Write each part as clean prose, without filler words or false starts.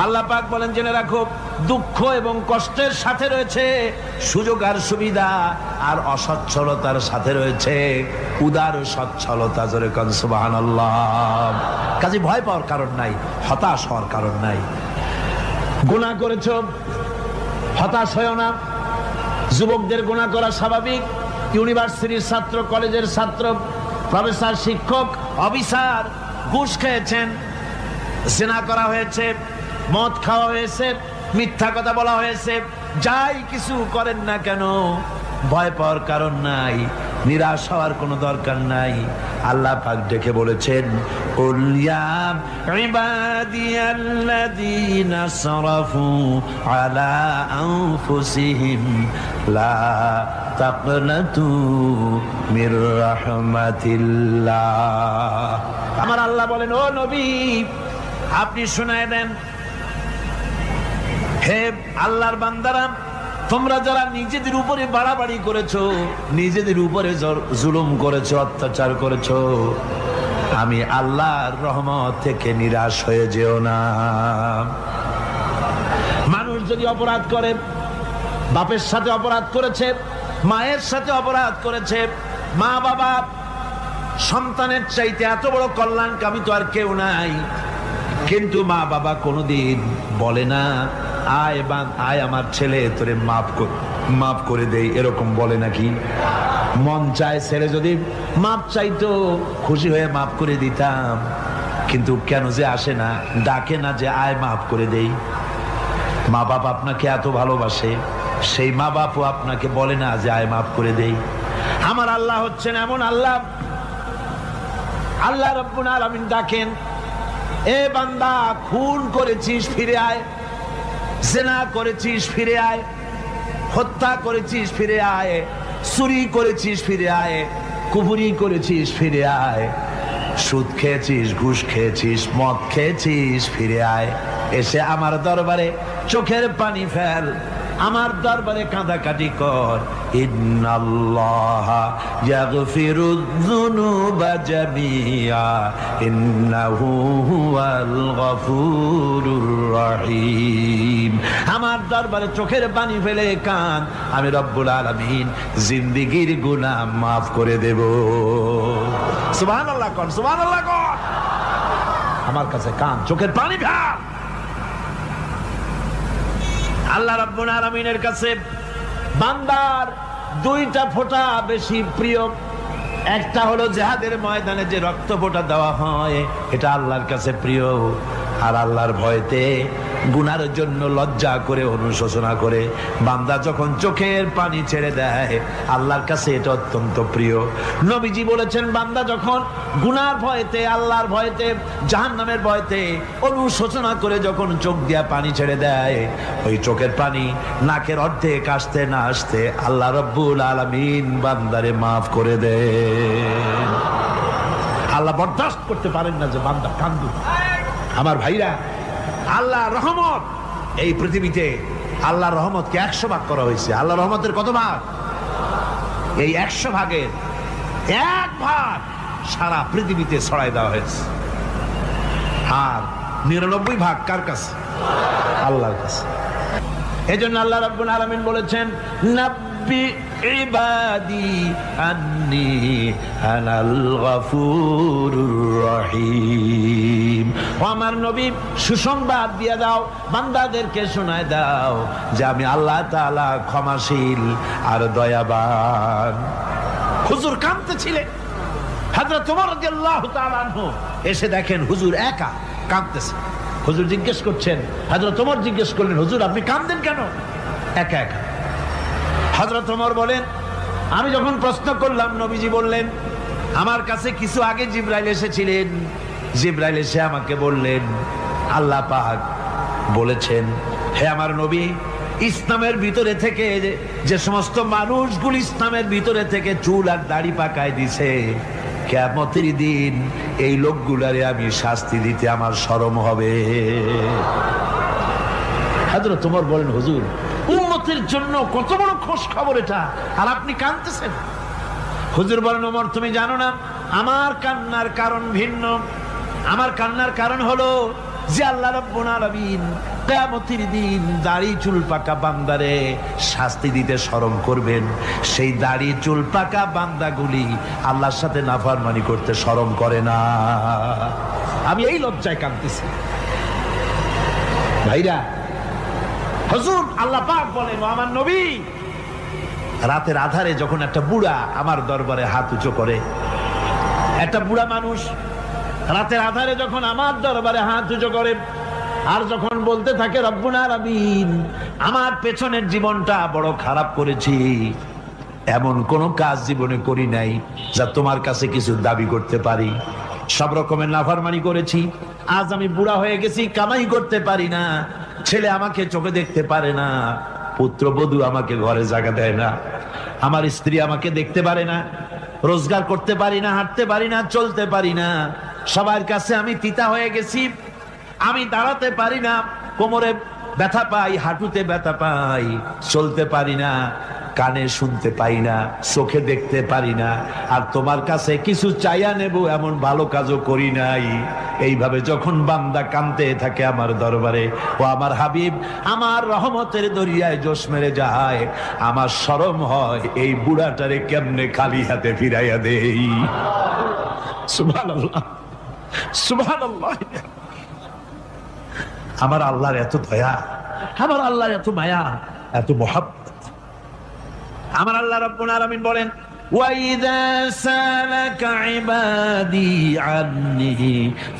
আল্লাহ পাক বলেন, জেনে রাখো দুঃখ এবং কষ্টের সাথে রয়েছে সুযোগ আর সুবিধা, আর অসচ্ছলতার সাথে রয়েছে উদার সচ্ছলতা। জোরে কোন সুবহানাল্লাহ। কাজে ভয় পাওয়ার কারণ নাই, হতাশ হওয়ার কারণ নাই। গুনাহ করেছো, হতাশ হয়ো না। যুবকদের গুনাহ করা স্বাভাবিক। ইউনিভার্সিটির ছাত্র, কলেজের ছাত্র, প্রফেসর, শিক্ষক, অফিসার ঘুষ খেয়েছেন, জিনা করা হয়েছে, মদ খাওয়া হয়েছে, মিথ্যা কথা বলা হয়েছে, যাই কিছু করেন না কেন ভয় পাওয়ার কারণ নাই, নিরাশ হওয়ার কোনো দরকার নাই। আল্লাহ পাক ডেকে বলেছেন, কুল ইয়া ইবাদিয়াল্লাযীনা আসরাফু আলা আনফুসিহিম লা তাকনাতু মির রাহমাতিল্লাহ। আমার আল্লাহ বলেন, ও নবী আপনি শুনায় দেন, হে আল্লাহর বান্দারা, তোমরা যারা নিজেদের উপরে বাড়াবাড়ি করেছো, নিজেদের উপরে জুলুম করেছো, অত্যাচার করেছো, আমি আল্লাহর রহমত থেকে নিরাশ হয়ে যেও না। মানুষ যদি অপরাধ করে, বাপের সাথে অপরাধ করেছে, মায়ের সাথে অপরাধ করেছে, মা বাবা সন্তানের চাইতে এত বড় কল্যাণকামী তো আর কেউ নাই, কিন্তু মা বাবা কোনোদিন বলে না আয় আমার ছেলে তোরে মাফ করে দেই, এরকম বলে নাকি? মন চায় ছেলে যদি মাপ চাইতো খুশি হয়ে মাফ করে দিতাম, কিন্তু কেন যে আসে না, ডাকে না যে আয় মাফ করে দেই। মা বাপ আপনাকে এত ভালোবাসে, সেই মা বাপও আপনাকে বলে না যে আয় মাফ করে দেই। আমার আল্লাহ হচ্ছেন এমন আল্লাহ, আল্লাহ রাব্বুল আলামিন ডাকেন, এ বান্দা খুন করেছিস ফিরে আয়, জিনা করেছিস ফিরে আয়, হত্যা করেছিস ফিরে আয়, চুরি করেছিস ফিরে আয়, কুফরি করেছিস ফিরে আয়, সুদ খেয়েছিস, ঘুষ খেয়েছিস, মদ খেয়েছিস ফিরে আয়, এসে আমার দরবারে চোখের পানি ফেল, আমার দরবারে কাঁদাকাটি কর। ইন্নাল্লাহা ইয়াগফিরুয যুনুবা জামিআ ইন্নাহু হুয়াল গফুরুর রহিম। আমার দরবারে চোখের পানি ফেলে কান, আমি রব্বুল আলামিন জিন্দেগীর গুনাহ মাফ করে দেব। সুবহানাল্লাহ কোন, সুবহানাল্লাহ কোন। আমার কাছে কান, চোখের পানি ফেল। আল্লাহ রাব্বুল আলামিনের কাছে বান্দার দুইটা ফোঁটা বেশি প্রিয়। একটা হলো জিহাদের ময়দানে যে রক্ত ফোঁটা দেওয়া হয়, এটা আল্লাহর কাছে প্রিয়। আর আল্লাহর ভয়তে গুনার জন্য লজ্জা করে, অনুশোচনা করে বান্দা যখন চোখের পানি ছেড়ে দেয়, আল্লাহর কাছে এটা অত্যন্ত প্রিয়। নবীজি বলেছেন, বান্দা যখন গুনার ভয়তে, আল্লাহর ভয়তে, জাহান্নামের ভয়তে অনুশোচনা করে যখন চোখ দিয়া পানি ছেড়ে দেয়, ওই চোখের পানি নাকের অর্ধেক আসতে না আসতে আল্লাহ রাব্বুল আলামিন বান্দারে মাফ করে দেন। আল্লাহ বরদাস্ত করতে পারেন না যে বান্দা কান্দুক। আমার ভাইরা, আল্লাহ রহমত, এই পৃথিবীতে আল্লাহর রহমতকে 100 ভাগ করা হয়েছে। আল্লাহ রহমতের কত ভাগ? এই 100 ভাগের 1 ভাগ সারা পৃথিবীতে ছড়াই দেওয়া হয়েছে। আর 99 ভাগ কার কাছে? আল্লাহর কাছে। এই জন্য আল্লাহ রাব্বুল আলামিন বলেছেন, নাব্বি ইবাদি আন্নি আনাল গফুরুর রহিম। ও আমার নবী, সুসংবাদ দিয়ে দাও, বান্দাদেরকে শোনায় দাও যে আমি আল্লাহ তাআলা ক্ষমাশীল আর দয়াবান। হুজুর কাঁদতেছিলেন, হযরত ওমর রাদিয়াল্লাহু তাআলা আনহু এসে দেখেন হুজুর একা কাঁদতেছে। হুজুর জিজ্ঞেস করছেন, হযরত ওমর জিজ্ঞেস করলেন, হুজুর আপনি কাঁদেন কেন একা একা? হযরত ওমর বলেন, আমি যখন প্রশ্ন করলাম, নবীজি বললেন, আমার কাছে কিছু আগে জিবরাইল এসেছিলেন। জিবরাইল এসে আমাকে বললেন, আল্লাহ পাক বলেছেন, হে আমার নবী, ইসলামের ভিতরে থেকে যে সমস্ত মানুষগুলো ইসলামের ভিতরে থেকে চুল আর দাড়ি পাকায় দিছে, কিয়ামতের দিন এই লোকগুলারে আমি শাস্তি দিতে আমার শরম হবে। হযরত ওমর বলেন, হুজুর উম্মতের জন্য কত বড় খোঁজ খবর এটা, আর আপনি কাঁদতেছেন। হুজুর বলেন, ওমর তুমি জানো না আমার কান্নার কারণ ভিন্ন। আমার কান্নার কারণ হলো যে আল্লাহ রাব্বুল আলামিন কিয়ামতের দিন দাড়ি চুল পাকা বান্দারে শাস্তি দিতে শরম করবেন, সেই দাড়ি চুল পাকা বান্দাগুলি আল্লাহর সাথে নাফরমানি করতে শরম করে না। আমি এই লজ্জায় কাঁদতেছি ভাইরা। হুজুর আল্লাহ পাক বলেন, ও আমার নবী, রাতের আধারে যখন একটা বুড়া আমার দরবারে হাত উঁচু করে, একটা বুড়া মানুষ রাতের আধারে যখন আমার দরবারে হাত উঁচু করে আর যখন বলতে থাকে রব্বুল আলামিন, আমার পেছনের জীবনটা বড় খারাপ করেছি, এমন কোন কাজ জীবনে করি নাই যা তোমার কাছে কিছু দাবি করতে পারি, সব রকমের নাফরমানি করেছি, আজ আমি বুড়া হয়ে গেছি, কামাই করতে পারি না, ছেলে আমাকে চোখে দেখতে পারে না, পুত্রবধূ আমাকে ঘরে জায়গা দেয় না, আমার স্ত্রী আমাকে দেখতে পারে না, রোজগার করতে পারি না, হাঁটতে পারি না, চলতে পারি না, সবার কাছে আমি তিতা হয়ে গেছি, আমি দাঁড়াতে পারি না, কোমরে ব্যথা পাই, হাঁটুতে ব্যথা পাই, চলতে পারি না, কানে শুনতে পাই না, চোখে দেখতে পারি না, আর তোমার কাছে কিছু চাইয়া নেব এমন ভালো কাজও করি নাই। এইভাবে যখন বান্দা কাঁদতে থাকে আমার দরবারে, ও আমার হাবিব আমার রহমতের দরিয়ায় জোশ মেরে যায়, আমার শরম হয় এই বুড়াটারে কেমনে খালি হাতে ফিরাইয়া দেই। সুবহানাল্লাহ, সুবহানাল্লাহ। আমার আল্লাহর এত দয়া, আমার আল্লাহর এত মায়া, এত মহব্বত। আমার আল্লাহ রাব্বুল আলামিন বলেন, وَإِذَا سَأَلَكَ عِبَادِي عَنِّي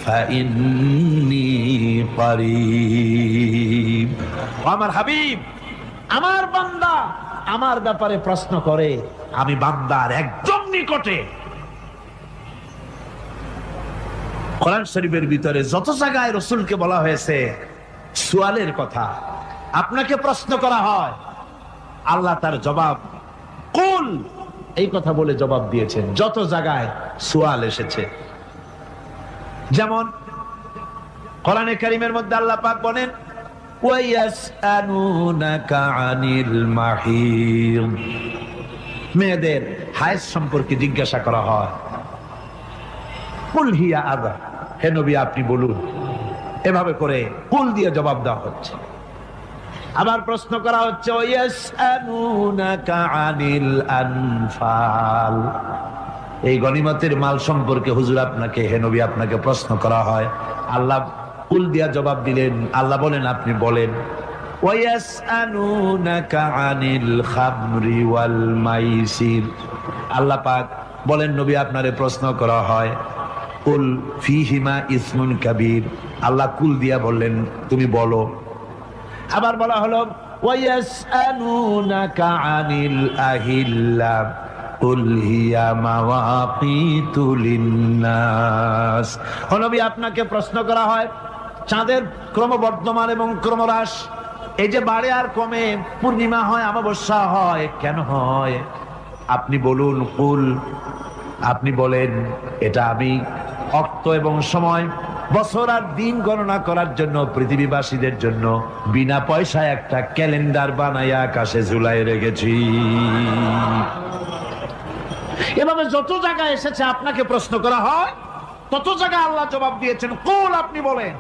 فَإِنِّي قَرِيبٌ। আমার হাবিব, আমার বান্দা আমার ব্যাপারে প্রশ্ন করে, আমি বান্দার একদম নিকটে। কোরআন শরীফের ভিতরে যত জায়গায় রাসূলকে বলা হয়েছে সুয়ালের কথা, আপনাকে প্রশ্ন করা হয়, আল্লাহ তার জবাব কুল এই কথা বলে জবাব দিয়েছেন। যত জায়গায় সুয়াল এসেছে, যেমন কোরআনে কারীমের মধ্যে আল্লাহ পাক বলেন, ওয়ায়াসআলুনাকা আনিল মাহিদ, মেয়েদের হায়েজ সম্পর্কে জিজ্ঞাসা করা হয়, কুল হিয়া আযা, হে নবী আপনি বলুন। এভাবে করে কুল দিয়ে জবাব দেওয়া হচ্ছে। আবার প্রশ্ন করা হচ্ছে, ওয়ায়াসআলুনাকা আনিল আনফাল, এই গনিমতের মাল সম্পর্কে হুজুর আপনাকে, হে নবী আপনাকে প্রশ্ন করা হয়। আল্লাহ কুল দিয়া জবাব দিলেন, আল্লাহ বলেন আপনি বলেন। ওয়ায়াসআলুনাকা আনিল খামরি ওয়াল মাইসির, আল্লাহ পাক বলেন নবী আপনারে প্রশ্ন করা হয়, কুল ফীহিমা ইসমুন কাবীর, আল্লাহ কুল দিয়া বললেন তুমি বলো। আবার বলা হলো, ওয়ায়াসআলুনাকা আনিল আহিল্লা কুল হিয়া মাওয়াকিতু লিন্নাস, ও নবী আপনাকে প্রশ্ন করা হয় চাঁদের ক্রমবর্ধমান এবং ক্রমহ্রাস, এই যে বাড়ে আর কমে, পূর্ণিমা হয় অমাবস্যা হয়, কেন হয় আপনি বলুন। কুল, আপনি বলেন এটা আমি অক্ত এবং সময়, বছর আর দিন গণনা করার জন্য পৃথিবীবাসীদের জন্য বিনা পয়সায় একটা ক্যালেন্ডার বানাইয়া আকাশে ঝুলাই রেখেছি। এভাবে যত জায়গায় এসেছে আপনাকে প্রশ্ন করা হয়, তত জায়গায় আল্লাহ জবাব দিয়েছেন কুল আপনি বলেন।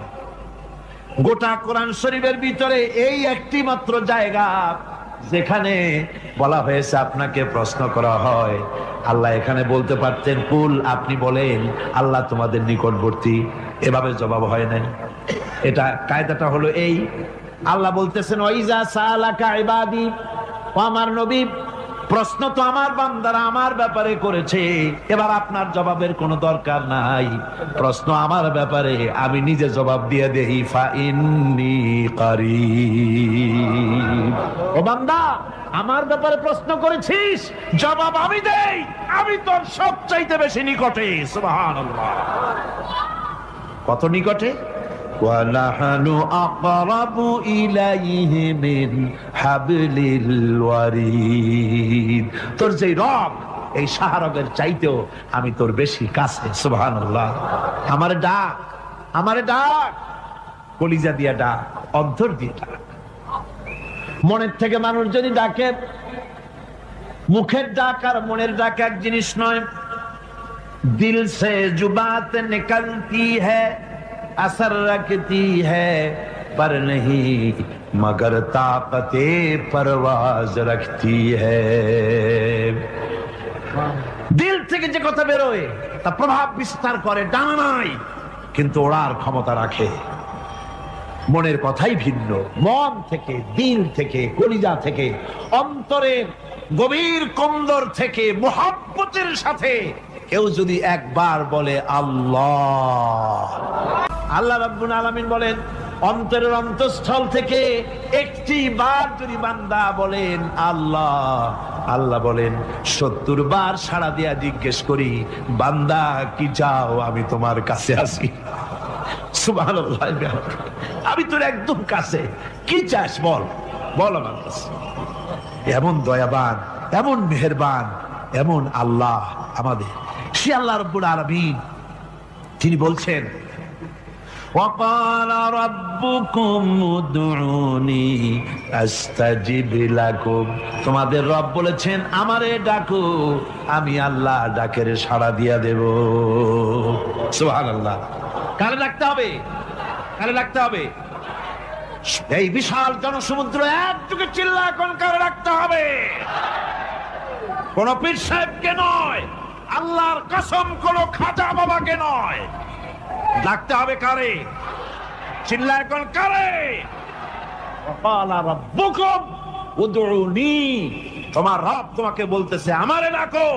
গোটা কোরআন শরীফের ভিতরে এই একটি মাত্র জায়গা যেখানে বলা হয়েছে আপনাকে প্রশ্ন করা হয়, আল্লাহ এখানে বলতে পারতেন কুল আপনি বলেন, আল্লাহ তোমাদের নিকটবর্তী, এভাবে জবাব হয় নাই। এটা কায়দাটা হলো এই, আল্লাহ বলতেছেন ওয়াইজা সালাকা ইবাদি, ও আমার নবী প্রশ্ন তো আমার বান্দারা আমার ব্যাপারে করেছে, এবার আপনার জবাবের কোনো দরকার নাই, প্রশ্ন আমার ব্যাপারে আমি নিজে জবাব দিয়ে দেই, ফাইন্নী কারীব, ও বান্দা আমার ব্যাপারে প্রশ্ন করেছিস, জবাব আমি দেই, আমি তোর সবচাইতে বেশি নিকটে। সুবহানাল্লাহ, কত নিকটে? ওয়ানাহানু আকরাবু ইলাইহি মিন হাবলিল ওয়ারিদ, তোর যে রব এই শাহরগের চাইতেও আমি তোর বেশি কাছে। সুবহানাল্লাহ, আমারে ডাক, আমারে ডাক, কলিজা দিয়া ডাক, অন্তর দিয়ে ডাক। মনের থেকে মানুষ যদি ডাকে, মুখের ডাক আর মনের ডাক এক জিনিস নয়। দিল সে জুবাত নিকলতি হ্যায় असर रखती है पर नहीं मगर ताकते परवाज रखती है। দিল থেকে যে কথা বেরোয় তা প্রভাব বিস্তার করে, ডানা নাই কিন্তু ওড়ার ক্ষমতা রাখে। মনের কথাই ভিন্ন, মন থেকে, দিল থেকে, কলিজা থেকে, অন্তরের গভীর কন্দর থেকে মুহাব্বতের সাথে কেউ যদি একবার বলে আল্লাহ, আল্লাহ রাব্বুল আলামিন বলেন অন্তরের অন্তঃস্থল থেকে একটি বার যদি বান্দা বলেন আল্লাহ, আল্লাহ বলেন 70 বার সাড়া দিয়া জিজ্ঞেস করি বান্দা কি চাও, আমি তোমার কাছে আছি। সুবহানাল্লাহ, আমি তোর একদম কাছে, কি চাস বল, বল আমার কাছে। এমন দয়াবান, এমন মেহেরবান, এমন আল্লাহ আমাদের। সে আল্লাহ রাব্বুল আলামিন তিনি বলছেন وَقَالَ رَبُّكُمْ উদউনি আস্তাজিব লাকুম, তোমাদের রব বলেছেন আমারে ডাকো, আমি আল্লাহ ডাকের সাড়া দিয়া দেব। সুবহানাল্লাহ। কারে ডাকতে হবে? কারে ডাকতে হবে? এই বিশাল জনসমুদ্র একটুকে চিল্লা কোন কারে ডাকতে হবে? কোন পীর সাহেবকে নয়, আল্লাহর কসম কোন খাজা বাবাকে নয়, ডাকতে হবে কারে? চিল্লায় কোন কারে? ওয়াকালা রাব্বুকুম উদউনি, তোমার রব তোমাকে বলতেছে আমারে ডাকো,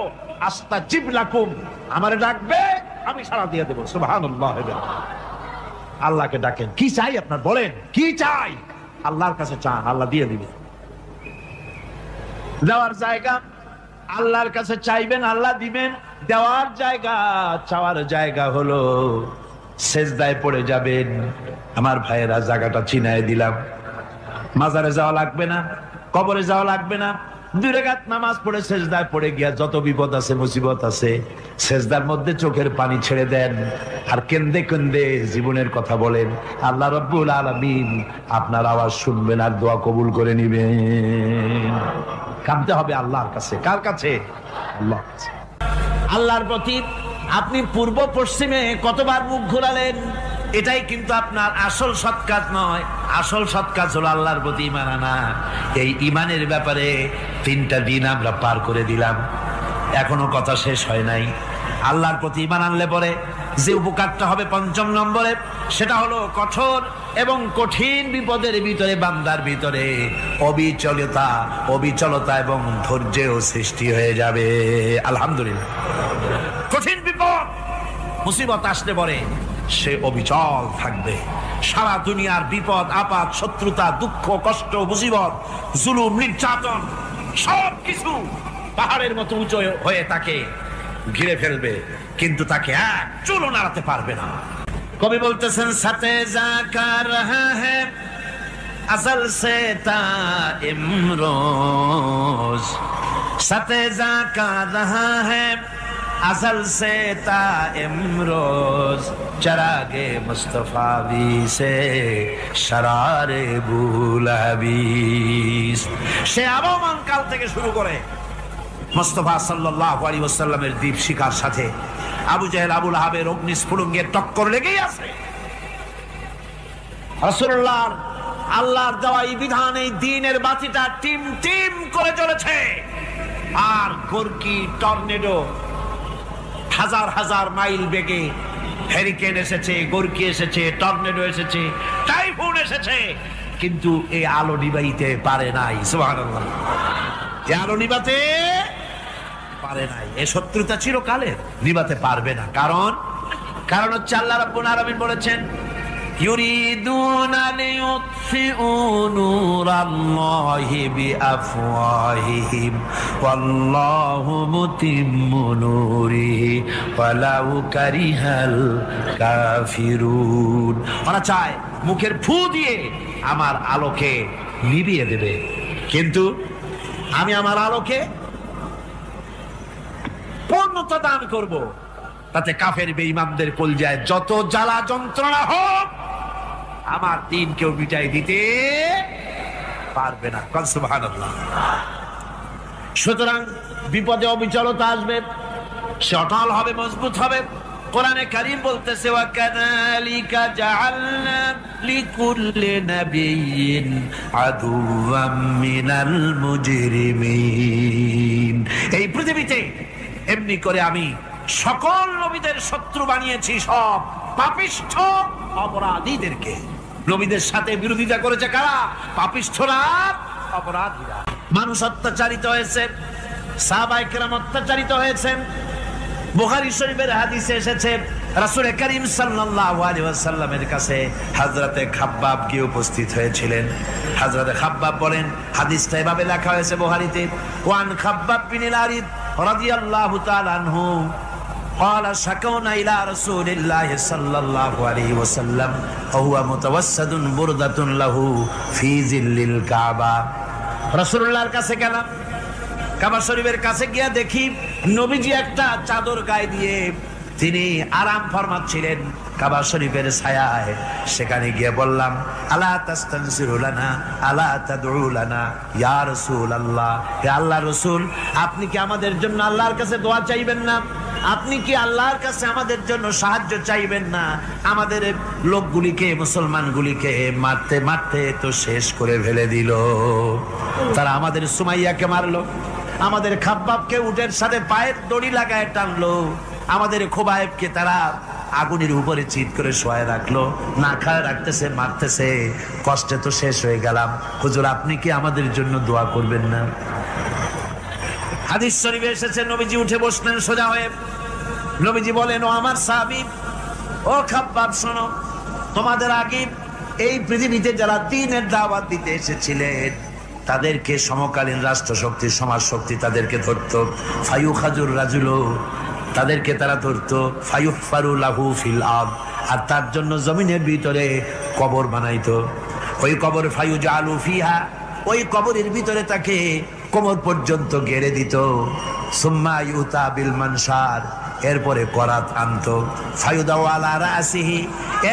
আস্তাজিব লাকুম, আমারে ডাকবে আমি সাড়া দিয়ে দেব। সুবহানাল্লাহ। আল্লাহকে ডাকেন, কি চাই আপনার বলেন, কি চাই? আল্লাহর কাছে চান, আল্লাহ দিয়ে দিবে। দেওয়ার জায়গা আল্লাহর কাছে চাইবেন, আল্লাহ দিবেন। দেওয়ার জায়গা, চাওয়ার জায়গা হলো সেজদায় পড়ে যাবেন। আমার ভাইয়েরা জায়গাটা চিনায় দিলাম। মাজারে যাওয়া লাগবে না, কবরে যাওয়া লাগবে না, 2 রাকাত নামাজ পড়ে সেজদায় পড়ে গিয়া যত বিপদ আছে মুসিবত আছে সেজদার মধ্যে চোখের পানি ছেড়ে দেন আর কেন্দে কেন্দে জীবনের কথা বলেন। আল্লাহ রাব্বুল আলামিন আপনার আওয়াজ শুনবেন আর দোয়া কবুল করে নিবেন। কাঁদতে হবে আল্লাহর কাছে। কার কাছে? আল্লাহর কাছে। আল্লাহর প্রতি আপনি পূর্ব পশ্চিমে কতবার মুখ ঘোরালেন, এটাই কিন্তু আপনার আসল সৎ কাজ নয়। আসল সৎ কাজ হলো আল্লাহর প্রতি ঈমান আনা। এই ঈমানের ব্যাপারে 3টা দিন আমরা পার করে দিলাম, এখনো কথা শেষ হয় নাই। আল্লাহর প্রতি ঈমান আনলে পরে যে উপকারটা হবে 5ম নম্বরে, সেটা হলো কঠোর এবং কঠিন বিপদের ভিতরে বান্দার ভিতরে অবিচলতা এবং ধৈর্যের সৃষ্টি হয়ে যাবে। আলহামদুলিল্লাহ। কঠিন বিপদ মুসিবত আসলে পরে সে অবিচল থাকবে। সারা দুনিয়ার বিপদ আপদ, শত্রুতা, দুঃখ, কষ্ট, মুসিবত, জুলুম, নির্যাতন সবকিছু পাহাড়ের মতো উঁচু হয়ে তাকে ঘিরে ফেলবে, কিন্তু তাকে এক চুলও নাড়াতে পারবে না। কবি বলতেছেন সাথে জাকা রহা হ্যায় আসল সে তা ইমরোজ, সাথে জাকা রহা হ্যায় আসল সে তা ইমরোজ, চরাগে মুস্তফাবি সে শরারে বুলাবিস। সে আবহমান কাল থেকে শুরু করে মুস্তাফা সাল্লাল্লাহু আলাইহি ওয়াসাল্লামের দীপ শিখার সাথে আবু জাহেল, আবু লাহাবের অগ্নিস্ফুলিঙ্গের টক্কর লেগেই আছে। রাসূলুল্লাহ আল্লাহর দেওয়া এই বিধান, এই দ্বীনের বাতিটা টিম টিম করে চলেছে। আর গর্কি, টর্নেডো, হাজার হাজার মাইল বেগে হেরিকেন এসেছে, গর্কি এসেছে, টর্নেডো এসেছে, টাইফুন এসেছে, কিন্তু এই আলো নিবাইতে পারে নাই। সুবহানাল্লাহ। এই আলো নিবাতে পারে নাই। এই শত্রুতা চিরকালের, নিবাতে পারবে না। কারণ হচ্ছে আল্লাহ রাব্বুল আলামিন বলেছেন ইউরিদুনা লিইউতফিউ নূরাল্লাহি বিআফওয়াহিহিম ওয়াল্লাহু মুতিম্মু নূরিহি ওয়ালাউ কারিহাল কাফিরুন। ওরা চায় মুখের ফু দিয়ে আমার আলোকে নিভিয়ে দেবে, কিন্তু আমি আমার আলোকে পূর্ণতা দান করব। তাতে কাফের বেঈমানদের কলজায় যত জ্বালা যন্ত্রণা হোক, আমার দ্বীন কেউ মিটাই দিতে পারবে না। সুবহানাল্লাহ। সুতরাং বিপদে অবিচলতা আসবে, সে অটল হবে, মজবুত হবে। কোরআনে কারীম বলতেছে ওয়া কাযালিকা জাআলনা লিকুল্লি নাবিয়্যিন আদুওয়াম মিনাল মুজরিমিন। এই পৃথিবীতে এমনি করে আমি সকল নবীদের শত্রু বানিয়েছি, সব পাপিষ্ঠ অপরাধীদেরকে। নবীদের সাথে বিরোধিতা করেছে কারা? পাপিষ্ঠরা, অপরাধীরা। মানুষ অত্যাচারিত হয়েছে, সাহাবায়ে কেরাম অত্যাচারিত হয়েছেন। বুখারী শরীফের হাদিসে এসেছে রাসূল করিম সাল্লাল্লাহু আলাইহি ওয়াসাল্লামের কাছে হযরতে খাব্বাব গিয়ে উপস্থিত হয়েছিলেন। হযরতে খাব্বাব বলেন, হাদিসটা এভাবে লেখা হয়েছে বুখারীতে, ওয়ান খাব্বাব বিন আরিদ রাদিয়াল্লাহু তাআলা আনহু قال شكونا إلى رسول الله صلى الله عليه وسلم وهو متوسد بردة له في ظل الكعبة। রাসূলুল্লাহর কাছে গেলাম, কাবা শরীফের কাছে গিয়ে দেখি নবীজি একটা চাদর গায়ে দিয়ে তিনি আরাম ফরমাচ্ছিলেন কাবা শরীফের ছায়ায়। সেখানে গিয়ে বললাম, আলা তাস্তানসিরু লানা আলা তাদউ লানা ইয়া রাসূলুল্লাহ, হে আল্লাহর রাসূল, আপনি কি আমাদের জন্য আল্লাহর কাছে দোয়া চাইবেন না? আপনি কি আল্লাহর কাছে আমাদের জন্য সাহায্য চাইবেন না? আমাদের লোকগুলিকে, মুসলমানগুলিকে মারতে মারতে তো শেষ করে ফেলে দিল। তারা আমাদের সুমাইয়াকে মারলো, আমাদের খাব্বাবকে উটের সাথে পায়ের দড়ি লাগায় টানলো, আমাদের খোবায়েবকে তারা আগুনের উপরে চিৎ করে শোয়ায় রাখলো, না খায় রাখতেছে, মারতেছে, কষ্টে তো শেষ হয়ে গেলাম। হুজুর, আপনি কি আমাদের জন্য দোয়া করবেন না? হাদিস শরীফে এসেছে নবীজি উঠে বসলেন সোজা হয়ে। নবীজি বলেন, ও আমার সাহাবী, ও খাব্বাব, শোনো, তোমাদের আগে এই পৃথিবীতে যারা দ্বীনের দাওয়াত দিতে এসেছিলেন তাদেরকে সমকালীন রাষ্ট্রশক্তি, সমাজ শক্তি তাদেরকে ধরতো। ফায়ুখাজুর রাজুলো, তাদেরকে তারা ধরতো। ফায়ুহফারু লাহু ফিল আরদ, আর তার জন্য জমিনের ভিতরে কবর বানাইতো। ওই কবর ফায়ুজালু ফিহা, ওই কবরের ভিতরে তাকে কোমর পর্যন্ত গেড়ে দিত। সুম্মা ইউতা বিল মানশার, এরপরে করাত আনতো। ফায়ুদাউ আলা রাসিহি,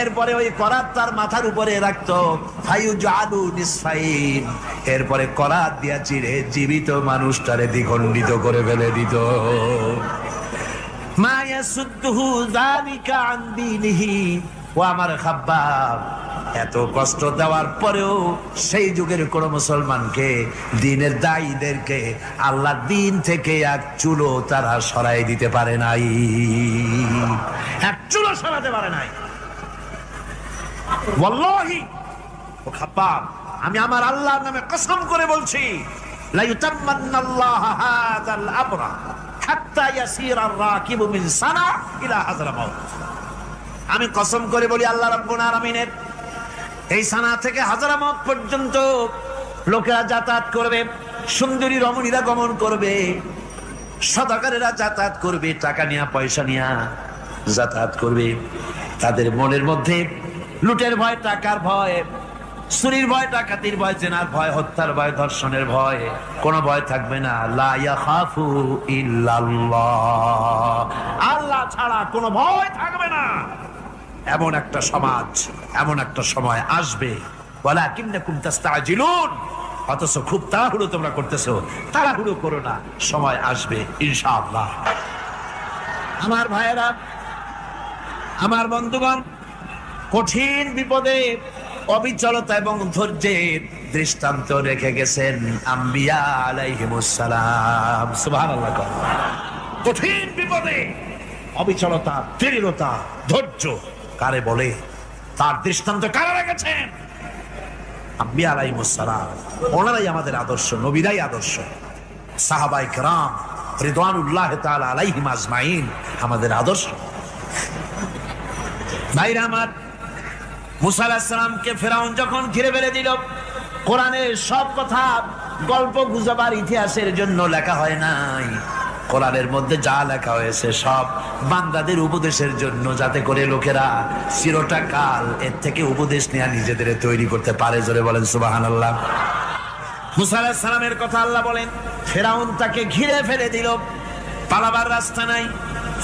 এরপরে ওই করাত তার মাথার উপরে রাখতো। ফায়ুজালু নিসফাইন, এরপরে করাত দিয়া চিরে জীবিত মানুষটারে দ্বিখণ্ডিত করে ফেলে দিত। মা ইয়াসুদ্দুহু যালিকা আন দীনিহি। ও আমার খাব্বাব, এত কষ্ট দেওয়ার পরেও সেই যুগের কোন মুসলমানকে, দ্বীনের দায়ীদেরকে আল্লাহর দ্বীন থেকে এক চুলো তারা সরাই দিতে পারে নাই, এক চুলো সরাতে পারে নাই। ওয়াল্লাহি, ও খাব্বাব, আমি আমার আল্লাহর নামে কসম করে বলছি, লা ইউতাম্মান্নাল্লাহু হাযাল আমরা হাত্তা ইয়াসিরা আর-রাকিবু মিন সানা ইলা হাযরামাউত। আমি কসম করে বলি, আল্লাহ রাব্বুল আলামিনের এই সানা থেকে হাজারামত পর্যন্ত লোকেরা যাতায়াত করবে, সুন্দরী রমণীরা গমন করবে, সদাগরেরা যাতায়াত করবে, টাকা নিয়া পয়সা নিয়া যাতায়াত করবে। তাদের মনের মধ্যে লুটের ভয়, টাকার ভয়, চুরির ভয়, ডাকাতির ভয়, জেনার ভয়, হত্যার ভয়, ধর্ষণের ভয়, কোনো ভয় থাকবে না। লা ইয়াখাফু ইল্লাল্লাহ, আল্লাহ ছাড়া কোনো ভয় থাকবে না। এমন একটা সমাজ, এমন একটা সময় আসবে। ওয়ালাকিন্নাকুম তাস্তাজিলুন, অথচ খুব তাড়াহুড়ো তোমরা করতেছো। তাড়াহুড়ো করো না, সময় আসবে ইনশাআল্লাহ। আমার ভাইয়েরা, আমার বন্ধুগণ, কঠিন বিপদে অবিচলতা এবং ধৈর্যের দৃষ্টান্ত রেখে গেছেন আম্বিয়া আলাইহিমুস সালাম। সুবহানাল্লাহ। কঠিন বিপদে অবিচলতা, দৃঢ়তা, ধৈর্য কারে বলে, তার দৃষ্টান্ত কারা রেখেছেন? আম্বিয়া আলাইহিমুস সালাম। ওনারাই আমাদের আদর্শ, নবীরাই আদর্শ। সাহাবায়ে কেরাম রিদওয়ানুল্লাহ তাআলা আলাইহিম আজমাইন আমাদের আদর্শ। ভাইরা আমার, মুসা আলাইহিস সালামকে ফেরাউন যখন ঘিরে ফেলে দিল, কোরআনের সব কথা গল্প গুজবার ইতিহাসের জন্য লেখা হয় নাই। কোরআনের মধ্যে যা লেখা হয়েছে সব বান্দাদের উপদেশের জন্য, যাতে করে লোকেরা চিরটা কাল এর থেকে উপদেশ নেওয়া নিজেদের তৈরি করতে পারে। জোরে বলেন সুবহানাল্লাহ। মুসা আলাইহিস সালামের কথা আল্লাহ বলেন, ফেরাউন তাকে ঘিরে ফেলে দিল, পালাবার রাস্তা নাই।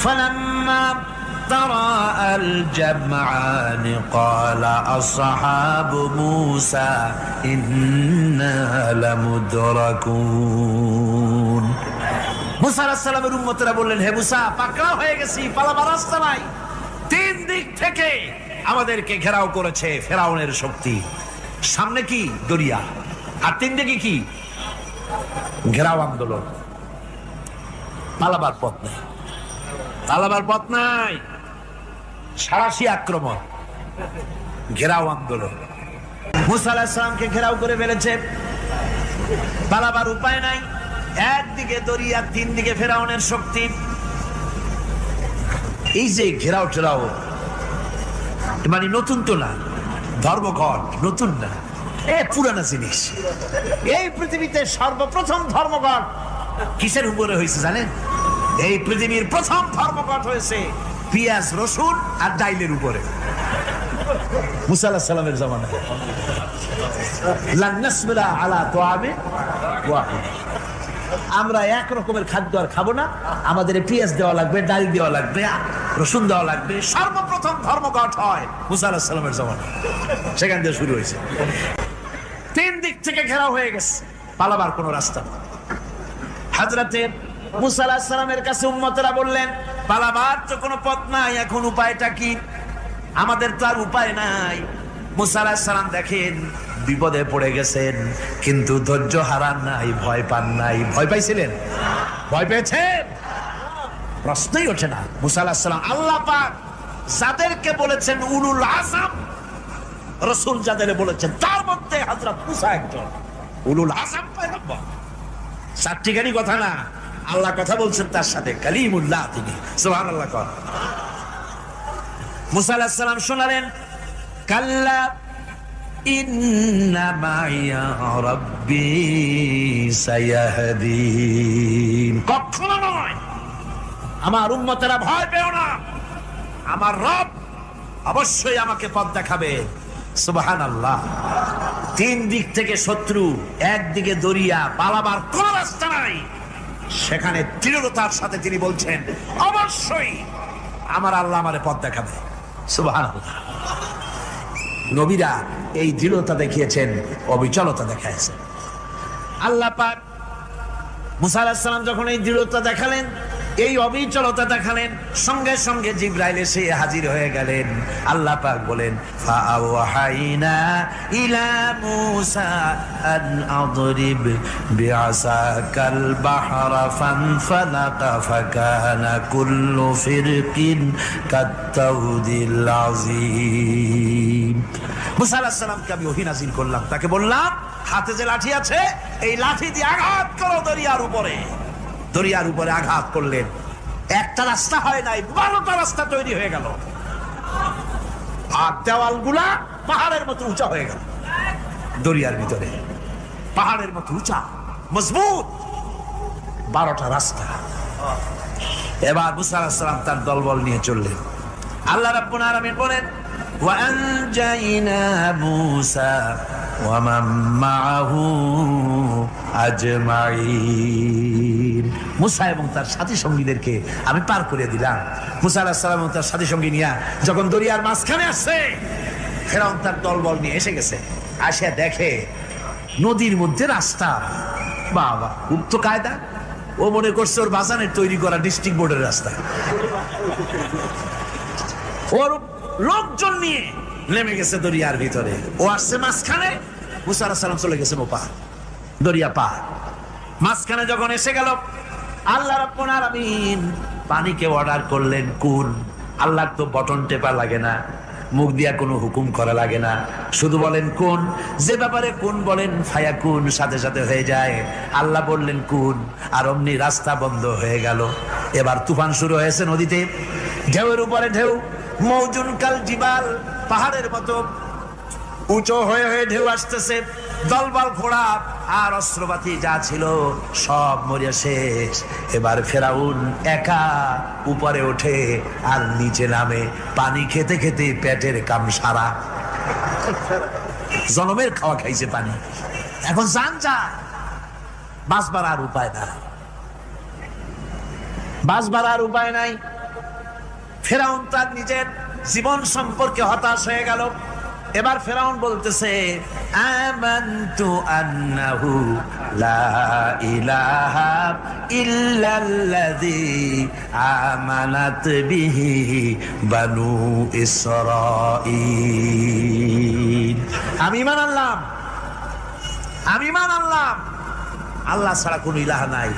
ফালাম্মা ترى الجمعان قال أصحاب موسى إنا لمدركون। মুসা আলাইহিস সালামের উম্মতরা বললেন, হে মুসা, পাকড়াও হয়ে গেছি, পালাবার রাস্তা নাই। দিক থেকে আমাদেরকে ঘেরাও করেছে ফেরাউনের শক্তি। সামনে কি দরিয়া, আর তিন দিকে কি ঘেরাও আন্দোলন। পালাবার পথ নাই, পালাবার পথ নাই, সারাশি আক্রমণ, ঘেরাও আন্দোলন। মুসা আলাইহিস সালামকে ঘেরাও করে ফেলেছে, পালাবার উপায় নাই। একদিকে দরিয়া, তিন দিকে ফেরাউনের শক্তি। এই যে ঘেরাও টেরাও মানে নতুন তো না, ধর্মঘট নতুন না, এ পুরানা জিনিস। এই পৃথিবীতে সর্বপ্রথম ধর্মঘট কিসের উপরে হয়েছে জানেন? এই পৃথিবীর প্রথম ধর্মঘট হয়েছে পেঁয়াজ, রসুন আর ডাইলের উপরে। মুসা আলাইহিস সালামের জামানায় লান নাসবিরা আলা তুআমিন ওয়াহিদ, আমরা এক রকমের খাদ্য আর খাবো না, আমাদের পেঁয়াজ দেওয়া লাগবে, ডাল দেওয়া লাগবে, রসুন দেওয়া লাগবে। সর্বপ্রথম ধর্মঘট হয় মুসা আলাইহিস সালামের জামানায়, সেখান থেকে শুরু হয়েছে। তিন দিক থেকে ঘেরাও হয়ে গেছে, পালাবার কোনো রাস্তা নেই। হযরতে মুসা আলাইহিস সালামের কাছে উম্মতেরা বললেন, পালাবার তো কোনো পথ নাই, এখন উপায়টা কি? আমাদের তো আর উপায় নাই। মুসা আলাইহিস সালাম দেখেন বিপদে পড়ে গেছেন, কিন্তু ধৈর্য হারান নাই, ভয় পান নাই। ভয় পাইছিলেন? ভয় পেয়েছেন? প্রশ্নই ওঠে না। মুসা আলাইহিস সালাম আল্লাহ পাক যাদেরকে বলেছেন উলুল আযম রাসূল, যাদের বলেছেন তার মধ্যে হযরত মুসা একজন উলুল আযম পয়গম্বর। চারটিখানি কথা না, আল্লাহ কথা বলছেন তার সাথে, কালিমুল্লাহ তিনি। সুবহানাল্লাহ। কর মুসা আলাইহিস সালাম শোনালেন, কাল্লা ইন্না মাইয়া রাব্বি সায়াহদিন। কখনো নয়, আমার উম্মতেরা ভয় পেও না, আমার রব অবশ্যই আমাকে পথ দেখাবে। সুবহানাল্লাহ। তিন দিক থেকে শত্রু, একদিকে দরিয়া, পালাবার কোন রাস্তা নাই। সেখানে দৃঢ়তার সাথে তিনি বলছেন, অবশ্যই আমার আল্লাহ আমারে পথ দেখাবে। সুবহানাল্লাহ। নবীরা এই দৃঢ়তা দেখিয়েছেন, অবিচলতা দেখাইছেন। আল্লাহ পাক মুসা আলাইহিস সালাম যখন এই দৃঢ়তা দেখালেন, এই অবিচলতা দেখালেন, সঙ্গে সঙ্গে জিবরাইল এসে হাজির হয়ে গেলেন। আল্লাহ পাক বলেন, ফাআওহাইনা ইলা মুসা আন আদরিব বিআসাকাল বাহরা ফানফালাকা ফাকানা কুল্লু ফিরকিন কাত্তাউদিল আযীম। মুসা আলাইহিস সালামকে আমি ওহী নাযিল করলাম, তাকে বললাম হাতে যে লাঠি আছে, এই লাঠি দিয়ে আঘাত করো দরিয়ার উপরে। দরিয়ার উপরে আঘাত করলেন, একটা রাস্তা হয় নাই, 12টা রাস্তা তৈরি হয়ে গেল। আর দেওয়ালগুলা পাহাড়ের মতো উঁচা হয়ে গেল। দরিয়ার ভিতরে পাহাড়ের মতো উঁচা, মজবুত 12টা রাস্তা। এবার মুসা আলাইহিস সালাম তার দলবল নিয়ে চললেন। আল্লাহ রাব্বুল আলামিন বলেন, ওয়া আনজাইনা মুসা ওয়া মান মাআহু আজমাইন। মুসা এবং তার সাথী সঙ্গীদেরকে আমি পার করে দিলাম। মুসা আলাইহিস সালাম এবং তার সাথী সঙ্গী নিয়ে যখন দরিয়ার মাঝখানে আসছে, ফেরাউন তার দলবল নিয়ে এসে গেছে। আসে দেখে নদীর মধ্যে রাস্তা। বাবা, খুব তো কায়দা। ও মনে করছে ওর বাজানের তৈরি করা ডিস্ট্রিক্ট বোর্ডের রাস্তা। ওর লোকজন নিয়ে নেমে গেছে দরিয়ার ভিতরে। ও আসছে মাঝখানে, মুসা আলাইহিস সালাম চলে গেছে ওপার, দরিয়া পার। মাঝখানে যখন এসে গেল, আল্লাহ রাব্বুল আলামিন পানিকে অর্ডার করলেন কুন। আল্লাহর তো বটন টেপা লাগে না, মুখ দিয়া কোনো হুকুম করা লাগে না, শুধু বলেন কুন। যে ব্যাপারে কুন বলেন ফায়াকুন, সাথে সাথে হয়ে যায়। আল্লাহ বললেন কুন, আর অমনি রাস্তা বন্ধ হয়ে গেল। এবার তুফান শুরু হয়েছে নদীতে, ঢেউয়ের উপরে ঢেউ, মৌজুন কাল জিবাল, পাহাড়ের মতো উঁচু হয়ে হয়ে ঢেউ আসতেছে। দলবল ঘোড়া আর অস্ত্রপাতি যা ছিল সব মরিয়া শেষ। এবার ফেরাউন একা উপরে ওঠে আর নিচে নামে, পানি খেতে খেতে পেটের কাম সারা। জনমের খাওয়া খাইছে পানি, এখন জান যা, বাঁচবার আর উপায় নাই, বাঁচবার আর উপায় নাই। ফেরাউন তার নিজের জীবন সম্পর্কে হতাশ হয়ে গেল। এবার ফেরাউন বলতেছে আমানতু আন্নাহু লা ইলাহা ইল্লাল্লাযী আমানাত বিহি বানু ইসরাঈল। আমি ঈমান আনলাম, আমি ঈমান আনলাম আল্লাহ ছাড়া কোনো ইলাহ নাই।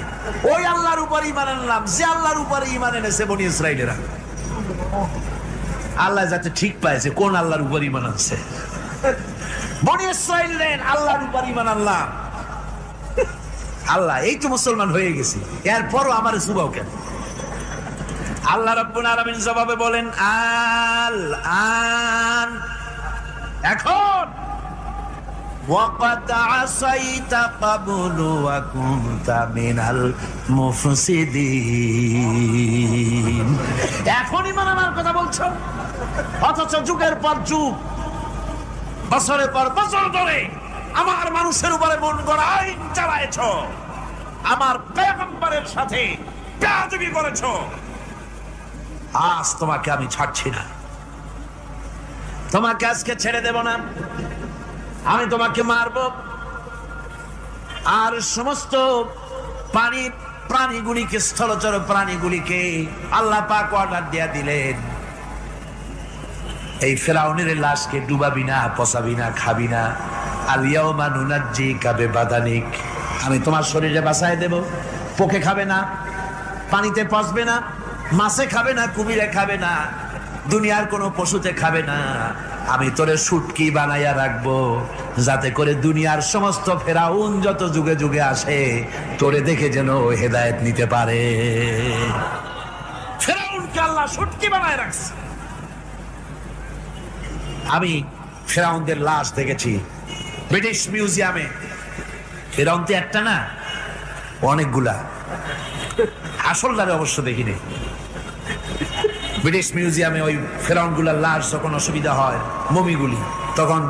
ওই আল্লাহর উপর ঈমান আনলাম যে আল্লাহর উপরে ঈমান এনেছে বনি ইসরাঈলেরা। আল্লাহ যাতে ঠিক পাইছে কোন আল্লাহর উপর ঈমান আনছে। বনি ইসরাঈলের আল্লাহর উপর ঈমান আনলাম। আল্লাহ এই তো মুসলমান হয়ে গেছি, এরপরও আমার সুবাও কেন? আল্লাহ রাব্বুল আলামিন জবাবে বলেন আল আন, এখন ওয়াকাদ আসাইতা ক্বাবলু ওয়া কুনতা মিনাল মুফসিদিন। এখন ঈমান আনার কথা বলছো, অথচ যুগের পর যুগ, বছরের পর বছর ধরে আমার মানুষের উপরে মন গড়া আইন চালায়েছ, আমার পয়গম্বরের সাথে বেয়াদবি করেছ। আজ তোমাকে আমি ছাড়ছি না, তোমাকে আজকে ছেড়ে দেব না, আমি তোমাকে মারব। আর সমস্ত প্রাণীগুলিকে, স্থলচর প্রাণীগুলিকে আল্লাহ পাক অর্ডার দিয়া দিলেন, এই ফেরাউনের লাশকে ডুবাবি না, পচাবি না, খাবি না। আলিয়াউমা নুনাজ্জিকা বিবাদানিক, আমি তোমার শরীরে বাঁচায় দেব। পোকে খাবে না, পানিতে পচবে না, মাছে খাবে না, কুমিরে খাবে না, দুনিয়ার কোনো পশুতে খাবে না। আমি তোরে শুটকি বানাইয়া রাখবো, যাতে করে দুনিয়ার সমস্ত ফেরাউন যত যুগে যুগে আসে তোরে দেখে যেন হেদায়েত নিতে পারে। ফেরাউনকে আল্লাহ শুটকি বানায় রাখছে। আমি ফেরাউনদের লাশ দেখেছি ব্রিটিশ মিউজিয়ামে। ফেরাউন তো একটা না, অনেকগুলা। আসলটারে অবশ্য দেখিনি। ব্রিটিশ মিউজিয়ামে ওই ফেরাউনগুলার লাশ যখন অসুবিধা হয়, মমিগুলি, তখন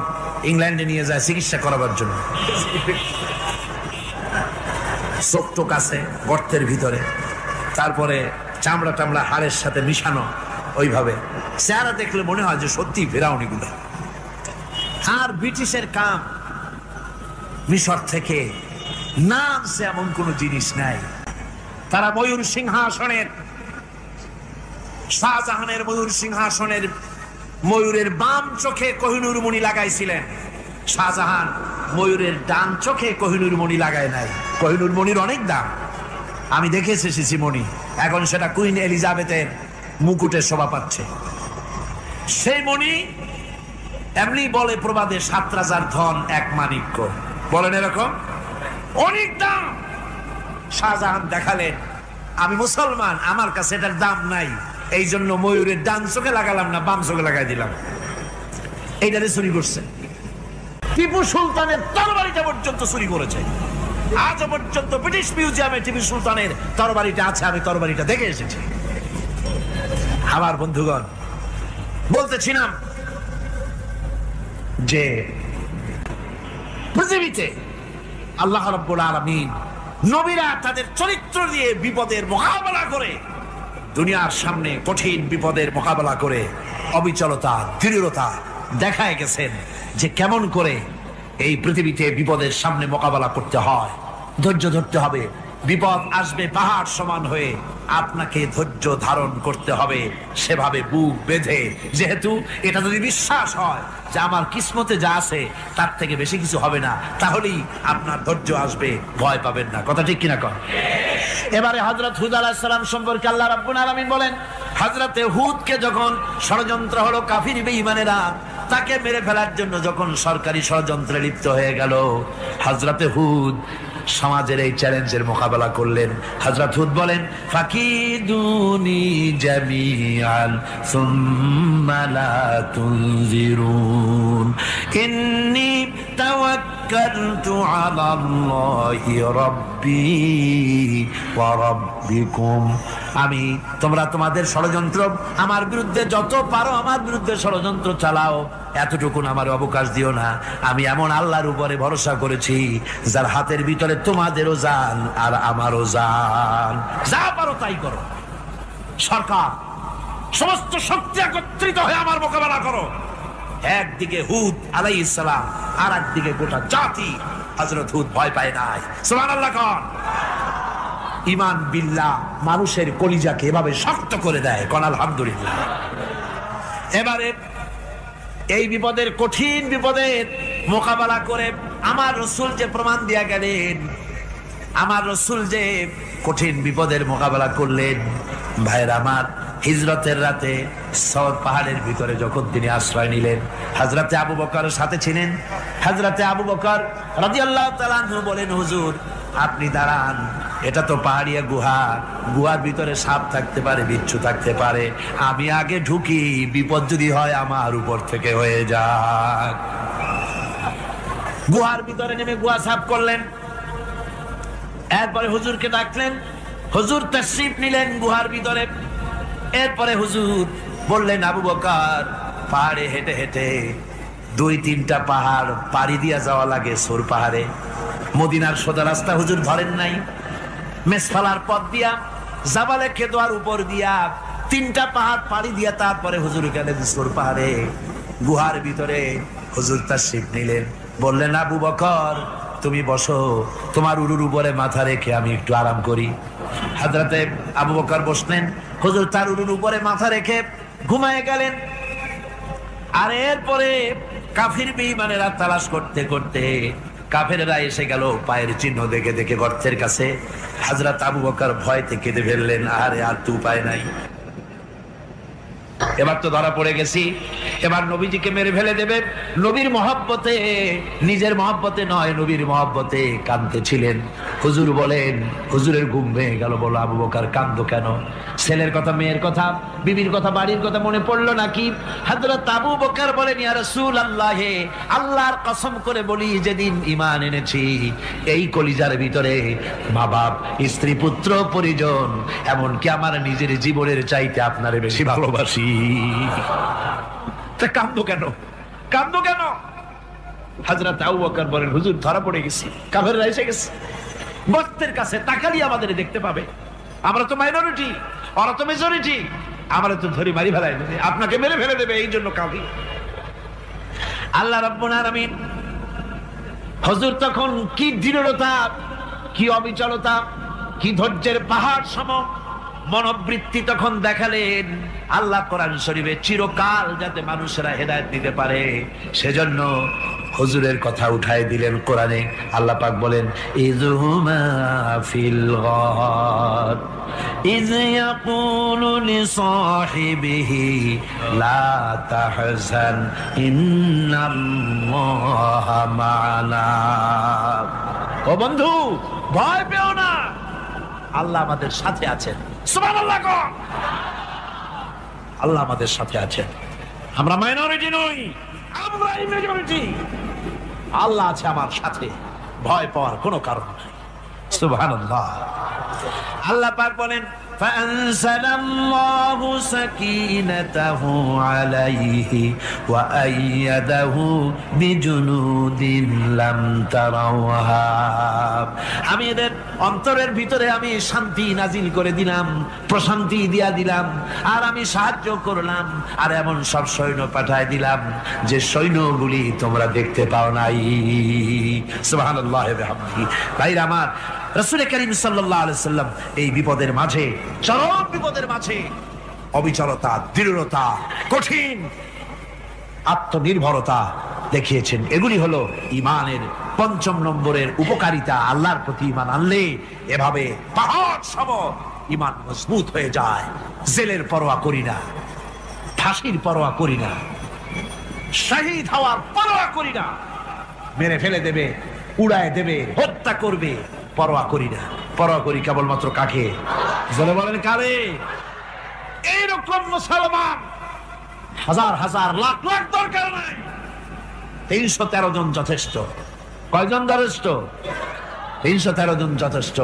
ইংল্যান্ডে নিয়ে যায় চিকিৎসা করাবার জন্য। চোখ টোক আছে গর্তের ভিতরে, তারপরে চামড়া টামড়া হাড়ের সাথে মিশানো, ওইভাবে চেহারা দেখলে মনে হয় যে সত্যি ফেরাউনিগুলা। আর ব্রিটিশের কাম মিশর থেকে নামছে এমন কোন জিনিস নাই। তারা ময়ূর সিংহাসনের, শাহজাহানের ময়ূর সিংহাসনের ময়ূরের বাম চোখে কোহিনূর মণি লাগাইছিলেন। শাহজাহান ময়ূরের ডান চোখে কোহিনূর মণি লাগায় নাই। কোহিনূর মণির অনেক দাম, আমি দেখে এসেছি মণি। এখন সেটা কুইন এলিজাবেথের মুকুটের শোভা পাচ্ছে। সেই মণি এমনি বলে প্রবাদে 7 রাজার ধন 1 মাণিক্য, বলেন এরকম অনেক দাম। শাহজাহান দেখালেন আমি মুসলমান, আমার কাছে এটার দাম নাই, এই জন্য ময়ূরের ডান চোখে লাগালাম না, বাম চোখে লাগাই দিলাম। এইটারে চুরি করছে। টিপু সুলতানের তরবারিটা পর্যন্ত চুরি করেছে। আজ পর্যন্ত ব্রিটিশ মিউজিয়ামে টিপু সুলতানের তরবারিটা আছে, আমি তরবারিটা দেখে এসেছি। আমার বন্ধুগণ, বলতেছিলাম যে পৃথিবীতে আল্লাহ রাব্বুল আলামিন নবীরা তাদের চরিত্র দিয়ে বিপদের মোকাবেলা করে, দুনিয়ার সামনে কঠিন বিপদের মোকাবেলা করে অবিচলতা, দৃঢ়তা দেখায় গেছেন যে কেমন করে এই পৃথিবীতে বিপদের সামনে মোকাবেলা করতে হয়। ধৈর্য ধরতে হবে। বিপদ আসবে পাহাড় সমান হয়ে, আপনাকে ধৈর্য ধারণ করতে হবে সেভাবে বুক বেঁধে। যেহেতু এটা যদি বিশ্বাস হয় যে আমার কিসমতে যা আছে তার থেকে বেশি কিছু হবে না, তাহলেই আপনার ধৈর্য আসবে, ভয় পাবেন না। কথা ঠিক কিনা কন? এবারে হযরত হুদ আলাইহিস সালাম সম্পর্কে আল্লাহ রাব্বুল আলামিন বলেন, হযরতে হুদকে যখন ষড়যন্ত্র হলো, কাফির বেঈমানেরা তাকে মেরে ফেলার জন্য যখন সরকারি ষড়যন্ত্রে লিপ্ত হয়ে গেল, হযরতে হুদ সমাজের এই চ্যালেঞ্জের মোকাবেলা করলেন। হযরত হুদ বলেন, ফাকিদুনি জামিআন সুম্মা লা তুনজিরুন ইন্নী তাওয়াক্কালতু আলাল্লাহি রাব্বি ওয়া রাব্বিকুম। আমি তোমরা তোমাদের ষড়যন্ত্র আমার বিরুদ্ধে যত পারো আমার বিরুদ্ধে ষড়যন্ত্র চালাও, এতটুকুন আমার অবকাশ দিও না। আমি এমন আল্লাহর উপরে ভরসা করেছি যার হাতের ভিতরে তোমাদেরও জান আর আমারও জান। যা পারো তাই করো। সরকার সমস্ত শক্তি একত্রিত হয়ে আমার মোকাবেলা করো। একদিকে হুদ আলাইহিস সালাম, আর একদিকে গোটা জাতি। হযরত হুদ ভয় পায় নাই। সুবহানাল্লাহ কোন। ঈমান বিল্লাহ মানুষের কলিজাকে এভাবে শক্ত করে দেয়, কোন আলহামদুলিল্লাহ। এবারে এই বিপদের, কঠিন বিপদের মোকাবেলা করে আমার রাসূল যে প্রমাণ দিয়া গেলেন, আমার রাসূল যে কঠিন বিপদের মোকাবেলা করলেন, ভাইরা আমার, হিজরতের রাতে সওর পাহাড়ের ভিতরে যখন তিনি আশ্রয় নিলেন, হযরতে আবু বকরের সাথে ছিলেন। হযরতে আবু বকর রাদিয়াল্লাহু তাআলা আনহু বলেন, হুজুর আপনি দাঁড়ান, এটা তো পাহাড়িয়া গুহা, গুহার ভিতরে সাপ থাকতে পারে, বিচ্ছু থাকতে পারে, আমি আগে ঢুকি, বিপদ যদি হয় আমার উপর থেকে হয়ে যাক। গুহার ভিতরে নেমে গুহা সাফ করলেন। এরপরে হুজুরকে ডাকলেন, হুজুর তাশরীফ নিলেন গুহার ভিতরে। এরপরে হুজুর বললেন, আবু বকর, পাহাড়ে হেঁটে হেঁটে 2-3টা পাহাড় পাড়ি দিয়া যাওয়া লাগে সৌর পাহাড়ে। মদিনার সোজা রাস্তা হুজুর ধরেন নাই, মেসফালার পথ দিয়া, জাবালে খেদোয়ার উপর দিয়া 3টা পাহাড় পাড়ি দিয়া তারপরে হুজুর গেলেন সৌর পাহাড়ে। গুহার ভিতরে হুজুর তাশরীফ নিলেন। বললেন, আবু বকর তুমি বসো, তোমার উরুর উপরে মাথা রেখে আমি একটু আরাম করি। হযরতে আবু বকর বসলেন, হুজুর তার উরুর উপরে মাথা রেখে ঘুমায় গেলেন। আর এরপরে কাফির বেঈমানেরা তালাশ করতে করতে কাফেররা এসে গেল পায়ের চিহ্ন দেখে দেখে গর্তের কাছে। হযরত আবু বকর ভয়তে কেঁদে ফেললেন, আরে আর তো উপায় নাই, এবার তো ধরা পড়ে গেছি, এবার নবীজিকে মেরে ফেলে দেবে। নবীর মহব্বতে, নিজের মহব্বতে নয়, নবীর মহব্বতে কাঁদতেছিলেন। হুজুর বলেন, হুজুরের ঘুম ভেঙে গেল। বলো, আবু বকর কাঁদো কেন? ছেলের কথা, মেয়ের কথা, বিবির কথা, বাড়ির কথা মনে পড়লো নাকি? হযরত আবু বকর বলেন, ইয়া রাসূলুল্লাহ, আল্লাহর কসম করে বলি, যেদিন ঈমান এনেছি এই কলিজার ভিতরে মা বাপ, স্ত্রী, পুত্র, পরিজন, এমনকি আমার নিজের জীবনের চাইতে আপনারে বেশি ভালোবাসি। কান্দো কেন, কান্দো কেন? হযরত আবু বকর বলেন, হুজুর ধরা পড়ে গেছি, কাফেররা এসে গেছে গর্তের কাছে, তাকালি আমাদের দেখতে পাবে, আমরা তো মাইনরিটি, ওরা তো মেজরিটি, আমরা তো ধরে মারি ফেলাই দেবে, আপনাকে মেরে ফেলে দেবে, এই জন্য কাঁদি। আল্লাহ রাব্বুল আলামিন, হুজুর তখন কি দৃঢ়তা, কি অবিচলতা, কি ধৈর্যের পাহাড় সম মনোবৃত্তি তখন দেখালেন। আল্লাহ কোরআন শরীফে চিরকাল যাতে মানুষেরা হেদায়েত দিতে পারে, সেজন্য হুজুরের কথা উঠায় দিলেন কোরআনে। আল্লাহ পাক বলেন, ইযহুমা ফিল গার ইয ইয়াকুলু লিসাহিবিহি লা তাহজান ইন্নাল্লাহা মা'ানা। ও বন্ধু, ভয় পেও না, আল্লাহ আমাদের সাথে আছেন। সুবহানাল্লাহ। আল্লাহ আমাদের সাথে আছেন, আমরা মাইনরিটি নই, আমরা মেজরিটি। আল্লাহ আছে আমার সাথে, ভয় পাওয়ার কোনো কারণ নাই। সুবহানাল্লাহ। আল্লাহ পাক বলেন, فأنزل الله سكينته عليه وأيده بجنود لم تروها। আমি এদের অন্তরের ভিতরে আমি শান্তি নাজিল করে দিলাম, প্রশান্তি দিয়া দিলাম, আর আমি সাহায্য করলাম, আর এমন সব সৈন্য পাঠায় দিলাম যে সৈন্যগুলি তোমরা দেখতে পাও নাই। সুবহানাল্লাহ ওয়া বিহামদিহি। ভাইরা আমার, রাসূল করিম সাল্লাল্লাহু আলাইহি সাল্লাম এই বিপদের মাঝে, চরম বিপদের মাঝে অবিচলতা, দৃঢ়তা, কঠিন আত্মনির্ভরতা দেখিয়েছেন। এগুলি হলো ঈমানের 5ম নম্বরের উপকারিতা। আল্লাহর প্রতি ঈমান আনলে এভাবে পাহাড় সম ঈমান মজবুত হয়ে যায়। জেলের পরোয়া করি না, ফাঁসির পরোয়া করি না, শহীদ হওয়ার পরোয়া করি না, মেরে ফেলে দেবে, উড়ায় দেবে, হত্যা করবে, পরোয়া করি না। পরোয়া করি কেবলমাত্র কাকে? জলে বলেন কারে? এইরকম মুসলমান হাজার হাজার লাখ লাখ দরকার নাই, 313 জন যথেষ্ট। কয়জন যথেষ্ট? 313 জন যথেষ্ট।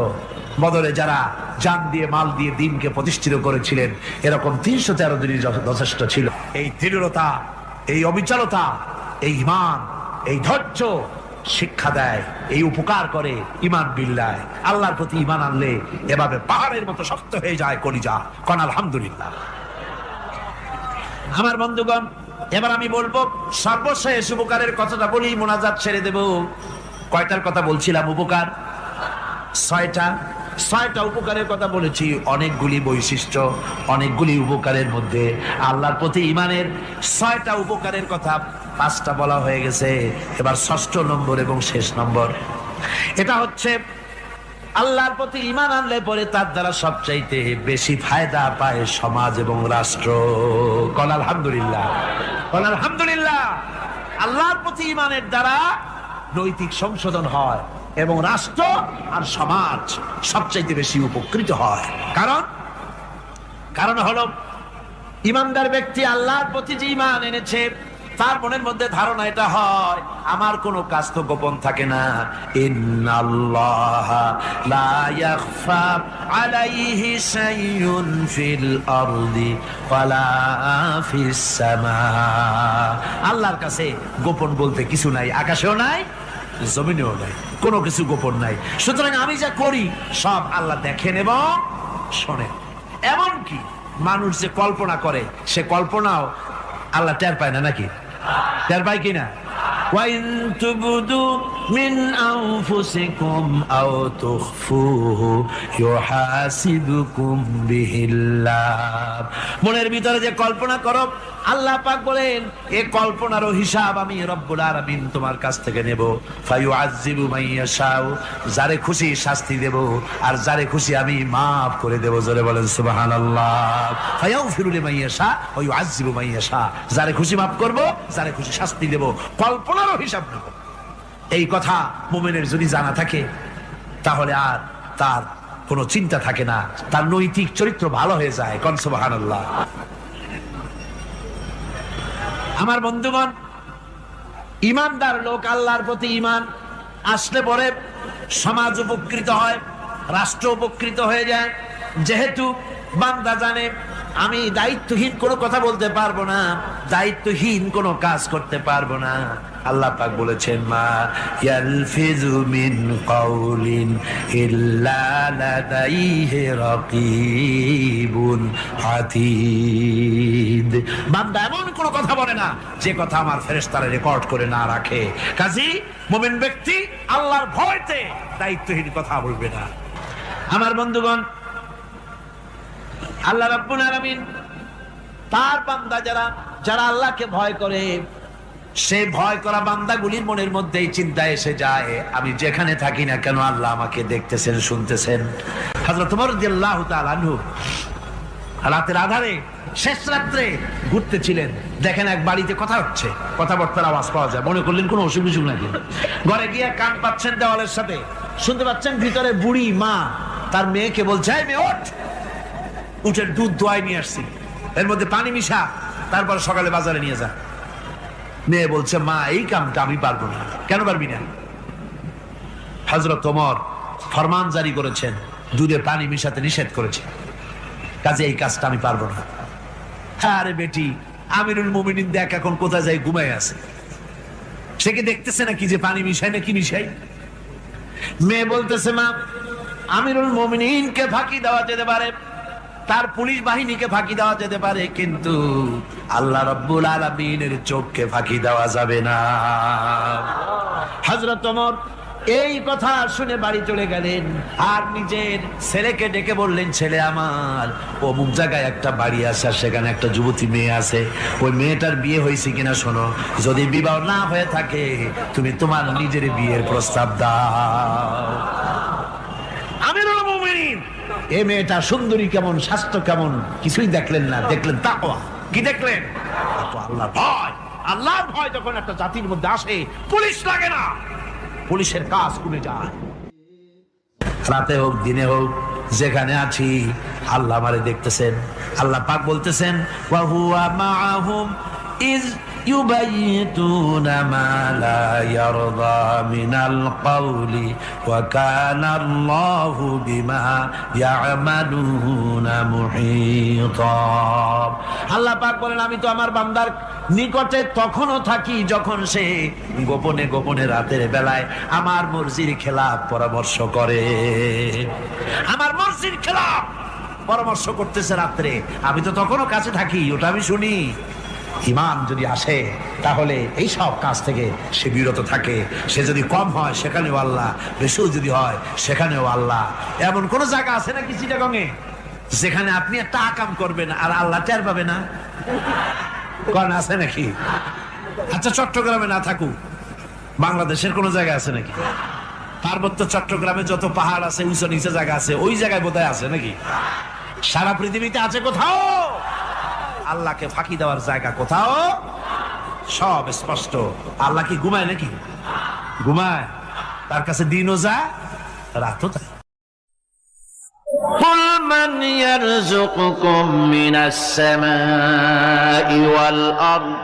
বদরে যারা জান দিয়ে, মাল দিয়ে দ্বীনকে প্রতিষ্ঠিত করেছিলেন, এরকম 313 জনই যথেষ্ট ছিল। এই দৃঢ়তা, এই অবিচলতা, এই ঈমান, এই ধৈর্য শিক্ষা দেয়, এই উপকার করে ঈমান বিল্লাহ। আল্লাহর প্রতি ঈমান আনলে এভাবে পাহাড়ের মতো শক্ত হয়ে যায় কলিজা। কোন আলহামদুলিল্লাহ। আমার বন্ধুগণ, এবার আমি বলবো সর্বশেষ উপকারের কথাটা বলি, মোনাজাত ছেড়ে দেব। কয়টার কথা বলছিলাম? উপকার ছয়টা উপকারের কথা বলেছি। অনেকগুলি বৈশিষ্ট্য, অনেকগুলি উপকারের মধ্যে আল্লাহর প্রতি ঈমানের 6টা উপকারের কথা 5টা বলা হয়ে গেছে। এবার 6ষ্ঠ নম্বর এবং শেষ নম্বর, এটা হচ্ছে আল্লাহর প্রতি ঈমান আনলে পরে তার দ্বারা সবচাইতে বেশি ফায়দা পায় সমাজ এবং রাষ্ট্র। কল আলহামদুলিল্লাহ, কল আলহামদুলিল্লাহ। আল্লাহর প্রতি ঈমানের দ্বারা নৈতিক সংশোধন হয় এবং রাষ্ট্র আর সমাজ সবচাইতে বেশি উপকৃত হয়। কারণ হলো ঈমানদার ব্যক্তি আল্লাহর প্রতি যে ঈমান এনেছে তার মনের মধ্যে ধারণা এটা হয়, আমার কোনো কাজ তো গোপন থাকে না। ইন্নাল্লাহা লা ইয়াখফা আলাইহি শাইউন ফিল আরদি ওয়ালা ফিস সামা। আল্লাহর কাছে গোপন বলতে কিছু নাই, আকাশেও নাই, জমিনেও নাই, কোনো কিছু গোপন নাই। সুতরাং আমি যা করি সব আল্লাহ দেখেন এবং শোনেন। এমনকি মানুষ যে কল্পনা করে সে কল্পনাও আল্লাহ টের পায় না, নাকি টের পায় কিনা? ওয়াইন তুবদু মিন আনফুসিকুম আও তুখফুহু ইউহাসিবুকুম বিহিল্লাহ। মনের ভিতরে যে কল্পনা করো, আল্লাহ পাক বলেন এই কল্পনারও হিসাব আমি রব্বুল আলামিন তোমার কাছ থেকে নেব। ফায়ুআযযিবু মান ইয়াশাউ, যারে খুশি শাস্তি দেব আর যারে খুশি আমি maaf করে দেব। জোরে বলেন সুবহানাল্লাহ। ফায়াগফিরু লিমান ইয়াশা ওয়া ইউআযযিবু মান ইয়াশা, যারে খুশি maaf করব, যারে খুশি শাস্তি দেব, কল্পনারও হিসাব নেব। এই কথা মুমিনের যদি জানা থাকে তাহলে আর তার কোনো চিন্তা থাকে না, তার নৈতিক চরিত্র ভালো হয়ে যায়। কোন সুবহানাল্লাহ। আমার বন্ধুগণ, ঈমানদার লোক, আল্লাহর প্রতি ঈমান আসলে পরে সমাজ উপকৃত হয়, রাষ্ট্র উপকৃত হয়ে যায়। যেহেতু বান্দা জানে আমি দায়িত্বহীন কোনো কথা বলতে পারবো না, দায়িত্বহীন কোনো কাজ করতে পারবো না। আল্লাহ পাক বলেছেন, মা ইয়ালফিজু মিন কাউলিন ইল্লা লাদাইহি রাকিবুন আতীদ। বান্দা এমন কোনো কথা বলে না যে কথা আমার ফেরেশতারা রেকর্ড করে না রাখে। কাজী মুমিন ব্যক্তি আল্লাহর ভয়তে দায়িত্বহীন কথা বলবে না। আমার বন্ধুগণ, আল্লাহ রাব্বুল আলামিন তার বান্দা যারা আল্লাহকে ভয় করে, সেই ভয় করা বান্দাগুলির মনের মধ্যেই চিন্তা এসে যায়, আমি যেখানে থাকি না কেন আল্লাহ আমাকে দেখতেছেন, শুনতেছেন। হযরত ওমর রাদিয়াল্লাহু তাআলা আনহু রাতের আধারে শেষ রাত্রে ঘুরতেছিলেন, দেখেন এক বাড়িতে কথা হচ্ছে, কথাবার্তার আওয়াজ পাওয়া যায়। মনে করলেন কোনো অসুখ বিসুখ নাকি। ঘরে গিয়ে কান পাচ্ছেন দেওয়ালের সাথে, শুনতে পাচ্ছেন ভিতরে বুড়ি মা তার মেয়েকে বলছে, এই মেয়ে ওঠ, উঠের দুধ দোয়াই নিয়ে আসছি, এর মধ্যে পানি মিশা, তারপর সকালে বাজারে নিয়ে যা। মেয়ে বলছে, মা এই কামটা আমি পারবো না। কেন পারবি না? হযরত ওমর ফরমান জারি করেছেন, দুধে পানি মিশাতে নিষেধ করেছে, কাজে এই কাজটা আমি পারবো না। আরে বেটি, আমিরুল মুমিনিন দেখ এখন কোথায় যায়, ঘুমায় আছে, সে কি দেখতেছে নাকি যে পানি মিশাই না কি মিশাই? মেয়ে বলতেছে, মা আমিরুল মুমিনিনকে ফাঁকি দেওয়া যেতে পারে, তার পুলিশ বাহিনীকে ফাঁকি দেওয়া যেতে পারে, কিন্তু আল্লাহ রাব্বুল আলামিনের চোখকে ফাঁকি দেওয়া যাবে না। হযরত ওমর এই কথা শুনে বাড়ি চলে গেলেন আর নিজের ছেলেকে ডেকে বললেন, ছেলে আমার, অমুক জায়গায় একটা বাড়ি আছে, সেখানে একটা যুবতী মেয়ে আছে, ওই মেয়েটার বিয়ে হয়েছে কিনা শোনো, যদি বিবাহ না হয়ে থাকে তুমি তোমার নিজের বিয়ের প্রস্তাব দাও। আমিরুল মুমিনিন এই মেয়েটা সুন্দরী কেমন, স্বাস্থ্য কেমন কিছুই দেখলেন না, দেখলেন তাকওয়া। কি দেখলেন? আল্লাহর ভয়। আল্লাহর ভয় যখন একটা জাতির মধ্যে আসে, পুলিশ লাগে না, পুলিশের কাজ কমে যায়। রাতে হোক দিনে হোক যেখানে আছি আল্লাহ আমারে দেখতেছেন। আল্লাহ পাক বলতেছেন, ওয়া হুয়া মাআহুম ইজ ইউবাইতুনা মা লা ইয়ারদা মিনাল কওলি ওয়া কানা আল্লাহু বিমা ইয়ামালুনা মুহীতা। আল্লাহ পাক বলেন, আমি তো আমার বান্দার নিকটে তখনও থাকি যখন সে গোপনে গোপনে রাতের বেলায় আমার মর্জির খেলাফ পরামর্শ করে। আমার মর্জির খেলাফ পরামর্শ করতেছে রাত্রে, আমি তো তখনও কাছে থাকি, ওটা আমি শুনি। ঈমান যদি আসে তাহলে এই সব কাজ থেকে সে বিরত থাকে। সে যদি কম হয় সেখানেও আল্লাহ, বেশিও যদি হয় সেখানেও আল্লাহ। এমন কোন জায়গা আছে নাকি চিটাগংয়ে যেখানে আপনি একটা আকাম করবেন আর আল্লাহ টের পাবে না? কোন আছে নাকি? আচ্ছা, চট্টগ্রামে না থাকুক, বাংলাদেশের কোন জায়গা আছে নাকি? পার্বত্য চট্টগ্রামে যত পাহাড় আছে, উঁচু নিচে জায়গা আছে, ওই জায়গায় বোধহয় আছে নাকি? সারা পৃথিবীতে আছে কোথাও? আল্লাহকে ফাঁকি দেওয়ার জায়গা কোথাও? সব স্পষ্ট। আল্লাহ কি ঘুমায় নাকি? ঘুমায়? তার কাছে দিনও যায়, রাতও যায়। قل من يرزقكم من السماء والأرض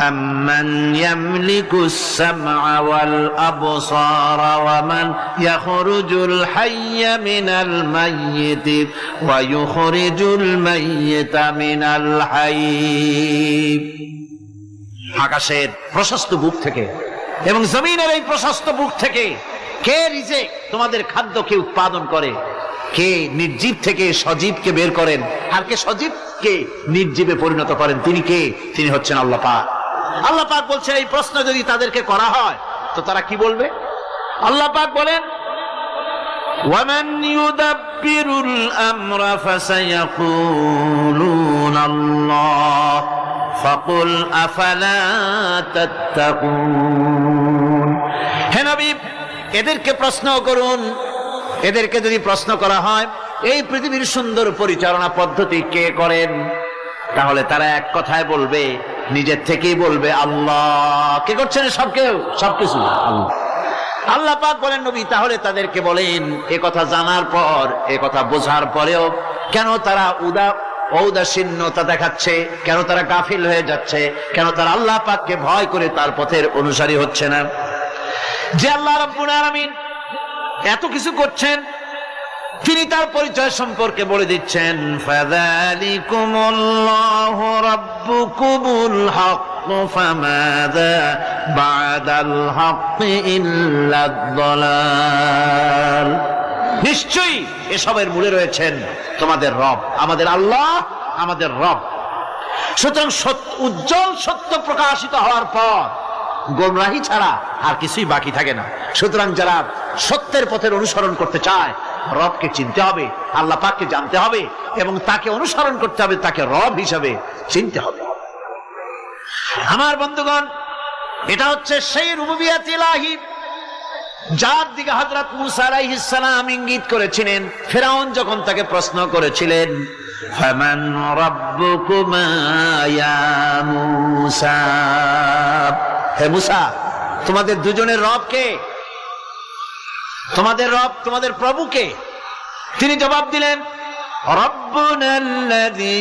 أمن يملك السمع والأبصار ومن يخرج الحي من الميت ويخرج الميت من الحي। আকাশের প্রশস্ত বুক থেকে এবং জমিনের এই প্রশস্ত বুক থেকে কে রিজিক, তোমাদের খাদ্যকে উৎপাদন করে? কে নির্জীব থেকে সজীবকে বের করেন? আর কে সজীবকে নির্জীবে পরিণত করেন? তিনি কে? তিনি হচ্ছেন আল্লাহ পাক। আল্লাহ পাক বলছেন, এই প্রশ্ন যদি তাদেরকে করা হয় তো তারা কি বলবে? আল্লাহ পাক বলেন, ওয়ামান ইউদাব্বিরুল আমরা ফাসায়াকুলুনা আল্লাহ ফাকুল আফালা তাত্তাকুন। হে নবী, এদেরকে প্রশ্ন করুন। এদেরকে যদি প্রশ্ন করা হয় এই পৃথিবীর সুন্দর পরিচালনা পদ্ধতি কে করেন, তাহলে তারা এক কথায় বলবে, নিজের থেকেই বলবে আল্লাহ। কে করছেন? সবকিছু আল্লাহ। আল্লাহ পাক বলেন, নবী তাহলে তাদেরকে বলেন, এ কথা জানার পর, এ কথা বোঝার পরেও কেন তারা ঔদাসীন্যতা দেখাচ্ছে? কেন তারা গাফিল হয়ে যাচ্ছে? কেন তারা আল্লাহ পাককে ভয় করে তার পথের অনুসারী হচ্ছে না? যে আল্লাহ রাব্বুল আলামিন এত কিছু করছেন, তিনি তার পরিচয় সম্পর্কে বলে দিচ্ছেন, ফাযালিকুমুল্লাহু রাব্বুকুমুল হক ফামাযা বা'দাল হক ইল্লাদ দালাল। নিশ্চয়ই এসবের মূলে রয়েছেন তোমাদের রব, আমাদের আল্লাহ, আমাদের রব। সুতরাং উজ্জ্বল সত্য প্রকাশিত হওয়ার পর গোমরাহি ছাড়া আর কিছুই বাকি থাকে না। সুতরাং যারা সত্যের পথের অনুসরণ করতে চায়, রবকে চিনতে হবে, আল্লাহ পাককে জানতে হবে এবং তাকে অনুসরণ করতে হবে, তাকে রব হিসাবে চিনতে হবে। আমার বন্ধুগণ, এটা হচ্ছে সেই রুবুবিয়াত ইলাহি যার দিকে হযরত মূসা আলাইহিস সালাম ইঙ্গিত করেছিলেন ফিরআউন যখন তাকে প্রশ্ন করেছিলেন, ফামান রাব্বুকুমা ইয়া মূসা। হে মূসা, তোমাদের দুজনের রব কে? তোমাদের রব, তোমাদের প্রভু কে? তিনি জবাব দিলেন, রব্বুনাল্লাযী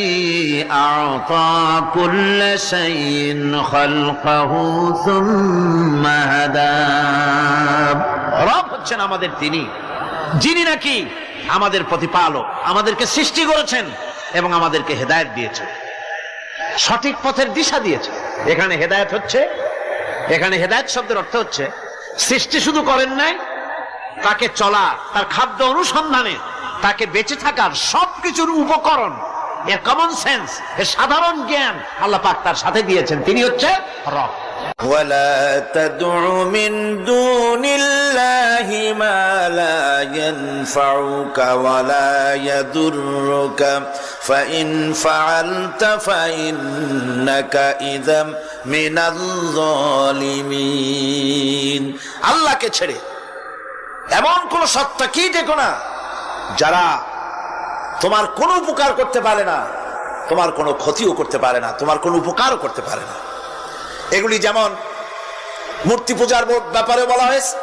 আ'তা কুল্লা শাইইন খালকাহু সুম্মা হাদা। রব হচ্ছেন আমাদের তিনি, যিনি নাকি আমাদের প্রতিপালক, আমাদেরকে সৃষ্টি করেছেন এবং আমাদেরকে হেদায়েত দিয়েছেন, সঠিক পথের দিশা দিয়েছেন। এখানে হেদায়েত হচ্ছে, এখানে হেদায়েত শব্দের অর্থ হচ্ছে সৃষ্টি শুধু করেন নাই, তাকে চলা, তার খাদ্য অনুসন্ধানে, তাকে বেঁচে থাকার সবকিছুর উপকরণ, এর কমন সেন্স, এর সাধারণ জ্ঞান আল্লাহ পাক তার সাথে দিয়েছেন। তিনি হচ্ছে রব। ওয়ালা তাদউ মিন দুনিল্লাহি মা লা ইয়ানফাউকা ওয়ালা ইয়াদুররুকা ফাইন ফাআলতা ফাইন্নাকা ইযাম মিনাল যালিমিন। আল্লাহকে ছেড়ে এমন কোন সত্তা কি দেখো না যারা তোমার কোনো উপকার করতে পারে না, তোমার কোনো ক্ষতিও করতে পারে না, তোমার কোনো উপকারও করতে পারে না। এগুলি যেমন মূর্তি পূজার ব্যাপারে বলা হয়েছে,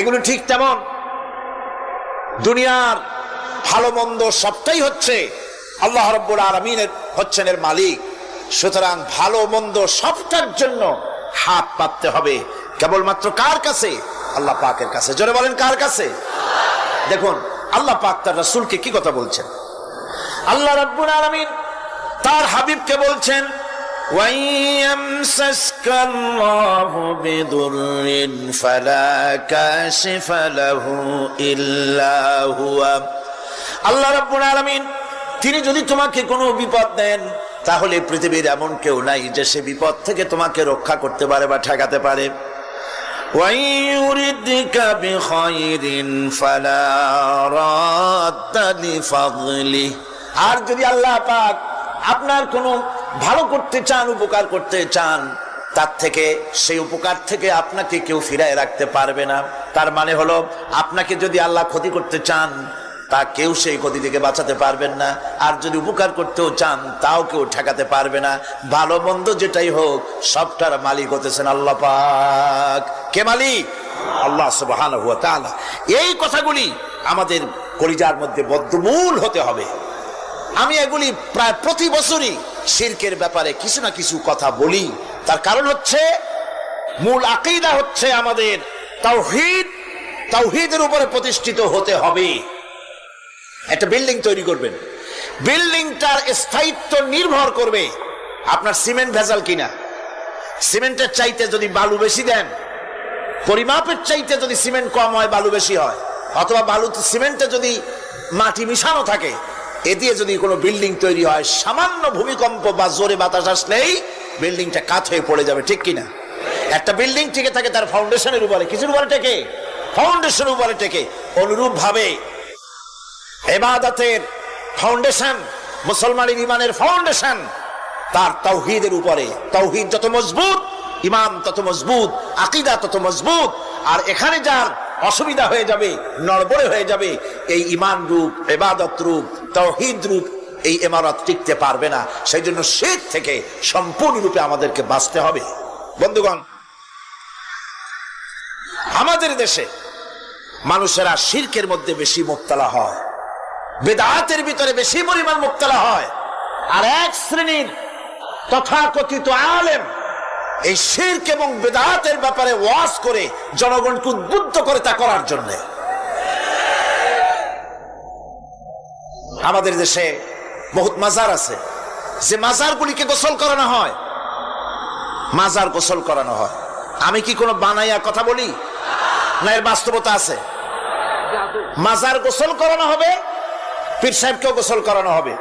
এগুলি ঠিক তেমন দুনিয়ার ভালো মন্দ সবটাই হচ্ছে আল্লাহ রাব্বুল আলামিনের হচ্ছেন এর মালিক। সুতরাং ভালো মন্দ সবটার জন্য হাত পাততে হবে কেবলমাত্র কার কাছে? আল্লাহ পাকের কাছে। জোরে বলেন, কার কাছে? দেখুন আল্লাহ পাক তার রাসূলকে কি কথা বলছেন। আল্লাহ রাব্বুল আলামিন তার হাবিবকে বলছেন, ওয়াইয়ামসাসকাল্লাহু বিদুররিন ফালা কাশিফা লাহু ইল্লা হুয়া। আল্লাহ রাব্বুল আলামিন তিনি যদি তোমাকে কোনো বিপদ দেন তাহলে পৃথিবীর এমন কেউ নাই যে সে বিপদ থেকে তোমাকে রক্ষা করতে পারে বা ঠেকাতে পারে। وَيُرِدْكَ بِخَيْرٍ فَلَا رَادَّ لِفَضْلِهِ। আর যদি আল্লাহ পাক আপনার কোনো ভালো করতে চান, উপকার করতে চান, তার থেকে সেই উপকার থেকে আপনাকে কেউ ফিরায় রাখতে পারবে না। তার মানে হলো আপনাকে যদি আল্লাহ ক্ষতি করতে চান, তা কেউ সেই ক্ষতি থেকে বাঁচাতে পারবেন না। আর যদি উপকার করতেও চান, তাও কেউ ঠেকাতে পারবে না। ভালো মন্দ যেটাই হোক, সবটার মালিক হতেছেন আল্লাহ পাক। কে মালিক? আল্লাহ সুবহানাহু ওয়া তাআলা। এই কথাগুলি আমাদের কলিজার মধ্যে বদ্ধমূল হতে হবে। আমি এগুলি প্রায় প্রতি বছরই শিরকের ব্যাপারে কিছু না কিছু কথা বলি। তার কারণ হচ্ছে মূল আকীদা হচ্ছে আমাদের তাওহীদ। তাওহীদের উপরে প্রতিষ্ঠিত হতে হবে। একটা বিল্ডিং তৈরি করবেন, বিল্ডিংটার স্থায়িত্ব নির্ভর করবে আপনার সিমেন্ট ভেজাল কিনা। সিমেন্টের চাইতে যদি বালু বেশি দেন, পরিমাপের চাইতে যদি সিমেন্ট কম হয় বালু বেশি হয়, অথবা বালু সিমেন্টে যদি মাটি মিশানো থাকে, এ দিয়ে যদি কোনো বিল্ডিং তৈরি হয়, সামান্য ভূমিকম্প বা জোরে বাতাস আসলেই বিল্ডিংটা কাত হয়ে পড়ে যাবে, ঠিক কিনা? একটা বিল্ডিং টিকে থাকে তার ফাউন্ডেশনের উপরে, কিছুর উপরে টেকে, ফাউন্ডেশনের উপরে টেকে। অনুরূপ ভাবে ইবাদতের ফাউন্ডেশন, মুসলমানের ইমানের ফাউন্ডেশন তার তাওহীদের উপরে। তাওহীদ যত মজবুত, ইমান তত মজবুত, আকীদা তত মজবুত। আর এখানে যার অসুবিধা হয়ে যাবে, নড়বড়ে হয়ে যাবে, এই ইমান রূপ, ইবাদত রূপ, তাওহীদ রূপ এই ইমারত টিকতে পারবে না। সেই জন্য শিরক থেকে সম্পূর্ণরূপে আমাদেরকে বাঁচতে হবে। বন্ধুগণ, আমাদের দেশে মানুষেরা শিরকের মধ্যে বেশি মুবতালা হয়, বিদআতের ভিতরে বেশি পরিমাণ মুবতালা হয়। আর এক শ্রেণীর তথাকথিত আলেম এই শিরক এবং বিদআতের ব্যাপারে ওয়াজ করে জনগণকে উদ্বুদ্ধ করে তা করার জন্য। আমাদের দেশে বহুত মাজার আছে, যে মাজারগুলিকে গোসল করানো হয়, মাজার গোসল করানো হয়। আমি কি কোনো বানাইয়া কথা বলি না? এর বাস্তবতা আছে। মাজার গোসল করানো হবে, পীর সাহেবকেও গোসল করানো হবে,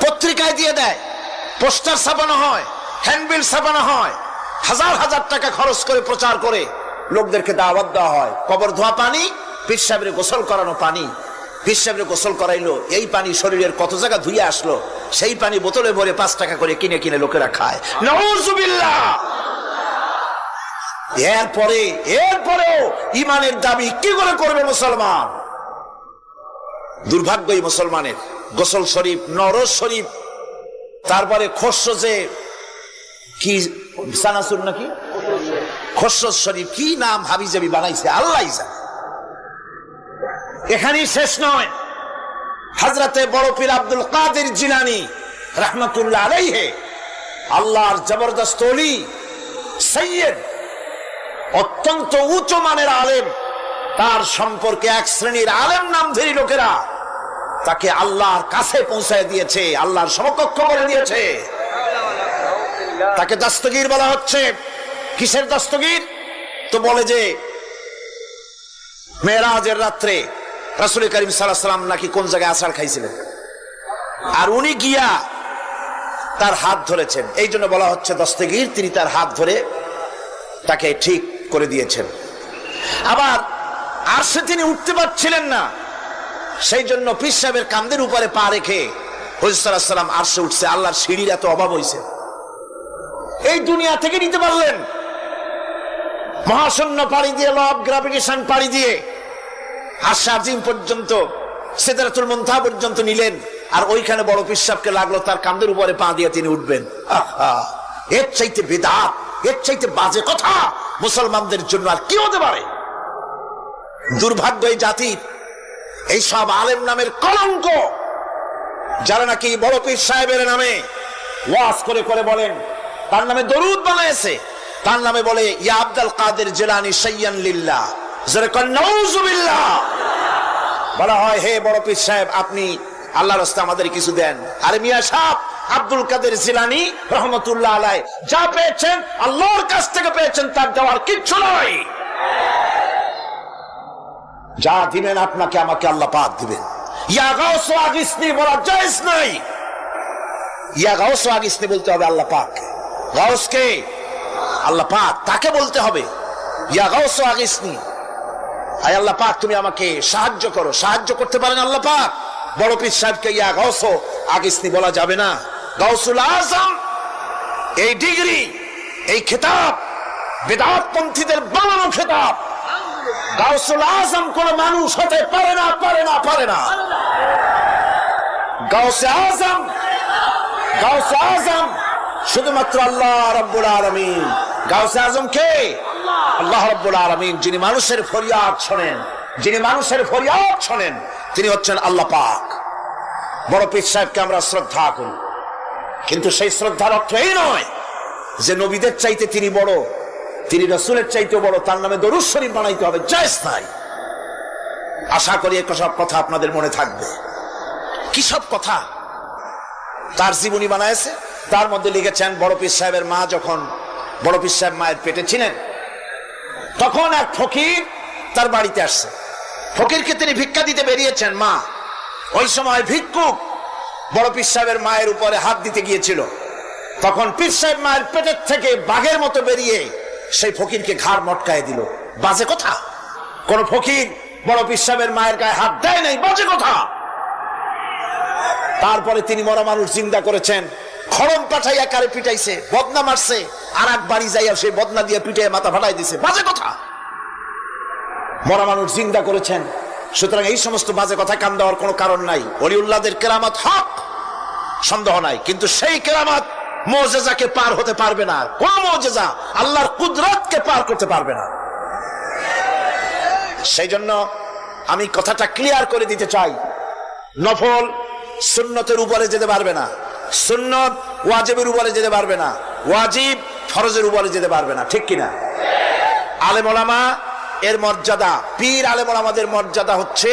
পত্রিকায় দিয়ে দেয়, পোস্টার ছাপানো হয়, হ্যান্ডবিল ছাপানো হয়, হাজার হাজার টাকা খরচ করে প্রচার করে লোকদেরকে দাওয়াত দেওয়া হয়। কবর ধোয়া পানি, পীর সাহেবের গোসল করানো পানি। পীর সাহেবের গোসল করাইলো, এই পানি শরীরের কত জায়গা ধুয়ে আসলো, সেই পানি বোতলে ভরে 5 টাকা করে কিনে কিনে লোকেরা খায়। নাউযুবিল্লাহ। এরপরেও ইমানের দাবি কি করে করবে মুসলমান? দুর্ভাগ্য এই মুসলমানের। গোসল শরীফ, নরজ শরীফ, তারপরে খসরজে কি সানাসুর নাকি খসরজ শরীফ, কি নাম হাবিজাবি বানাইছে আল্লাহই জানে। এখানেই শেষ নয়। হযরতে বড় পীর আব্দুল কাদের জিলানী রাহমাতুল্লাহ আলাইহি, আল্লাহর জবরদস্ত ওলি, সৈয়দ, অত্যন্ত উচ্চ মানের আলেম, তার সম্পর্কে এক শ্রেণীর আলেম নামধারী লোকেরা তাকে আল্লাহর কাছে পৌঁছায় দিয়েছে, আল্লাহর সমকক্ষ করে দিয়েছে। তাকে দস্তগীর বলা হচ্ছে। কিসের দস্তগীর? তো বলে যে মেরাজের রাত্রে রাসূল করিম সাল্লাল্লাহু আলাইহি ওয়াসাল্লাম নাকি কোন জায়গায় আছাড় খাইছিলেন, আর উনি গিয়া তার হাত ধরেছেন, এই জন্য বলা হচ্ছে দস্তগীর। তিনি তার হাত ধরে তাকে ঠিক করে দিয়েছেন। আবার আরশে তিনি উঠতে পারছিলেন না, সেই জন্য পীর সাহেবের কাঁধের উপরে পা রেখে হুজুর সাল্লাল্লাহু আলাইহি ওয়াসাল্লাম আরশে উঠছে। আল্লাহর সিঁড়ির এত অভাব হয়েছে, এই দুনিয়া থেকে নিতে পারলেন, মহাশূন্য পাড়ি দিয়ে, ল অফ গ্রাভিটেশন পাড়ি দিয়ে আরশে আজিম পর্যন্ত, সিদরাতুল মুনতাহা পর্যন্ত নিলেন। আর ওইখানে বড় পীর সাহেবকে লাগলো তার কাঁধের উপরে পা দিয়ে তিনি উঠবেন। আহা, এর চাইতে বিদআত, এর চাইতে বাজে কথা মুসলমানদের জন্য আর কি হতে পারে? দুর্ভাগ্য এই জাতির, এই সব আলেম নামের কলঙ্ক, যারা নাকি বড় পীর সাহেবের নামে ওয়াজ করে করে বলেন, তার নামে দরুদ বানাইছে, তার নামে বলে ইয়া আব্দুল কাদের জিলানী শাইয়ান লিল্লাহ, যারা কয় নাউযুবিল্লাহ। বলা হয় হে বড় পীর সাহেব, আপনি আল্লাহর রাস্তায় আমাদের কিছু দেন। আরে মিয়া সাহেব, আব্দুল কাদের জিলানী রহমতুল্লাহ আলাইহি যা পেয়েছেন আল্লাহর কাছ থেকে পেয়েছেন, তার দেওয়ার কিচ্ছু নয়। যা দিবেন আপনাকে আমাকে আল্লাহ পাক দিবেন। ইয়া গাউস আগিসনি বলা জায়েজ নাই। ইয়া গাউস আগিসনি বলতে হবে আল্লাহ পাক। গাউসকে আল্লাহ পাক, তাকে বলতে হবে ইয়া গাউস আগিসনি, আয় আল্লাহ পাক তুমি আমাকে সাহায্য করো। সাহায্য করতে পারেন আল্লাহ পাক। বড় পীর সাহেবকে ইয়া গাউস আগিসনি বলা যাবে না। গাউসুল আজম এই ডিগ্রি, এই খেতাব বেদাত পন্থীদের বানানো খেতাব। গাউসুল আজম কোন মানুষ হতে পারে না, পারে না, পারে না। গাউসে আজম, গাউসে আজম শুধুমাত্র আল্লাহ রাব্বুল আলামিন। গাউসে আজম কে? আল্লাহ রাব্বুল আলামিন, যিনি মানুষের ফরিয়াদ শোনেন, যিনি মানুষের ফরিয়াদ শোনেন, তিনি হচ্ছেন আল্লাহ পাক। বড় পীর সাহেবকে আমরা শ্রদ্ধা করি, কিন্তু সেই শ্রদ্ধার অর্থ এই নয় যে নবীদের চাইতে তিনি বড়, তিনি রাসূলের চাইতে বড়, তার নামে দরুদ শরীফ বানাইতে হবে, জায়েজ নাই। আশা করি এসব কথা আপনাদের মনে থাকবে। কি সব কথা তার জীবনী বানাইছে, তার মধ্যে লিখেছেন বড় পীর সাহেবের মা যখন, বড় পীর সাহেব মায়ের পেটে ছিলেন, তখন এক ফকির তার বাড়িতে আসছে। ফকিরকে তিনি ভিক্ষা দিতে বেরিয়েছেন মা। ওই সময় ভিক্ষুক বড় পীর সাহেবের মায়ের উপরে হাত দিতে গিয়েছিল। তখন পীর সাহেব মায়ের পেটের থেকে বাঘের মতো বেরিয়ে সেই ফকিরকে ঘাড় মটকায় দিল। বাজে কথা। কোন ফকির বড় পীর সাহেবের মায়ের গায়ে হাত দেয় নাই, বাজে কথা। তারপরে তিনি মরা মানুষ জিন্দা করেছেন, খড়ম পাঠাইয়া কারে পিটাইছে, বদনা মারছে, আর এক বাড়ি যাইয়া সেই বদনা দিয়ে পিটাইয়া মাথা ফাটাই দিছে, বাজে কথা। মরা মানুষ জিন্দা করেছেন। সুতরাং এই সমস্ত বাজে কথা কান দেওয়ার কোনো কারণ নাই। ওলিউল্লাহদের কেরামত হক, সন্দেহ নাই, কিন্তু সেই কেরামত মুজিজাকে পার হতে পারবে না। কোন মুজিজা আল্লাহর কুদরতকে পার করতে পারবে না। সেই জন্য আমি কথাটা ক্লিয়ার করে দিতে চাই, নফল সুন্নতের উপরে যেতে পারবে না, সুন্নত ওয়াজিবের উপরে যেতে পারবে না, ওয়াজিব ফরজের উপরে যেতে পারবে না, ঠিক কিনা? আলেম ওলামা এর মর্যাদা, পীর আলেম ওলামাদের মর্যাদা হচ্ছে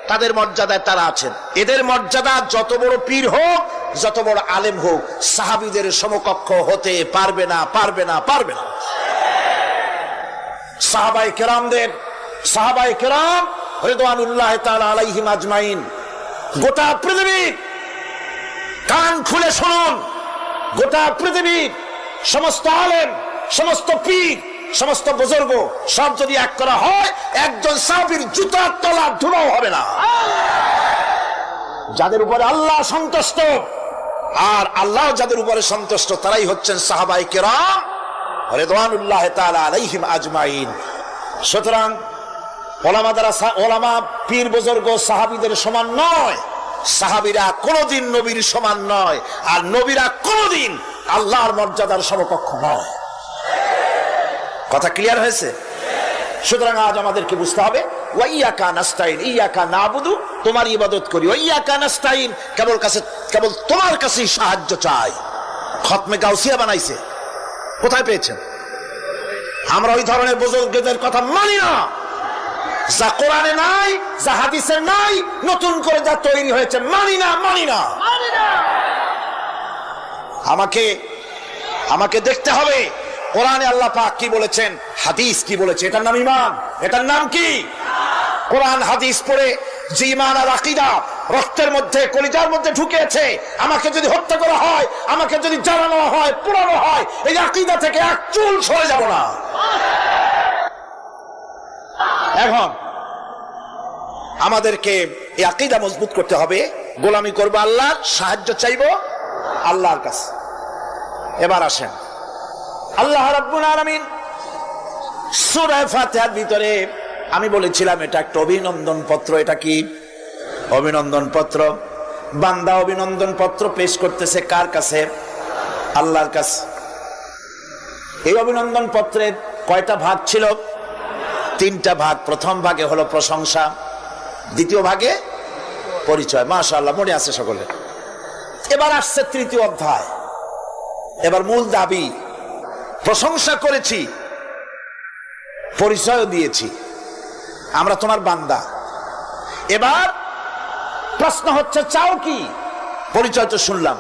তাদের মর্যাদায় তারা আছেন। এদের মর্যাদা যত বড় পীর হোক, যত বড় আলেম হোক, সাহাবীদের সমকক্ষ হতে পারবে না, পারবে না, পারবে না। সাহাবায়ে কেরাম রিদওয়ানুল্লাহি তাআলা আলাইহিম আজমাইন, গোটা পৃথিবী কান খুলে শুনুন, গোটা পৃথিবীর সমস্ত আলেম, সমস্ত পীর, সমস্ত বুজুর্গ সব যদি এক করা হয়, একজন সাহাবীর জুতার তলা ধুলাও হবে না। যাদের উপরে আল্লাহ সন্তুষ্ট, আর আল্লাহ যাদের উপরে সন্তুষ্ট, তারাই হচ্ছেন সাহাবায়ে কেরাম রিদওয়ানুল্লাহি তাআলা আলাইহিম আজমাইন। সুতরাং ওলামা পীর বুজুর্গ সাহাবীদের সমান নয়, সাহাবীরা কোনদিন নবীর সমান নয়, আর নবীরা কোনদিন আল্লাহর মর্যাদার সমকক্ষ নয়। কথা ক্লিয়ার হয়েছে? সুতরাং আজ আমাদেরকে বুঝতে হবে, ওয়াইয়াকা নাস্তাইন, ইয়াকা নাবুদু, তোমার ইবাদত করি, ওয়াইয়াকা নাস্তাইন, কেবল তোমার কাছেই সাহায্য চাই। খতমে গাউসিয়া বানাইছে, কোথায় পেয়েছেন? আমরা ওই ধরনের বুজুর্গদের কথা মানি না। যা কোরআনে নাই, যা হাদিসে নাই, নতুন করে যা তৈরি হয়েছে, মানি না, মানি না। আমাকে দেখতে হবে কোরআনে আল্লাহ পাক কি বলেছেন, হাদিস কি বলেছে। এটার নাম ঈমান, এটার নাম কি? কোরআন হাদিস পড়ে যে ঈমান আর আকীদা রক্তের মধ্যে, কলিজার মধ্যে ঢুকেছে, আমাকে যদি হত্যা করা হয়, আমাকে যদি জ্বালানো হয়, পোড়ানো হয়, এই আকীদা থেকে এক চুল সরে যাব না। এখন আমাদেরকে এই আকীদা মজবুত করতে হবে। গোলামি করবো আল্লাহর, সাহায্য চাইবো আল্লাহর কাছে। এবার আসেন, আল্লাহ রাব্বুল আলামিন সূরা ফাতিহার ভিতরে আমি বলেছিলাম এটা একটা অভিনন্দন পত্র। এটা কি? অভিনন্দন পত্র। বান্দা অভিনন্দন পত্র পেশ করতেছে কার কাছে? আল্লাহর কাছে। এই অভিনন্দন পত্রের কয়টা ভাগ ছিল? 3টা ভাগ। প্রথম ভাগে হলো প্রশংসা, দ্বিতীয় ভাগে পরিচয়। মাশাআল্লাহ, মনে আছে সকলে। এবার আসছে 3য় অধ্যায়। এবার মূল দাবি, প্রশংসা করেছি, পরিচয় দিয়েছি, আমরা তোমার বান্দা। এবার প্রশ্ন হচ্ছে, চাও কি? পরিচয় তো শুনলাম,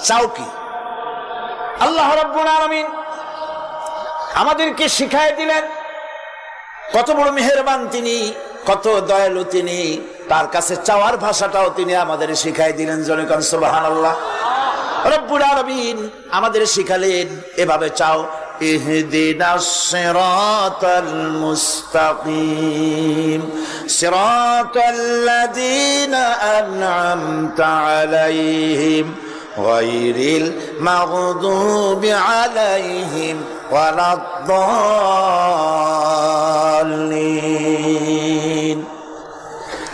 চাও কি? আল্লাহ রাব্বুল আলামিন আমাদেরকে শিখায় দিলেন কত বড় মেহেরবান তিনি, কত দয়ালু তিনি। তার কাছে চাওয়ার ভাষাটাও তিনি আমাদের শিখাই দিলেন। জনগণ সুবহানাল্লাহ। রব্বুল আলামিন আমাদের শিখালেন এভাবে চাও, ইহদিনাস সিরাতাল মুস্তাকিম সিরাতাল্লাযীনা আন'আমতা আলাইহিম গায়রিল মাগদুবি আলাইহিম ওয়ালাদ-দাল্লিন।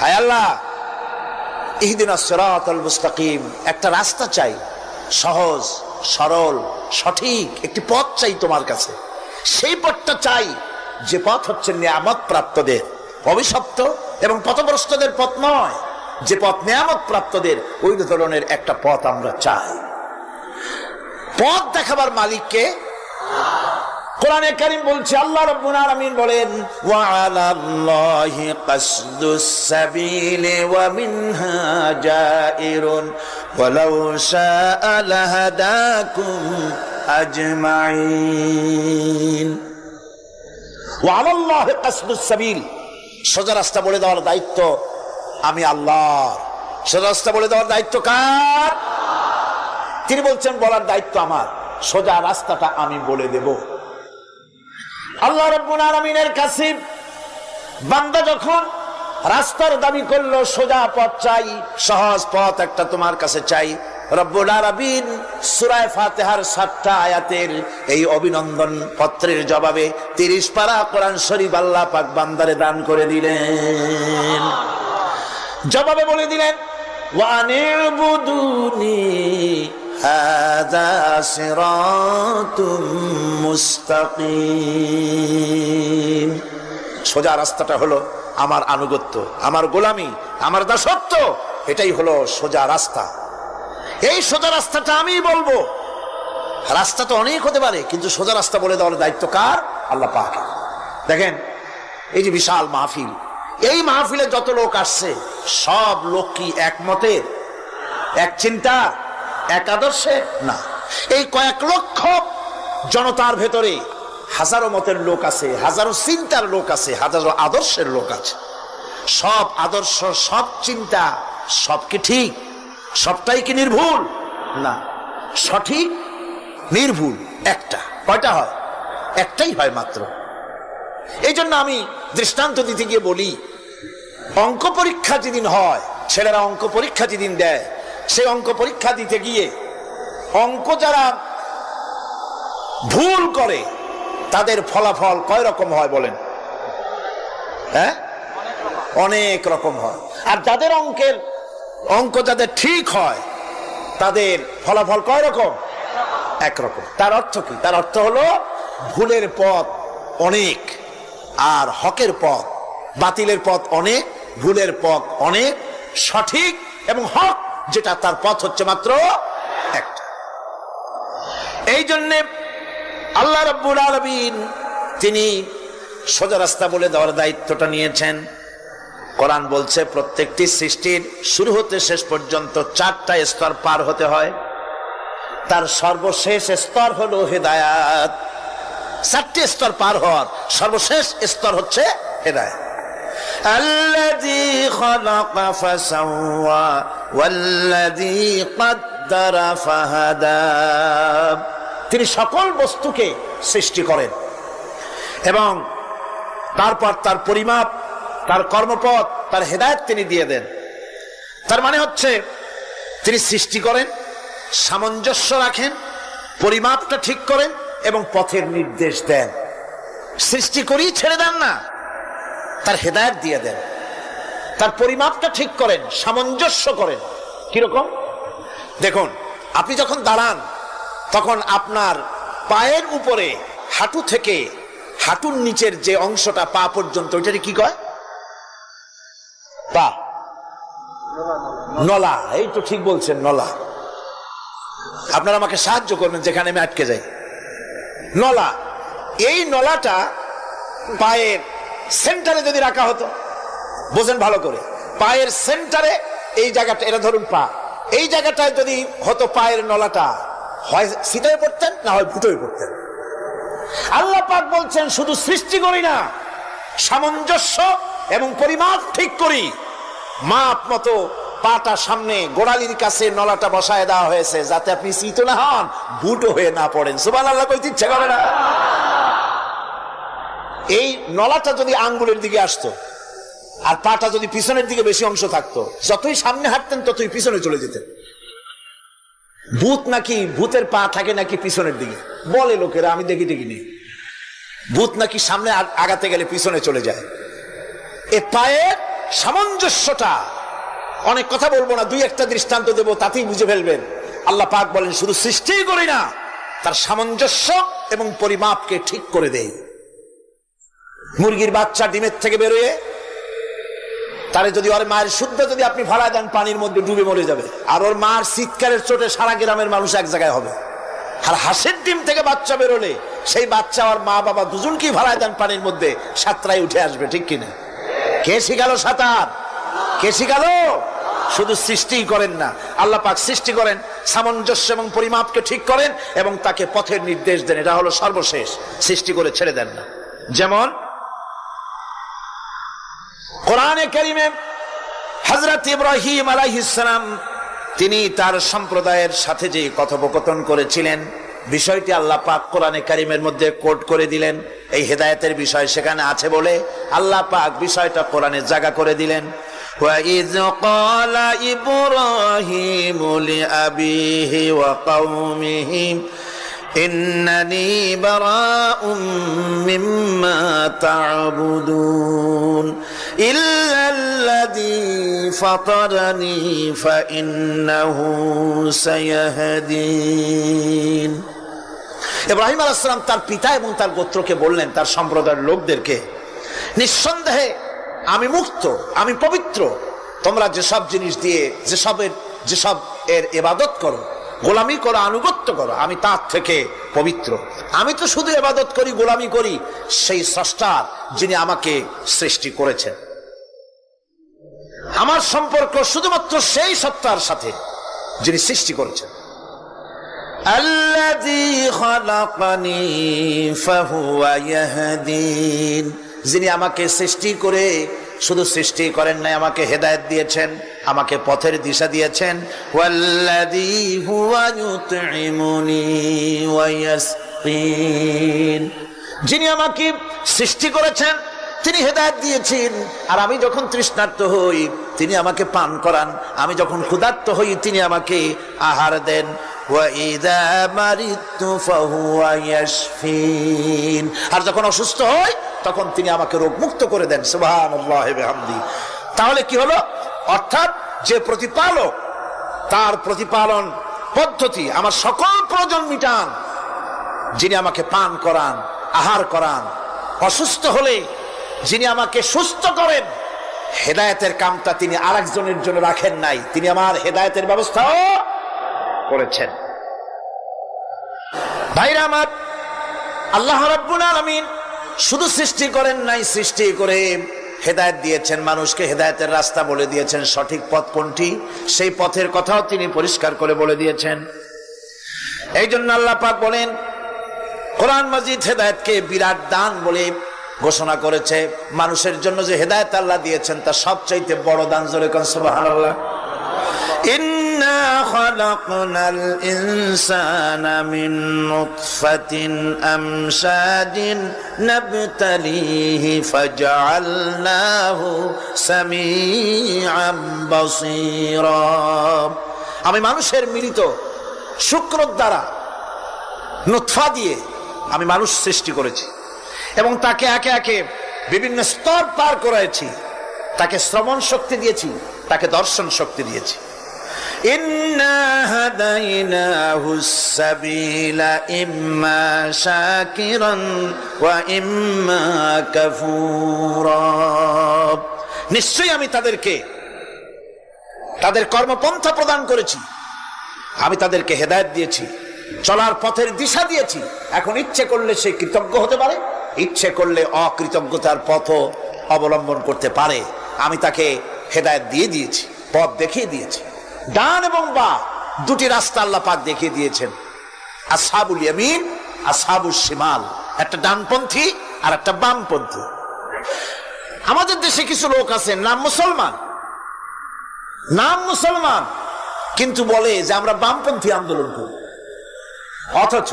হায় আল্লাহ, ইহদিনাস সিরাতাল মুস্তাকিম, একটা রাস্তা চাই, সহজ সরল সঠিক একটি পথ চাই তোমার কাছে। সেই পথটা চাই যে পথ হচ্ছে নিয়ামত প্রাপ্তদের, অভিশপ্ত এবং পথভ্রষ্টদের পথ নয়। যে পথ নিয়ামত প্রাপ্তদের, ওই ধরনের একটা পথ আমরা চাই। পথ দেখাবার মালিককে কোরআনে কারীম বলছে, আল্লাহ রাব্বুল আলামিন বলেন, ওয়া আলাল্লাহি কাসদুস সাবিলি ওয়া মিনহা জাইরুন ওয়ালাউ শাআ লাহাদাকুম আজমাইন। ওয়া আলাল্লাহি কাসদুস সাবিল, সোজা রাস্তা বলে দেওয়ার দায়িত্ব আমি আল্লাহর। সোজা রাস্তা বলে দেওয়ার দায়িত্ব কার? তিনি বলছেন বলার দায়িত্ব আমার, সোজা রাস্তাটা আমি বলে দেব। আল্লাহ রাব্বুল আলামিনের কাছে বান্দা যখন রাস্তার দাবি করলো, সোজা পথ চাই, সহজ পথ একটা তোমার কাছে চাই, রব্বুল আলামিন সূরা ফাতিহার 7টা আয়াতের এই অভিনন্দন পত্রের জবাবে 30 পারা কোরআন শরীফ আল্লাহ পাক বান্দারে দান করে দিলেন। জবাবে বলে দিলেন, ওয়া আনি'বুদুনি হাযা সিরাতুম মুস্তাকিম। সোজা রাস্তাটা হলো আমার আনুগত্য, আমার গোলামি, আমার দাসত্ব, এটাই হলো সোজা রাস্তা। এই সোজা রাস্তাটা আমি বলবো। রাস্তা তো অনেক হতে পারে, কিন্তু সোজা রাস্তা বলে দেওয়ার দায়িত্ব কার? আল্লাহ পাক। দেখেন এই যে বিশাল মাহফিল, এই মাহফিলে যত লোক আসছে, সব লোক কি একমতে, এক চিন্তা, এক আদর্শে? না। এই কয়েক লক্ষ জনতার ভেতরে হাজারো মতের লোক আছে, হাজারো চিন্তার লোক আছে, হাজারো আদর্শের লোক আছে। সব আদর্শ, সব চিন্তা, সব কি ঠিক? সবটাই কি নির্ভুল? না। সঠিক নির্ভুল একটা। কয়টা হয়? একটাই হয় মাত্র। এই জন্য আমি দৃষ্টান্ত দিতে গিয়ে বলি, অঙ্ক পরীক্ষা যেদিন হয়, ছেলেরা অঙ্ক পরীক্ষা যেদিন দেয়, সেই অঙ্ক পরীক্ষা দিতে গিয়ে অঙ্ক যারা ভুল করে তাদের ফলাফল কয় রকম হয় বলেন? হ্যাঁ, অনেক রকম হয়। আর যাদের অঙ্ক যাদের ঠিক হয় তাদের ফলাফল কয় রকম? একরকম। তার অর্থ কি? তার অর্থ হলো ভুলের পথ অনেক আর হকের পথ, বাতিলের পথ অনেক, ভুলের পথ অনেক, সঠিক এবং হক যেটা তার পথ হচ্ছে মাত্র একটা। এই জন্যে আল্লাহ রাব্বুল আলামিন তিনি সোজা রাস্তা বলে দেওয়ার দায়িত্বটা নিয়েছেন। কোরআন বলছে প্রত্যেকটি সৃষ্টির শুরু হতে শেষ পর্যন্ত 4টা স্তর পার হতে হয়। তার সর্বশেষ স্তর হলো হেদায়াত। 4টে স্তর পার হওয়ার সর্বশেষ স্তর হচ্ছে হেদায়াত। আল্লাযী খালাকা ফাসাওয়া ওয়াল্লাযী কাদ্দারা ফাহাদা। তিনি সকল বস্তুকে সৃষ্টি করেন এবং তারপর তার পরিমাপ, তার কর্মপথ, তার হেদায়েত তিনি দিয়ে দেন। তার মানে হচ্ছে তিনি সৃষ্টি করেন, সামঞ্জস্য রাখেন, পরিমাপটা ঠিক করেন এবং পথের নির্দেশ দেন। সৃষ্টি করেই ছেড়ে দেন না, তার হেদায়েত দিয়ে দেন। তার পরিমাপটা ঠিক করেন, সামঞ্জস্য করেন। কিরকম? দেখুন, আপনি যখন দাঁড়ান তখন আপনার পায়ের উপরে হাঁটু থেকে হাঁটুর নিচের যে অংশটা পা পর্যন্ত, ওইটাকে কি কয়? পা, নলা। এই তো ঠিক বলছেন, নলা। আপনারা আমাকে সাহায্য করবেন যেখানে আমি আটকে যাই। নলা। এই নলাটা পায়ের সেন্টারে যদি রাখা হতো, বোঝেন ভালো করে, পায়ের সেন্টারে এই জায়গাটা, এটা ধরুন পা, এই জায়গাটায় যদি হতো পায়ের নলাটা, হয় সিধায় পড়তেন না হয় ফুটোয় পড়তেন। আল্লাহ পাক বলছেন শুধু সৃষ্টি করি না, সামঞ্জস্য এবং পরিমাপ ঠিক করি, মাপ মতো পাটা সামনে গোড়ালির কাছে নলাটা বসায় দেওয়া হয়েছে যাতে আপনি চিত না হন, বুটো হয়ে না পড়েন। সুবহানাল্লাহ কইতে ইচ্ছা করে না? এই নলাটা যদি আঙ্গুলের দিকে আসতো আর পাটা যদি পিছনের দিকে বেশি অংশ থাকতো, যতই সামনে হাঁটতেন ততই পিছনে চলে যেতেন। ভূত নাকি, ভূতের পা থাকে নাকি পিছনের দিকে, বলে লোকেরা, আমি দেখি নেই। ভূত নাকি সামনে আগাতে গেলে পিছনে চলে যায়। এ পায়ের সামঞ্জস্যটা, অনেক কথা বলবো না, দুই একটা দৃষ্টান্ত দেব, তাতেই বুঝে ফেলবেন। আল্লাহ পাক বলেন শুধু সৃষ্টিই করি না, তার সামঞ্জস্য এবং পরিমাপকে ঠিক করে দেই। মুরগির বাচ্চা ডিমের থেকে বেরোয়, তারে যদি ওর মায়ের শুদ্ধ যদি আপনি ফালায় দেন, পানির মধ্যে ডুবে মরে যাবে। আর ওর মার চিৎকারের চোটে সারা গ্রামের মানুষ এক জায়গায় হবে। আর হাঁসের ডিম থেকে বাচ্চা বেরোলে সেই বাচ্চা আর মা বাবা দুজনকেই ফালায় দেন পানির মধ্যে, সাঁতরায় উঠে আসবে, ঠিক কিনা? কে শিখালো সাঁতার? কে শিখালো? শুধু সৃষ্টিই করেন না, আল্লাহ পাক সৃষ্টি করেন, সামঞ্জস্য এবং পরিমাপকে ঠিক করেন এবং তাকে পথের নির্দেশ দেন। এটা হলো সর্বশেষ, সৃষ্টি করে ছেড়ে দেন না। যেমন কোরআনে কারীমে হযরত ইব্রাহিম আলাইহিস সালাম তিনি তার সম্প্রদায়ের সাথে যে কথোপকথন করেছিলেন, বিষয়টি আল্লাহ পাক কোরআনে কারীমের মধ্যে কোট করে দিলেন। এই হেদায়েতের বিষয় সেখানে আছে বলে আল্লাহ পাক বিষয়টা কোরআনে জায়গা করে দিলেন। وَإِذْ قَالَ إِبْرَاهِيمُ لِأَبِيهِ وَقَوْمِهِ إِنَّنِي بَرَاءٌ مِّمَّا تَعْبُدُونَ إِلَّا الَّذِي فَطَرَنِي فَإِنَّهُ سَيَهْدِينِ। ইব্রাহিম আলাইহিস সালাম তার পিতা এবং তার গোত্রকে বললেন, তার সম্প্রদায়ের লোকদেরকে, নিঃসন্দেহে আমি মুক্ত, আমি পবিত্র। তোমরা যেসব জিনিস দিয়ে যেসব এর ইবাদত করো, গোলামি করো, আনুগত্য করো, আমি তার থেকে পবিত্র। আমি তো শুধু ইবাদত করি, গোলামি করি সেই স্রষ্টার, যিনি আমাকে সৃষ্টি করেছেন। আমার সম্পর্ক শুধুমাত্র সেই সত্তার সাথে যিনি সৃষ্টি করেছেন। আল্লাযী খালাকানি ফাহুয়া ইয়াহদিন, যিনি আমাকে সৃষ্টি করে শুধু সৃষ্টি করেন নাই, আমাকে হেদায়েত দিয়েছেন, আমাকে পথের দিশা দিয়েছেন। ওয়াল্লাযী হুয়া ইউতঈমুনি ওয়া ইয়াসকিন, যিনি আমাকে সৃষ্টি করেছেন তিনি হেদায়েত দিয়েছেন, আর আমি যখন তৃষ্ণার্ত হই তিনি আমাকে পান করান, আমি যখন ক্ষুধার্ত হই তিনি আমাকে আহার দেন। ওয়াইদা মারিতু ফাহুয়া ইয়াশফিন, আর যখন অসুস্থ হই তখন তিনি আমাকে রোগ মুক্ত করে দেন। সুবহানাল্লাহি বিহামদি। তাহলে কি হলো? অর্থাৎ যে প্রতিপালক, তার প্রতিপালন পদ্ধতি আমার সকল প্রয়োজন মিটান, যিনি আমাকে পান করান, আহার করান, অসুস্থ হলে যিনি আমাকে সুস্থ করেন। হেদায়েতের কামটা তিনি আরেকজনের জন্য রাখেন নাই, তিনি আমার হেদায়েতের ব্যবস্থাও করেছেন। ভাইরা আমার, আল্লাহ রাব্বুল আলামিন শুধু সৃষ্টি করেন নাই, সৃষ্টি করে হেদায়েত দিয়েছেন, মানুষকে হেদায়েতের রাস্তা বলে দিয়েছেন। সঠিক পথ কোনটি সেই পথের কথাও তিনি পরিষ্কার করে বলে দিয়েছেন। এই জন্য আল্লাহ পাক বলেন, কোরআন মাজিদ হেদায়েতকে বিরাট দান বলে ঘোষণা করেছে। মানুষের জন্য যে হেদায়েত আল্লাহ দিয়েছেন তা সবচাইতে বড় দান। জোরে কোন সুবহানাল্লাহ। ইন্না খালাকনাল ইনসানা মিন নুতফাতিন আমশাজিন নাবতালিহি ফাজআলনাহু সামিআন বাসীরা। আমি মানুষের মিলিত শুক্র দ্বারা, নুতফা দিয়ে আমি মানুষ সৃষ্টি করেছি এবং তাকে একে একে বিভিন্ন স্তর পার করেছি। তাকে শ্রবণ শক্তি দিয়েছি, তাকে দর্শন শক্তি দিয়েছি। ইন্না হাদাইনাহুস সাবিলা ইম্মা শাকিরান ওয়া ইম্মা কাফুরা। নিশ্চয়ই আমি তাদেরকে তাদের কর্মপন্থা প্রদান করেছি, আমি তাদেরকে হেদায়েত দিয়েছি, চলার পথের দিশা দিয়েছি। এখন ইচ্ছে করলে সে কৃতজ্ঞ হতে পারে, ইচ্ছে করলে অকৃতজ্ঞতার পথ অবলম্বন করতে পারে। আমি তাকে হেদায়েত দিয়ে দিয়েছি, পথ দেখিয়ে দিয়েছি। ডান এবং বাম দুটি রাস্তা আল্লাহ পাক দেখিয়ে দিয়েছেন। আসহাবুল ইয়ামিন, আসহাবুশ শিমাল, একটা ডানপন্থী আর একটা বামপন্থী। আমাদের দেশে কিছু লোক আছেন নাম মুসলমান, নাম মুসলমান, কিন্তু বলে যে আমরা বামপন্থী আন্দোলন করি। অথচ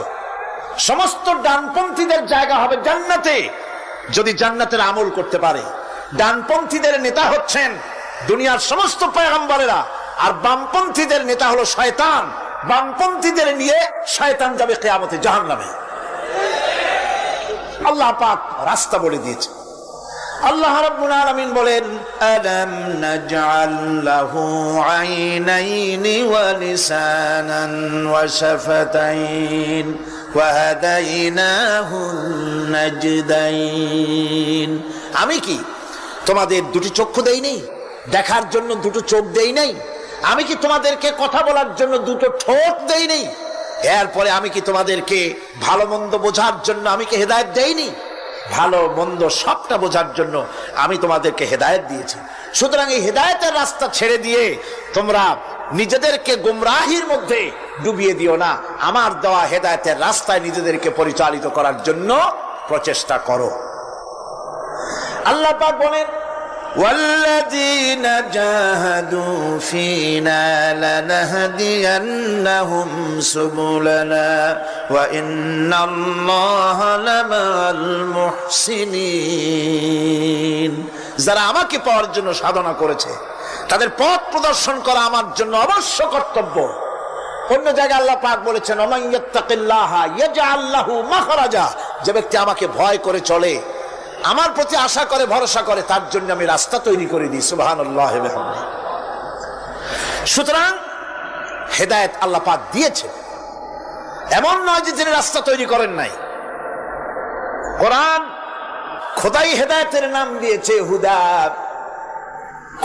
সমস্ত ডানপন্থীদের জায়গা হবে জান্নাতে যদি জান্নাতের আমল করতে পারে। ডানপন্থীদের নেতা হচ্ছেন দুনিয়ার সমস্ত পয়গম্বরেরা, আর বামপন্থীদের নেতা হলো শয়তান। বামপন্থীদের নিয়ে শয়তান যাবে কিয়ামতে জাহান্নামে। আল্লাহ পাক রাস্তা বলে দিয়েছে। আল্লাহ রাব্বুল আলামিন বলেন, আলাম নাজআল লাহু আইনাইনি ওয়া লিসানান ওয়া শাফাতাইন ওয়া হাদাইনাহুন নাজদাইন। আমি কি তোমাদের দুটি চক্ষু দেই নাই, দেখার জন্য দুটো চোখ দেই নাই? আমি কি তোমাদেরকে কথা বলার জন্য দুটো ঠোঁট দেই নাই? এরপরে আমি কি তোমাদেরকে ভালো মন্দ বোঝার জন্য আমি কি হেদায়েত দেইনি? ভালো মন্দ সবটা বোঝার জন্য আমি তোমাদেরকে হেদায়েত দিয়েছি। সুতরাং এই হেদায়েতের রাস্তা ছেড়ে দিয়ে তোমরা নিজেদেরকে গুমরাহির মধ্যে ডুবিয়ে দিও না। আমার দেওয়া হেদায়েতের রাস্তায় নিজেদেরকে পরিচালিত করার জন্য প্রচেষ্টা করো। আল্লাহ পাক বলেন, والذين جاهدوا فينا لنهدينهم سبلنا وإن الله لمع المحسنين। যারা আমাকে পাওয়ার জন্য সাধনা করেছে তাদের পথ প্রদর্শন করা আমার জন্য অবশ্য কর্তব্য। অন্য জায়গায় আল্লাহ পাক বলেছেন, ওমান ইয়াত্তাকিল্লাহা ইয়াজআল লাহু মাখরাজা। যে ব্যক্তি আমাকে ভয় করে চলে, আমার প্রতি আশা করে, ভরসা করে, তার জন্য আমি রাস্তা তৈরি করে দিই। সুবহানাল্লাহ ওয়া বিহামদিহি। সুতরাং হেদায়েত আল্লাহ পাক দিয়েছে, এমন নয় যে তিনি রাস্তা তৈরি করেন নাই। কোরআন খোদাই হেদায়েতের নাম দিয়েছে হুদা।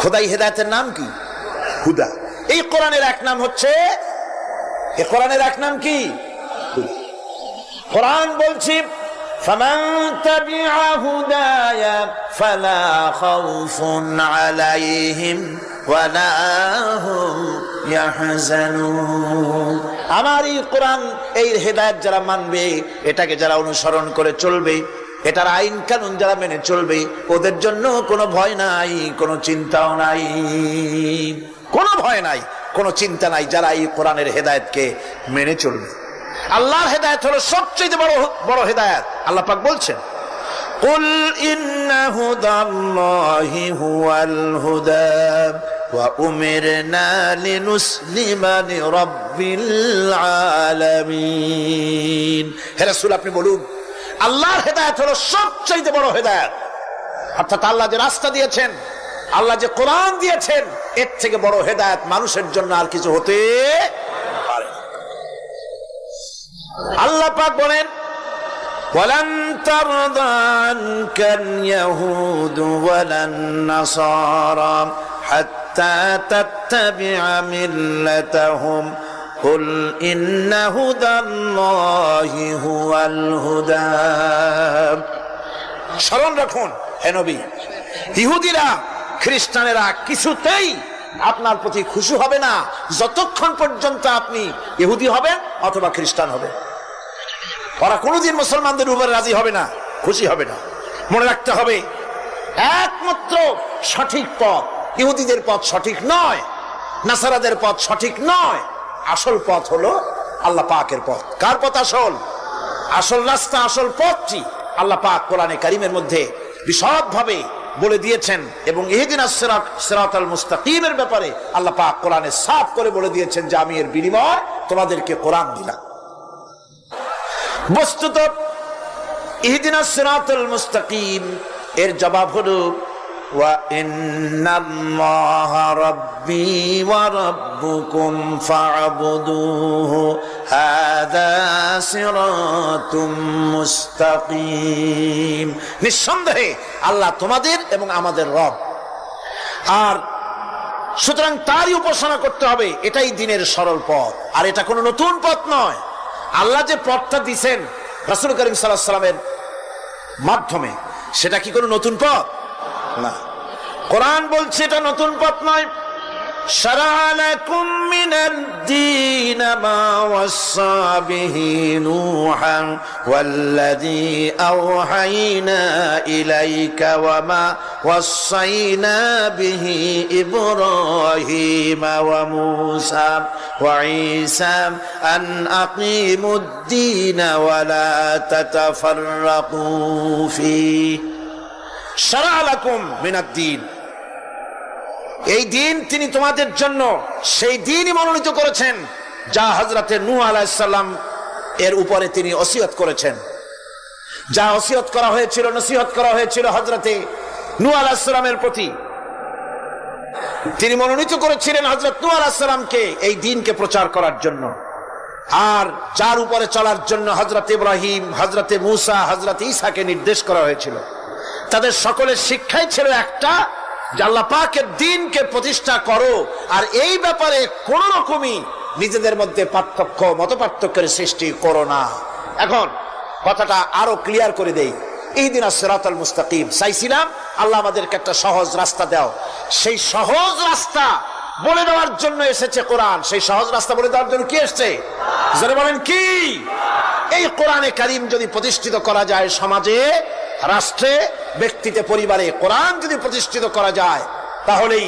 খোদাই হেদায়েতের নাম কি? হুদা। এই কোরআনের এক নাম হচ্ছে, এই কোরআনের এক নাম কি? কোরআন বলছি, فمن تبع هداي فلا خوف عليهم ولا هم يحزنون। আমার এই কোরআন, এই হেদায়েত যারা মানবে, এটাকে যারা অনুসরণ করে চলবে, এটার আইন কানুন যারা মেনে চলবে, ওদের জন্য কোনো ভয় নাই, কোনো চিন্তাও নাই। কোনো ভয় নাই, কোনো চিন্তা নাই যারা এই কোরআনের হেদায়েতকে মেনে চলবে। আল্লাহর হেদায়েত হলো সবচেয়ে বড় হেদায়েত। আল্লাহ পাক বলছেন, কুল ইন্না হুদাল্লাহি হুয়াল হুদা ওয়া উমিরনা লিনুসলিমা লিরাব্বিল আলামিন। হে রাসূল, আপনি বলুন, আল্লাহর হেদায়েত হলো সবচেয়ে বড় হেদায়েত। অর্থাৎ আল্লাহ যে রাস্তা দিয়েছেন, আল্লাহ যে কোরআন দিয়েছেন, এর থেকে বড় হেদায়েত মানুষের জন্য আর কিছু হতে পারে না। আল্লাহ পাক বলেন, ওয়ালান তারদা আনকাল ইয়াহুদু ওয়ালান নাসারা হাত্তা তাত্তাবিআ মিল্লাতাহুম কুল ইন্না হুদাল্লাহি হুয়াল হুদা। স্মরণ রাখুন হে নবী, ইহুদিরা, খ্রিস্টানেরা কিছুতেই আপনার প্রতি খুশি হবে না যতক্ষণ পর্যন্ত আপনি ইহুদি হবেন অথবা খ্রিস্টান হবেন। ওরা কোনোদিন মুসলমানদের উপরে রাজি হবে না, খুশি হবে না। মনে রাখতে হবে, একমাত্র সঠিক পথ ইহুদিদের পথ সঠিক নয়, নাসারাদের পথ সঠিক নয়। আসল পথ হলো আল্লাহ পাকের পথ। কার পথ আসল? আসল রাস্তা, আসল পথটি আল্লাহ পাক কোরআনে কারিমের মধ্যে বিশদভাবে বলে দিয়েছেন। এবং ইহদিনাস সিরাতাল মুস্তাকিমের ব্যাপারে আল্লাহ পাক কোরআনে সাফ করে বলে দিয়েছেন যে আমি এর বিনিময় তোমাদেরকে কোরআন দিলাম। বস্তুত ইহদিনাস সিরাতাল মুস্তাকিম এর জবাব হলো, ওয়া ইন্নাল্লাহা রাব্বি ওয়া রাব্বুকুম ফা'বুদুহু হাযা সিরাতুম মুস্তাকিম। নিঃসন্দেহে আল্লাহ তোমাদের এবং আমাদের রব, আর সুতরাং তারই উপাসনা করতে হবে। এটাই দ্বীনের সরল পথ, আর এটা কোনো নতুন পথ নয়। আল্লাহ যে পথটা দিয়েছেন রাসূল করিম সাল্লাল্লাহু আলাইহি ওয়াসাল্লামের মাধ্যমে, সেটা কি কোনো নতুন পথ? না। কোরআন বলছে এটা নতুন পথ নয়। শারা'a লাকুম মিনাদ দীন মা ওয়াসসা বিহি নূহান ওয়াল্লাযী আওহাইনা ইলাইকা ওয়া মা ওয়াসাইনা বিহি ইব্রাহিম ওয়া মূসা ওয়া ঈসা আন আকিমুদ্দীন ওয়া লা তাতাফাররাকু ফীহি শারআ লাকুম মিনাদ-দীন। এই দিন তিনি তোমাদের জন্য সেই দিনই মনোনীত করেছেন যা হযরতে নূহ আলাইহিস সালাম এর উপরে তিনি ওসিয়ত করেছেন। যা ওসিয়ত করা হয়েছিল, নসিহত করা হয়েছিল হযরতে নূহ আলাইহিস সালামের প্রতি, তিনি মনোনীত করেছিলেন হযরত নূহ আলাইহিস সালামকে এই দ্বীনকে প্রচার করার জন্য। আর যার উপরে চলার জন্য হযরত ইব্রাহিম, হযরতে মূসা, হযরত ঈসাকে নির্দেশ করা হয়েছিল। তাদের সকলের শিক্ষাই ছিল একটা, যে আল্লাহ পাকের দ্বীনকে প্রতিষ্ঠা করো, আর এই ব্যাপারে কোন রকমই নিজেদের মধ্যে পার্থক্য, মত পার্থক্যের সৃষ্টি করো না। এখন কথাটা আরো ক্লিয়ার করে দেই। ইহদিনাস সিরাতাল মুস্তাকিম চাইছিলাম, আল্লাহ আমাদেরকে একটা সহজ রাস্তা দাও। সেই সহজ রাস্তা বলে দেওয়ার জন্য এসেছে কোরআন। সেই সহজ রাস্তা বলে দেওয়ার জন্য কি এসেছে? যারা বলেন কি, এই কোরআনে কারীম যদি প্রতিষ্ঠিত করা যায় সমাজে, রাষ্ট্রে, ব্যক্তিতে, পরিবারে, কোরআন যদি প্রতিষ্ঠিত করা যায়, তাহলেই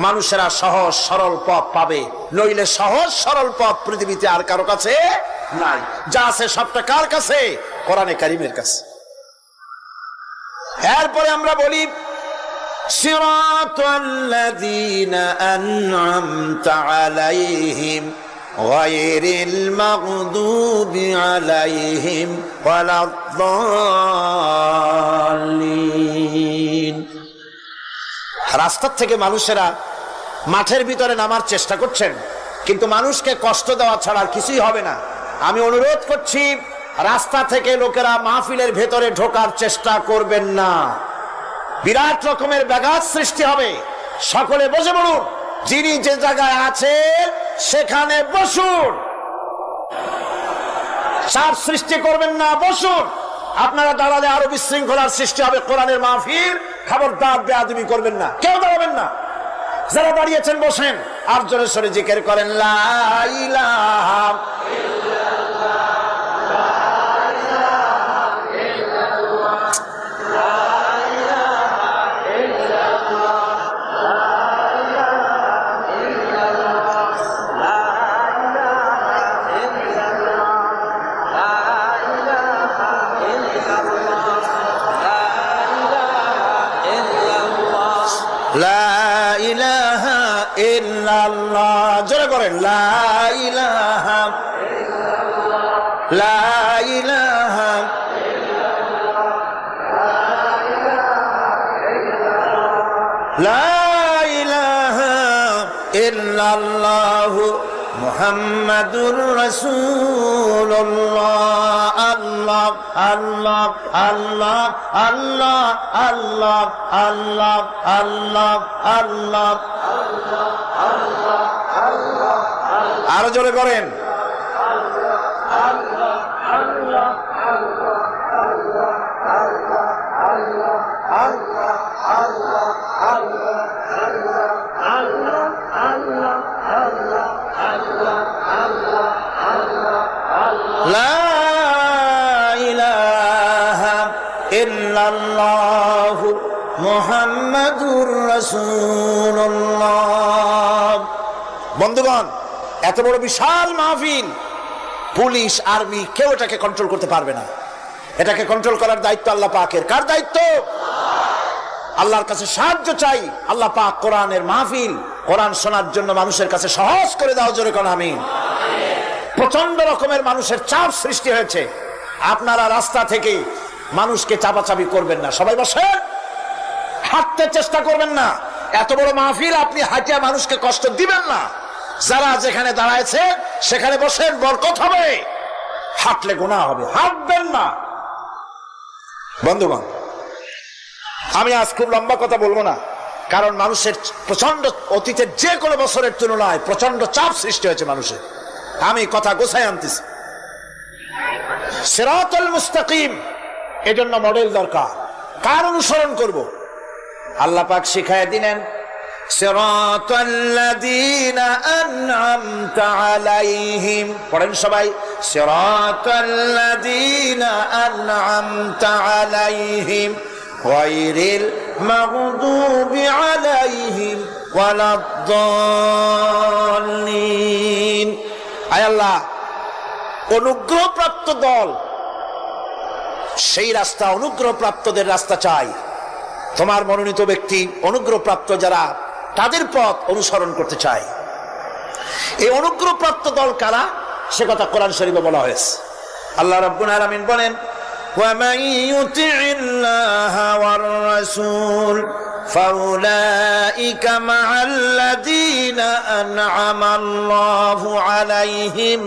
মানুষেরা সহজ সরল পথ পাবে। নইলে সহজ সরল পথ পৃথিবীতে আর কারো কাছে নাই। যা আছে সবটা কার কাছে? কোরআনে কারীমের কাছে। এরপরে আমরা বলি সিরাতাল্লাযীনা আন'আমতা আলাইহিম গায়রিল মাগদুবি আলাইহিম ওয়ালাদ-দাল্লিন। রাস্তার থেকে মানুষেরা মাঠের ভিতরে নামার চেষ্টা করছেন, কিন্তু মানুষকে কষ্ট দেওয়া ছাড়া আর কিছুই হবে না। আমি অনুরোধ করছি, রাস্তা থেকে লোকেরা মাহফিলের ভেতরে ঢোকার চেষ্টা করবেন না। বিরাট রকমের ব্যাঘাত সৃষ্টি হবে। সকলে বসে পড়ুন, যিনি যে জায়গায় আছেন সেখানে বসুন, চাপ সৃষ্টি করবেন না, বসুন। আপনারা দাঁড়ালে আরো বিশৃঙ্খলার সৃষ্টি হবে কোরআনের মাহফিল। খবরদার বেয়াদবি করবেন না, কেউ দাঁড়াবেন না। যারা দাঁড়িয়েছেন বসেন, আর জোরে সরে জিকির করেন লা ইলাহা লা ইলাহা ইল্লাল্লাহ। জোরে করেন লা ইলাহা, লা ইলাহা, লা ইলাহা ইল্লাল্লাহ মুহাম্মাদুর রাসূলুল্লাহ। আল্লাহ আল্লাহ আল্লাহ আল্লাহ আল্লাহ আল্লাহ আল্লাহ আল্লাহ। আরো জোরে করেন লা ইলাহা ইল্লাল্লাহ মুহাম্মাদুর রাসূলুল্লাহ। বন্ধুগণ, এত বড় বিশাল মাহফিল, পুলিশ, আর্মি কেউ এটাকে কন্ট্রোল করতে পারবে না। এটাকে কন্ট্রোল করার দায়িত্ব আল্লাহ পাকের। কার দায়িত্ব? আল্লাহর কাছে সাহায্য চাই। আল্লাহ পাক কোরআনের মাহফিল, কোরআন শোনার জন্য মানুষের কাছে সহজ করে দাও। জোরে কোন আমিন। প্রচন্ড রকমের মানুষের চাপ সৃষ্টি হয়েছে। আপনারা রাস্তা থেকে মানুষকে চাপাচাপি করবেন না, সবাই বসেন, হাঁটতে চেষ্টা করবেন না। এত বড় মাহফিল, আপনি হাঁটিয়া মানুষকে কষ্ট দিবেন না। যারা যেখানে দাঁড়ায়ছে সেখানে বসেন, বরকত হবে। হাঁটলে গুনাহ হবে, হাঁটবেন না। বন্ধুগণ, আমি আজ খুব লম্বা কথা বলবো না, কারণ মানুষের প্রচন্ড, অতীতের যে কোনো বছরের তুলনায় প্রচন্ড চাপ সৃষ্টি হয়েছে মানুষের। আমি কথা গোছায় আনতেছি। সিরাতুল মুস্তাকিম, এজন্য মডেল দরকার। কার অনুসরণ করব? আল্লাহ পাক শিখায় দিলেন সিরাতাল্লাযীনা আন'আমতা আলাইহিম। পড়েন সবাই, সিরাতাল্লাযীনা আন'আমতা আলাইহিম গায়রিল মাগদুবি আলাইহিম ওয়ালাদ-দাল্লিন। আয় আল্লাহ, অনুগ্রহপ্রাপ্ত দল, সেই রাস্তা, অনুগ্রহপ্রাপ্তদের রাস্তা চাই। তোমার মনোনীত ব্যক্তি, অনুগ্রহপ্রাপ্ত যারা, তাদের পথ অনুসরণ করতে চাই। এই অনুগ্রহপ্রাপ্ত দল কারা, সে কথা কোরআন শরীফে বলা হয়েছে। আল্লাহ রাব্বুল আলামিন বলেন, وَمَن يُطِعِ اللَّهَ وَالرَّسُولَ فَأُولَئِكَ مَعَ الَّذِينَ أَنْعَمَ اللَّهُ عَلَيْهِمْ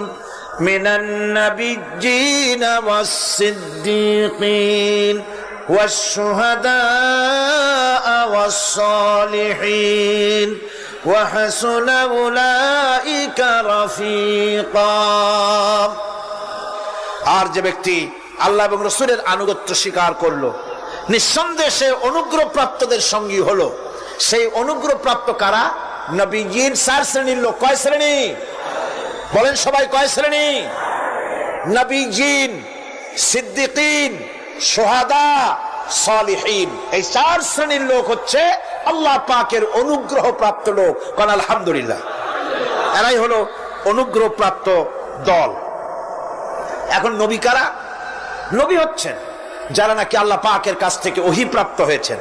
مِنَ النَّبِيِّينَ وَالصِّدِّيقِينَ وَالشُّهَدَاءِ وَالصَّالِحِينَ وَحَسُنَ أُولَئِكَ رَفِيقًا। আর যে ব্যক্তি আল্লাহ এবং রাসূলের আনুগত্য স্বীকার করলো, নিঃসন্দেহে সে অনুগ্রহপ্রাপ্তদের সঙ্গী হলো। সেই অনুগ্রহপ্রাপ্ত কারা? নবীজির 4 শ্রেণীর লোক। কয় শ্রেণী বলেন সবাই, কয় শ্রেণী? নবীজিন, সিদ্দিকিন, শুহাদা, সালিহিন। এই 4 শ্রেণীর লোক হচ্ছে আল্লাহ পাকের অনুগ্রহপ্রাপ্ত লোক। কারণ আলহামদুলিল্লাহ, এরাই হলো অনুগ্রহপ্রাপ্ত দল। এখন নবী কারা? নবী হচ্ছেন যারা নাকি আল্লাহ পাকের কাছ থেকে ওহী প্রাপ্ত হয়েছেন,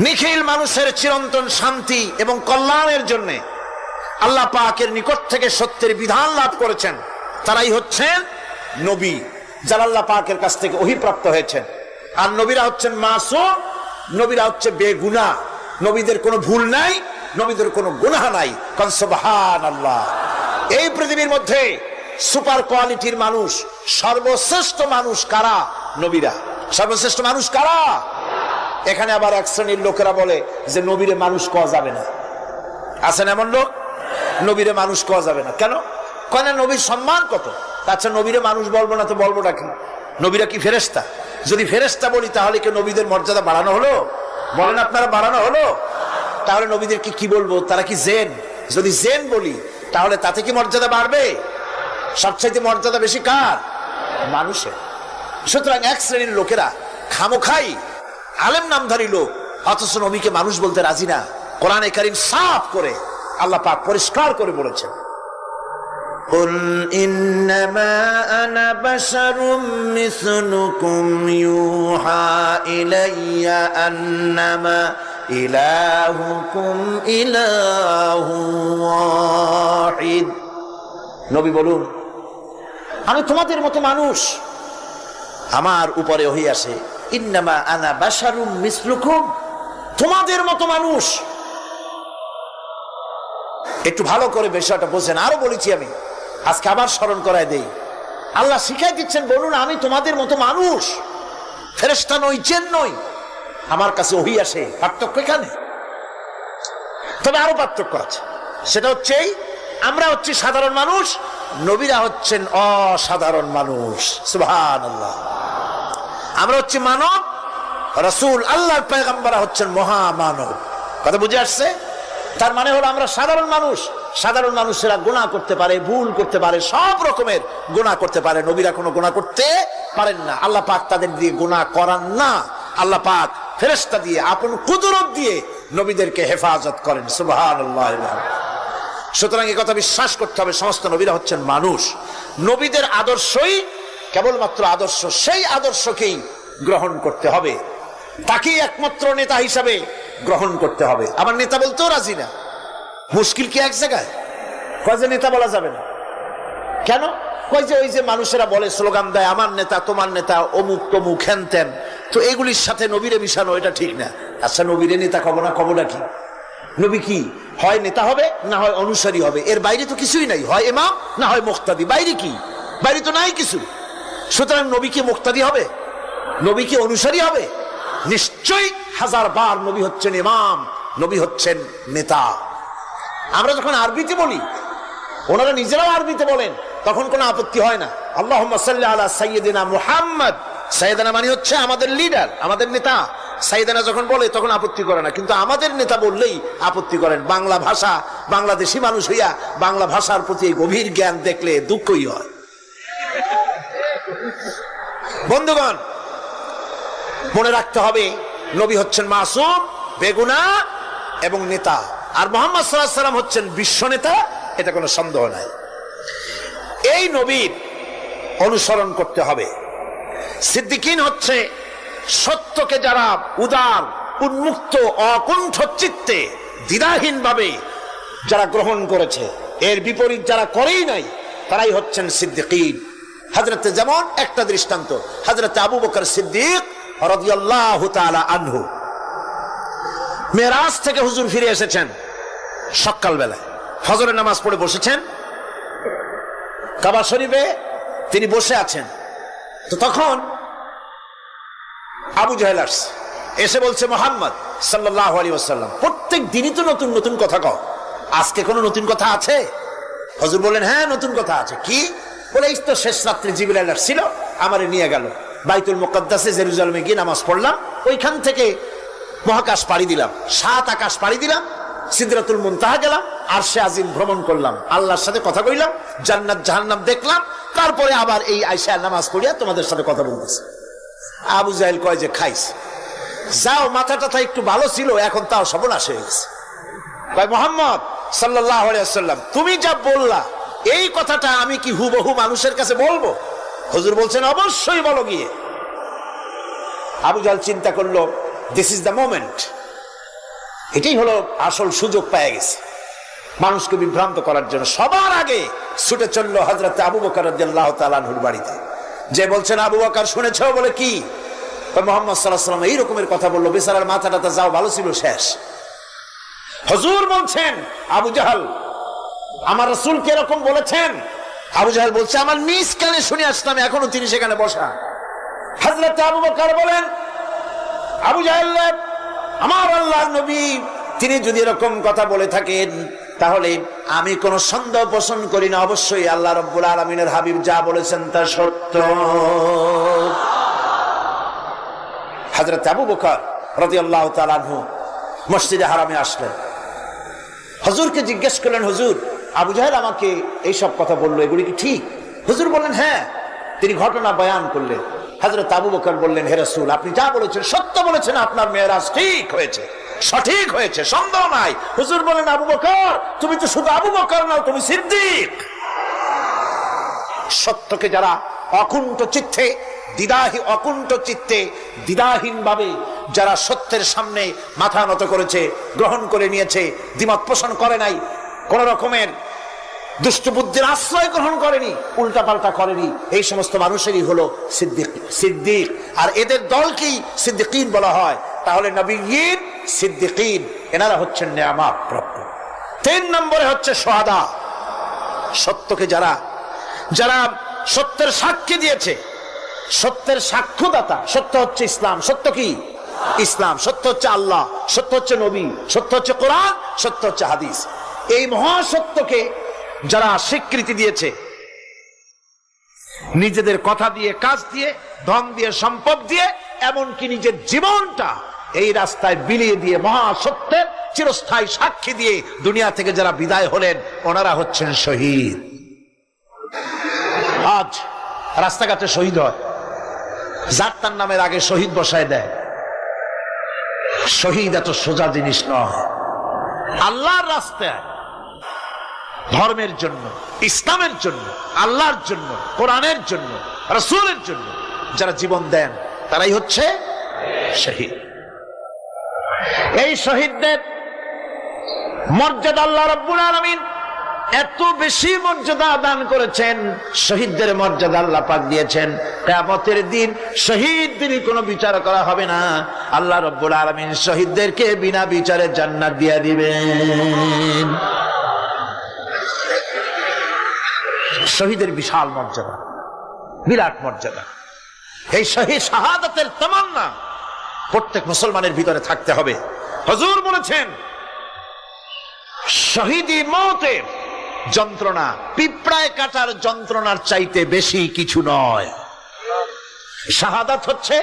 নিখিল মানুষের চিরন্তন শান্তি এবং কল্যাণের জন্য আল্লাহ পাকের নিকট থেকে সত্যের বিধান লাভ করেছেন। তারাই হচ্ছেন নবী, যারা আল্লাহ পাকের কাছ থেকে ওহী প্রাপ্ত হয়েছেন। আর নবীরা হচ্ছেন মাসুম, নবীরা হচ্ছে বেগুনাহ, নবীদের কোনো ভুল নাই, নবীদের কোনো গুনাহ নাই। কারণ সুবহানাল্লাহ, এই পৃথিবীর মধ্যে সুপার কোয়ালিটির মানুষ, সর্বশ্রেষ্ঠ মানুষ কারা? নবীরা। সর্বশ্রেষ্ঠ মানুষ কারা? এখানে আবার এক শ্রেণীর লোকেরা বলে যে নবীরে মানুষ কওয়া যাবে না। আছেন এমন লোক, নবীরে মানুষ কওয়া যাবে না। কেন? কেন? নবীর সম্মান কত। আচ্ছা, নবীরে মানুষ বলবো না তো বলবোটা কি? নবীরা কি ফেরেশতা? যদি ফেরেশতা বলি তাহলে কি নবীদের মর্যাদা বাড়ানো হলো? বলেন আপনারা, বাড়ানো হলো? তাহলে নবীদেরকে কি বলবো? তারা কি জেন? যদি জেন বলি তাহলে তাতে কি মর্যাদা বাড়বে? সবচাইতে মর্যাদা বেশি কার? মানুষের। সুতরাং এক শ্রেণীর লোকেরা খামোখাই আলেম নামধারী লোক, অথচ নবীকে মানুষ বলতে রাজি না। কোরআনে কারীম সাফ করে আল্লাহ পাক পরিষ্কার করে বলেছেন, قُلْ إِنَّمَا أَنَا بَشَرٌ مِثْلُكُمْ يُوحَى إِلَيَّ أَنَّمَا إِلَٰهُكُمْ إِلَٰهٌ وَاحِدٌ। নবী বলুন, আমি তোমাদের মতো মানুষ, আমার উপরে ওহী আসে। ইন্নামা আনা বাশারুম মিসলুকুম, তোমাদের মতো মানুষ। একটু ভালো করে বিষয়টা বোঝেন। আরো বলেছি আমি, আজকে আবার স্মরণ করায় দেই। আল্লাহ শিখাই দিচ্ছেন, বলুন আমি তোমাদের মতো মানুষ, ফেরেশতা নই, জিন নই, আমার কাছে ওহী আসে। পার্থক্য এখানে। তবে আরো পার্থক্য আছে, সেটা হচ্ছে আমরা হচ্ছি সাধারণ মানুষ, নবীরা হচ্ছেন অসাধারণ মানুষ। সুবহানাল্লাহ। আমরা হচ্ছি মানব, রাসূল আল্লাহর পয়গম্বররা হচ্ছেন মহামানব। কথা বুঝে আসছে? তার মানে হলো আমরা সাধারণ মানুষ। সাধারণ মানুষেরা গুনাহ করতে পারে, ভুল করতে পারে, সব রকমের গুনাহ করতে পারে। নবীরা কোনো গুনাহ করতে পারেন না। আল্লাহ পাক তাদের দিয়ে গুনাহ করান না। আল্লাহ পাক ফেরেশতা দিয়ে, আপন কুদরত দিয়ে নবীদেরকে হেফাজত করেন। সুবহানাল্লাহ। সুতরাং এই কথা বিশ্বাস করতে হবে, সমস্ত নবীরা হচ্ছেন মানুষ। নবীদের আদর্শই কেবলমাত্র আদর্শ, সেই আদর্শকেই গ্রহণ করতে হবে, তাকেই একমাত্র নেতা হিসাবে গ্রহণ করতে হবে। আমার নেতা বলতেও রাজি না। মুশকিল কি এক জায়গায়? কয় যে নেতা বলা যাবে না। কেন? কয় যে ওই যে মানুষেরা বলে, স্লোগান দেয়, আমার নেতা, তোমার নেতা, অমুক তমুক, হেন তেন। তো এগুলির সাথে নবীরে মিশানো এটা ঠিক না। আচ্ছা, নবীরে নেতা কব না, কবটা কি? নবী কি হয় নেতা হবে, না হয় অনুসারী হবে, এর বাইরে তো কিছুই নাই। হয় ইমাম, না হয় মুক্তাদি। বাইরে কি? বাইরে তো নাই কিছু। সুতরাং নবী কি মুক্তাদি হবে? নবী কি অনুসারী হবে? নিশ্চয়ই হাজার বার নবী হচ্ছেন ইমাম, নবী হচ্ছেন নেতা। আমরা যখন আরবিতে বলি, ওনারা নিজেরাও আরবিতে বলেন, তখন কোনো আপত্তি হয় না। আল্লাহুম্মা সাল্লি আলা সাইয়্যিদিনা মুহাম্মদ। সাইয়েদানা মানে হচ্ছে আমাদের লিডার, আমাদের নেতা। সাইয়েদানা যখন বলে তখন আপত্তি করে না, কিন্তু আমাদের নেতা বললেই আপত্তি করেন। বাংলা ভাষা, বাংলাদেশি মানুষ হইয়া বাংলা ভাষার প্রতি গভীর জ্ঞান দেখলে দুঃখই হয়। বন্ধুগণ, মনে রাখতে হবে নবী হচ্ছেন মাসুম, বেগুনাহ এবং নেতা, আর মুহাম্মদ সাল্লাল্লাহু আলাইহি ওয়াসাল্লাম হচ্ছেন বিশ্ব নেতা, এটা কোনো সন্দেহ নাই। এই নবীর অনুসরণ করতে হবে। সিদ্দিকিন হচ্ছে সত্যকে যারা উদার, উন্মুক্ত, অকুণ্ঠ চিত্তে, দ্বিধাহীন ভাবে যারা গ্রহণ করেছে, এর বিপরীত যারা করেই নাই, তারাই হচ্ছেন সিদ্দিকিন। হযরতে, যেমন একটা দৃষ্টান্ত, হযরতে আবু বকর সিদ্দিক রাদিয়াল্লাহু তাআলা আনহু, মেরাজ থেকে হুজুর ফিরে এসেছেন সকালবেলায়, ফজরের নামাজ পড়ে বসেছেন কাবা শরীফে, তিনি বসে আছেন। তো তখন আবু জাহেল আসছে, এসে বলছে, মুহাম্মদ সাল্লাল্লাহু আলাইহি ওয়াসাল্লাম, প্রত্যেক দিনই তো নতুন নতুন কথা কও, আজকে কোনো নতুন কথা আছে? হুজুর বললেন, হ্যাঁ নতুন কথা আছে। কি? বলে, এই তো শেষ রাত্রে জিবরাইল আসছিল, আমারে নিয়ে গেল বাইতুল মুকাদ্দাসে, জেরুজালেমে গিয়ে নামাজ পড়লাম, ওইখান থেকে মহাকাশ পাড়ি দিলাম, 7 আকাশ পাড়ি দিলাম, সিদরাতুল মুনতাহা গেলাম, আরশে আজিম ভ্রমণ করলাম, আল্লাহর সাথে কথা কইলাম, জান্নাত জাহান্নাম দেখলাম, তারপরে আবার এই আয়েশা নামাজ পড়িয়া তোমাদের সাথে কথা বলতেছে। আবু জাহেল কয় যে, খাইস, যাও, মাথাটা একটু ভালো ছিল, এখন তাও সর্বনাশ হয়ে গেছে। কয়, মুহাম্মদ সাল্লাল্লাহু আলাইহি ওয়াসাল্লাম, তুমি যা বললা এই কথাটা আমি কি হুবহু মানুষের কাছে বলবো? হুজুর বলছেন, অবশ্যই বলো গিয়ে। আবু জাহেল চিন্তা করলো, দিস ইজ দ্য মোমেন্ট, এটাই হলো আসল সুযোগ পেয়ে গেছে মানুষকে বিভ্রান্ত করার জন্য। সবার আগে ছুটে চললো হযরত আবু বকর রাদিয়াল্লাহু তাআলা আনহুর বাড়িতে, যে বলছেন, আবু বকর শুনেছো? বলে, কি? মুহাম্মদ সাল্লাল্লাহু আলাইহি ওয়াসাল্লাম এই রকমের কথা বললো, বেচারার মাথাটা যাও ভালো ছিল, শেষ। হুজুর বলছেন, আবু জাহেল, আমার রাসূলকে এরকম বলেছেন? আবু জাহেল বলছে, আমার নিজ কানে শুনে আসলাম, এখনো তিনি সেখানে বসা। হযরত আবু বকর বলেন, আবু জাহেল, আমার আল্লাহর নবী তিনি যদি এরকম কথা বলে থাকেন, তাহলে আমি কোন সন্দেহ পোষণ করি না, অবশ্যই আল্লাহ রাব্বুল আলামিনের হাবিব যা বলেছেন তা সত্য। হযরত আবু বকর রাদিয়াল্লাহু তাআলা আনহু মসজিদে হারামে আসলেন, হুজুরকে জিজ্ঞেস করলেন, হুজুর, আবু জাহেল আমাকে এইসব কথা বললো, এগুলি কি ঠিক? হুজুর বললেন, হ্যাঁ। তিনি ঘটনা বয়ান করলেন। হযরত আবু বকর বললেন, হে রাসূল, আপনি যা বলেছেন সত্য বলেছেন, আপনার মেরাজ ঠিক হয়েছে, সঠিক হয়েছে, সন্দেহ নাই। হুজুর বলেন, আবু বকর, তুমি তো শুধু আবু বকর নও, তুমি সিদ্দিক। সত্যকে যারা অকুণ্ঠ চিত্তে, অকুণ্ঠ চিত্তে, দ্বিধাহীন ভাবে যারা সত্যের সামনে মাথা নত করেছে, গ্রহণ করে নিয়েছে, দ্বিমত পোষণ করে নাই, কোন রকমের দুষ্ট বুদ্ধির আশ্রয় গ্রহণ করেনি, উল্টাপাল্টা করেনি, এই সমস্ত মানুষেরই হলো সিদ্দিক। আর এদের দলকেই সিদ্দিকিন বলা হয়। তাহলে নবীয়িন, সিদ্দিকিন, এনারা হচ্ছেন নেয়ামত প্রাপ্ত। 3 নম্বরে হচ্ছে শুহাদা, সত্যকে যারা যারা সত্যের সাক্ষী দিয়েছে, সত্যের সাক্ষ্যদাতা। সত্য হচ্ছে ইসলাম। সত্য কি? ইসলাম। সত্য হচ্ছে আল্লাহ, সত্য হচ্ছে নবী, সত্য হচ্ছে কোরআন, সত্য হচ্ছে হাদিস। এই মহাসত্যকে যারা স্বীকৃতি দিয়েছে, নিজেদের কথা দিয়ে, কাজ দিয়ে, ধন দিয়ে, সম্পদ দিয়ে, এমনকি নিজের জীবনটা এই রাস্তায় বিলিয়ে দিয়ে, মহাসত্যের চিরস্থায়ী সাক্ষী দিয়ে দুনিয়া থেকে যারা বিদায় হলেন, ওনারা হচ্ছেন শহীদ। আজ রাস্তাঘাটে শহীদ হয়, যার তার নামের আগে শহীদ বসায় দেয়। শহীদ এত সোজা জিনিস নয়। আল্লাহর রাস্তায়, ধর্মের জন্য, ইসলামের জন্য, আল্লাহর জন্য, কোরআনের জন্য, রাসূলের জন্য যারা জীবন দেন, তারাই হচ্ছে শহীদ। এই শহীদদের মর্যাদা আল্লাহ রাব্বুল আলামিন এত বেশি মর্যাদা দান করেছেন। শহীদদের মর্যাদা আল্লাহ পাক দিয়েছেন, কিয়ামতের দিন শহীদদের কোনো বিচার করা হবে না। আল্লাহ রাব্বুল আলামিন শহীদদেরকে বিনা বিচারে জান্নাত দিয়ে দিবেন। শহীদের বিশাল মর্যাদা, বিরাট মর্যাদা। এই শহীদ শাহাদাতের তামান্না প্রত্যেক মুসলমানের ভিতরে থাকতে হবে। হুজুর বলেছেন, শহীদি মওতের যন্ত্রণা পিঁপড়ায় কাটার যন্ত্রণার চাইতে বেশি কিছু নয়। শাহাদাত হচ্ছে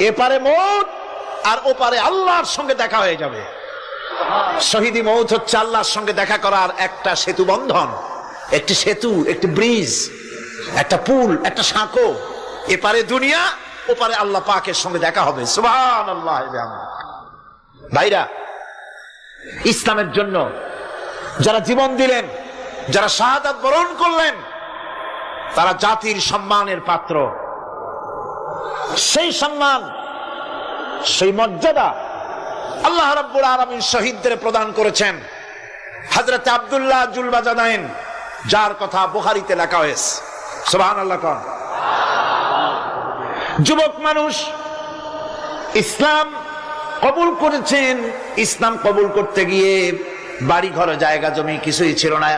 এপারে মওত আর ওপারে আল্লাহর সঙ্গে দেখা হয়ে যাবে। শহীদি মওত হচ্ছে আল্লাহর সঙ্গে দেখা করার একটা সেতু বন্ধন, একটি সেতু, একটি ব্রিজ, একটা পুল, একটা সাঁকো। এপারে দুনিয়া, ওপারে আল্লাহ পাকের সঙ্গে দেখা হবে। সুবহানাল্লাহ। ভাইরা, ইসলামের জন্য যারা জীবন দিলেন, যারা শাহাদাত বরণ করলেন, তারা জাতির সম্মানের পাত্র। সেই সম্মান, সেই মর্যাদা আল্লাহ রাব্বুল আলামিন শহীদদের প্রদান করেছেন। হযরত আব্দুল্লাহ জুলবাজাদাইন, যার কথা বুখারীতে লেখা হয়েছে। সুবহানাল্লাহ। যুবক মানুষ ইসলাম কবুল করেছেন। ইসলাম কবুল করতে গিয়ে বাড়ি ঘর জায়গা জমি কিছুই ছিল না।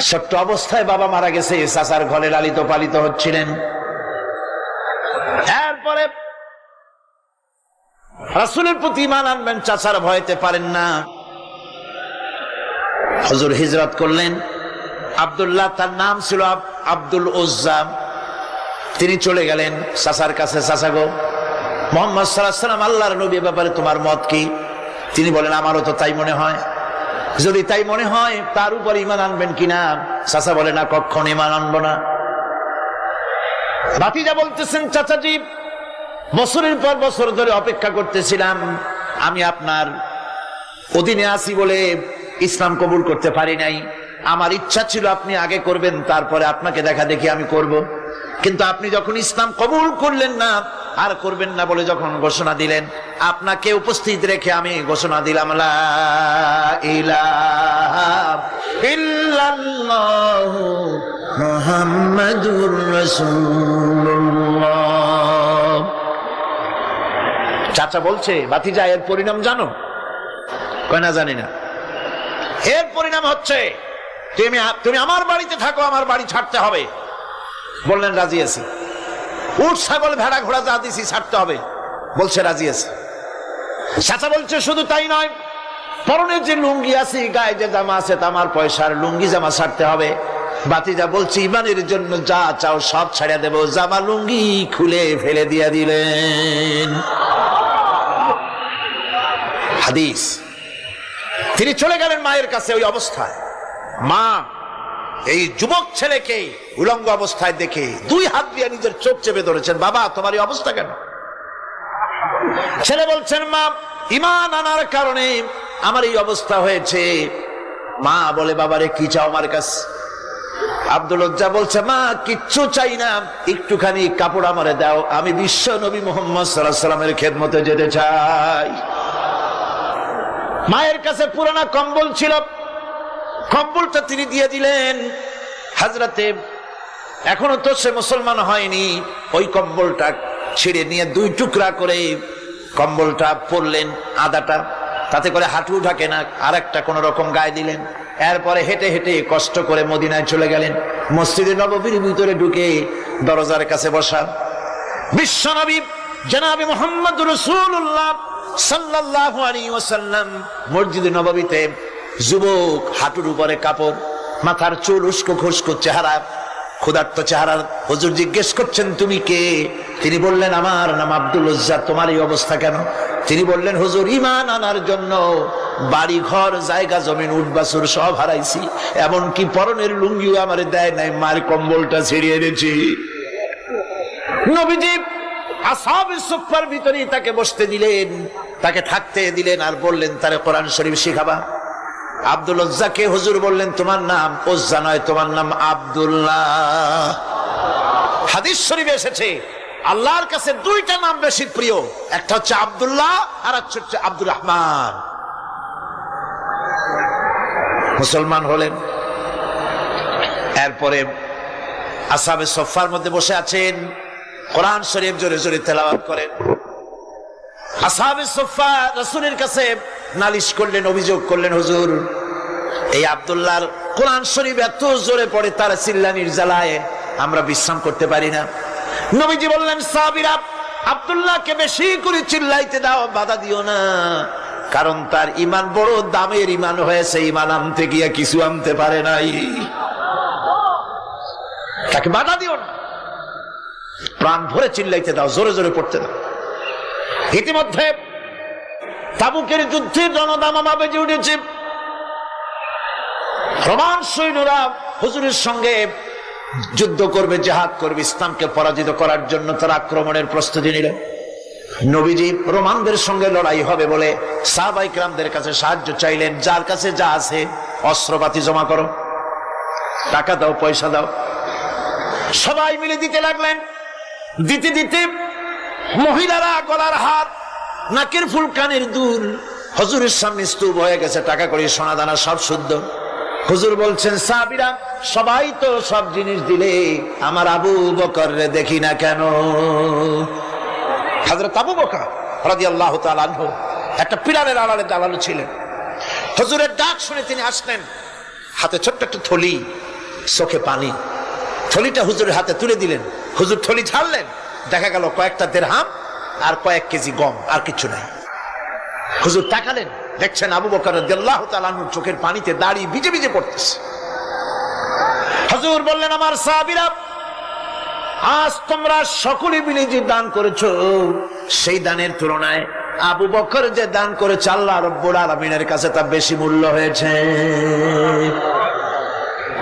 ছোট্ট অবস্থায় বাবা মারা গেছে, চাচার ঘরে লালিত পালিত হচ্ছিলেন। এরপরে রাসূলের প্রতি ঈমান আনবেন, চাচার ভয়তে পারেন না। হুজুর হিজরত করলেন। আব্দুল্লাহ, তার নাম ছিল আব্দুল উজ্জা। তিনি চলে গেলেন চাচার কাছে। চাচা গো, মুহাম্মদ সাল্লাল্লাহু আলাইহি ওয়াসাল্লাম আল্লাহর নবী, ব্যাপারে তোমার মত কি? তিনি বলেন, আমারও তো তাই মনে হয়। যদি তাই মনে হয় তার উপর ঈমান আনবেন কিনা? চাচা বলে, না, কখনো ঈমান আনবো না। ভাতিজা বলতেছেন, চাচাজি, বছরের পর বছর ধরে অপেক্ষা করতেছিলাম, আমি আপনার অধীনে আছি বলে ইসলাম কবুল করতে পারি নাই। আমার ইচ্ছা ছিল আপনি আগে করবেন, তারপরে আপনাকে দেখা দেখি আমি করব। কিন্তু আপনি যখন ইসলাম কবুল করলেন না, আর করবেন না বলে যখন ঘোষণা দিলেন, আপনাকে উপস্থিত রেখে আমি ঘোষণা দিলাম, লা ইলাহা ইল্লাল্লাহু মুহাম্মাদুর রাসূলুল্লাহ। চাচা বলছে, ভাতিজা, এর পরিণাম জানো? কয়, না, জানি না। এর পরিণাম হচ্ছে তুমি আমার বাড়িতে থাকো, আমার বাড়ি ছাড়তে হবে। বললেন, রাজি আছি। উট ছাগল ভেড়া ঘোড়া যা দিছি ছাড়তে হবে। বলছে, রাজি আছে। চাচা বলছে, শুধু তাই নয়, পরনের যে লুঙ্গি আছে, গায়ে যে জামা আছে, আমার পয়সার লুঙ্গি জামা ছাড়তে হবে। ভাতিজা বলছে, ইমানের জন্য যা চাও সব ছাড়িয়ে দেব। জামা লুঙ্গি খুলে ফেলে দিয়া দিলেন। হাদিস। তিনি চলে গেলেন মায়ের কাছে। ওই অবস্থায় মা এই যুবক ছেলেকে উলঙ্গ অবস্থায় দেখে দুই হাত দিয়ে নিজের চোখ চেপে ধরেছেন। বাবা, তোমার এই অবস্থা কেন? ছেলে বলছেন, মা, ঈমান আনার কারণে আমার এই অবস্থা হয়েছে। মা বলে, বাবারে, কি চাও আমার কাছে? আব্দুল উজ্জা বলছে, মা, কিচ্ছু চাই না, একটুখানি কাপড় আমারে দাও, আমি বিশ্ব নবী মুহাম্মদ সাল্লাল্লাহু আলাইহি ওয়াসাল্লামের খেদমতে যেতে চাই। মায়ের কাছে পুরানা কম্বল ছিল, কম্বলটা তিনি দিয়ে দিলেন। হযরতে, এখনো তো সে মুসলমান হয়নি, ওই কম্বলটা ছিঁড়ে নিয়ে দুই টুকরা করে কম্বলটা পরলেন, আদাটা, তাতে করে হাঁটু ঢাকে না, আর একটা কোন রকম গায়ে দিলেন। এরপরে হেঁটে হেঁটে কষ্ট করে মদিনায় চলে গেলেন। মসজিদে নববীর ভিতরে ঢুকে দরজার কাছে বসা বিশ্বনবী জনাবে মুহাম্মদ রাসূলুল্লাহ সাল্লাল্লাহু আলাইহি ওয়াসাল্লাম মসজিদে নববীতে, যুবক, হাঁটুর উপরে কাপড়, মাথার চুল উস্কো খুস্কো চেহারা, ক্ষুধার্ত চেহারা। হুজুর জিজ্ঞেস করছেন, তুমি কে? তিনি বললেন, আমার নাম আব্দুল উজ্জা। তোমার এই অবস্থা কেন? তিনি বললেন, হুজুর, ঈমান আনার জন্য বাড়ি ঘর জায়গা জমিন উট বাছুর সব হারাইছি, এমনকি পরনের লুঙ্গিও আমারে দেয় নাই, মার কম্বলটা ছিঁড়িয়ে এনেছি। নবীজি আসহাবে সুফফার ভিতরে তাকে বসতে দিলেন, তাকে থাকতে দিলেন, আর বললেন, তারে কোরআন শরীফ শিখাবা। আব্দুল উজ্জাকে হুজুর বললেন, তোমার নাম উজ্জা নয়, তোমার নাম আব্দুল্লাহ। হাদিস শরীফে এসেছে, আল্লাহর কাছে দুইটা নাম বেশি প্রিয়, একটা হচ্ছে আব্দুল্লাহ আর একটা হচ্ছে আব্দুর রহমান। মুসলমান হলেন। এরপরে আসহাবে সুফফার মধ্যে বসে আছেন, কোরআন শরীফ জোরে জোরে তেলাওয়াত করেন। আসহাবে সুফফা রাসূলের কাছে নালিশ করলেন, অভিযোগ করলেন, হুজুর, এই আব্দুল্লাহর কোরআন শরীফ এত জোরে পড়ে, তার চিল্লানির জ্বালায় আমরা বিশ্রাম করতে পারি না। নবীজি বললেন, সাহাবীরা, আব্দুল্লাহকে বেশি করে চিল্লাইতে দাও, বাধা দিও না, কারণ তার ঈমান বড় দামের ঈমান হয়েছে, ঈমান আনতে গিয়ে কিছু আনতে পারে নাই, তাকে বাধা দিও না, প্রাণ ভরে চিল্লাইতে দাও, জোরে জোরে পড়তে দাও। ইতিমধ্যে তাবুকের যুদ্ধের রণদামামা বেজে উঠেছে। রোমান সৈন্যরা হুজুরের সঙ্গে যুদ্ধ করবে, জিহাদ করবে, ইসলামকে পরাজিত করার জন্য তারা আক্রমণের প্রস্তুতি নিলেন। নবীজি রোমানদের সঙ্গে লড়াই হবে বলে সাহাবায়ে কেরামদের কাছে সাহায্য চাইলেন। যার কাছে যা আছে অস্ত্রপাতি জমা করো, টাকা দাও, পয়সা দাও। সবাই মিলে দিতে লাগলেন। দিতে দিতে মহিলারা গলার হার, নাকের ফুল, কানের দুল হুজুরের সামনে স্তূপ হয়ে গেছে, টাকা কড়ি, সোনা দানা সব শুদ্ধ। হুজুর বলছেন, সাহাবীরা সবাই তো সব জিনিস দিলে, আমার আবু বকর রে দেখি না কেন? হযরত আবু বকর রাদিয়াল্লাহু তাআলা আনহু একটা পিলারের আড়ালে দাঁড়ানো ছিলেন। হুজুরের ডাক শুনে তিনি আসলেন, হাতে ছোট্ট একটা থলি, চোখে পানি। থলিটা হুজুরের হাতে তুলে দিলেন। হুজুর থলি ছাড়লেন, দেখা গেল কয়েকটা দিরহাম আর কয়েক কেজি গম, আর কিছু নাই। হুজুর তাকালেন, দেখছেন আবু বকর রাদিয়াল্লাহু তাআলা আনহুর চোখের পানিতে দাড়ি ভিজে ভিজে পড়তেছে। হুজুর বললেন, আমার সাহাবীরা, আজ তোমরা সকলে মিলে যে দান করেছো, সেই দানের তুলনায় আবু বকর যে দান করেছে আল্লাহ রাব্বুল আলামিনের কাছে তা বেশি মূল্য হয়েছে।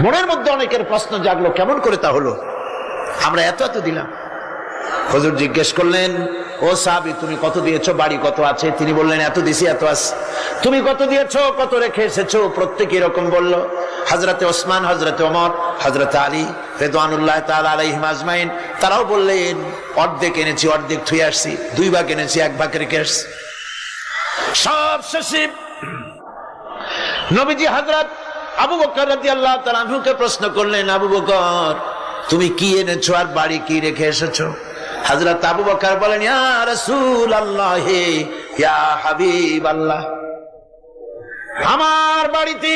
মনের মধ্যে অনেকের প্রশ্ন জাগলো, কেমন করে তা হলো? আমরা এত এত দিলাম। হুজুর জিজ্ঞেস করলেন, ও সাহাবী, তুমি কত দিয়েছো? বাড়ি কত আছে? তিনি বললেন, এত দিছি, এত আছে। তুমি কত দিয়েছো? কত রেখে এসেছো? প্রত্যেকে এরকম বলল। হযরতে ওসমান, হযরতে ওমর, হযরতে আলী রিদওয়ানুল্লাহ তাআলা আলাইহিম আজমাইন, তারাও বললেন, অর্ধেক এনেছি, অর্ধেক থুয়ে আসছি, 2 ভাগ এনেছি, 1 ভাগ রেখে আসছি। সব শেষে নবীজি হযরত আবু বকর রাদিয়াল্লাহু তাআলা আনহুকে প্রশ্ন করলেন, আবু বকর, তুমি কি এনেছো আর বাড়ি কি রেখে এসেছো? হযরত আবু বকর বলেন, ইয়া রাসূলুল্লাহ, ইয়া হাবিবাল্লাহ, আমার বাড়িতে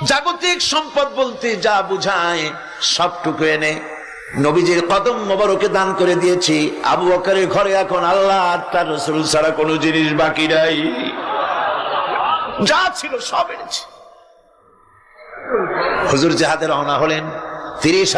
জাগতিক সম্পদ বলতে যা বুঝায় সবটুকু এনে নবীজির কদম মোবারকে দান করে দিয়েছি। আবু বকরের ঘরে এখন আল্লাহ আর তার রাসূল ছাড়া কোনো জিনিস বাকি নাই, যা ছিল সব এনেছি। হুজুর জিহাদে রওনা হলেন। 30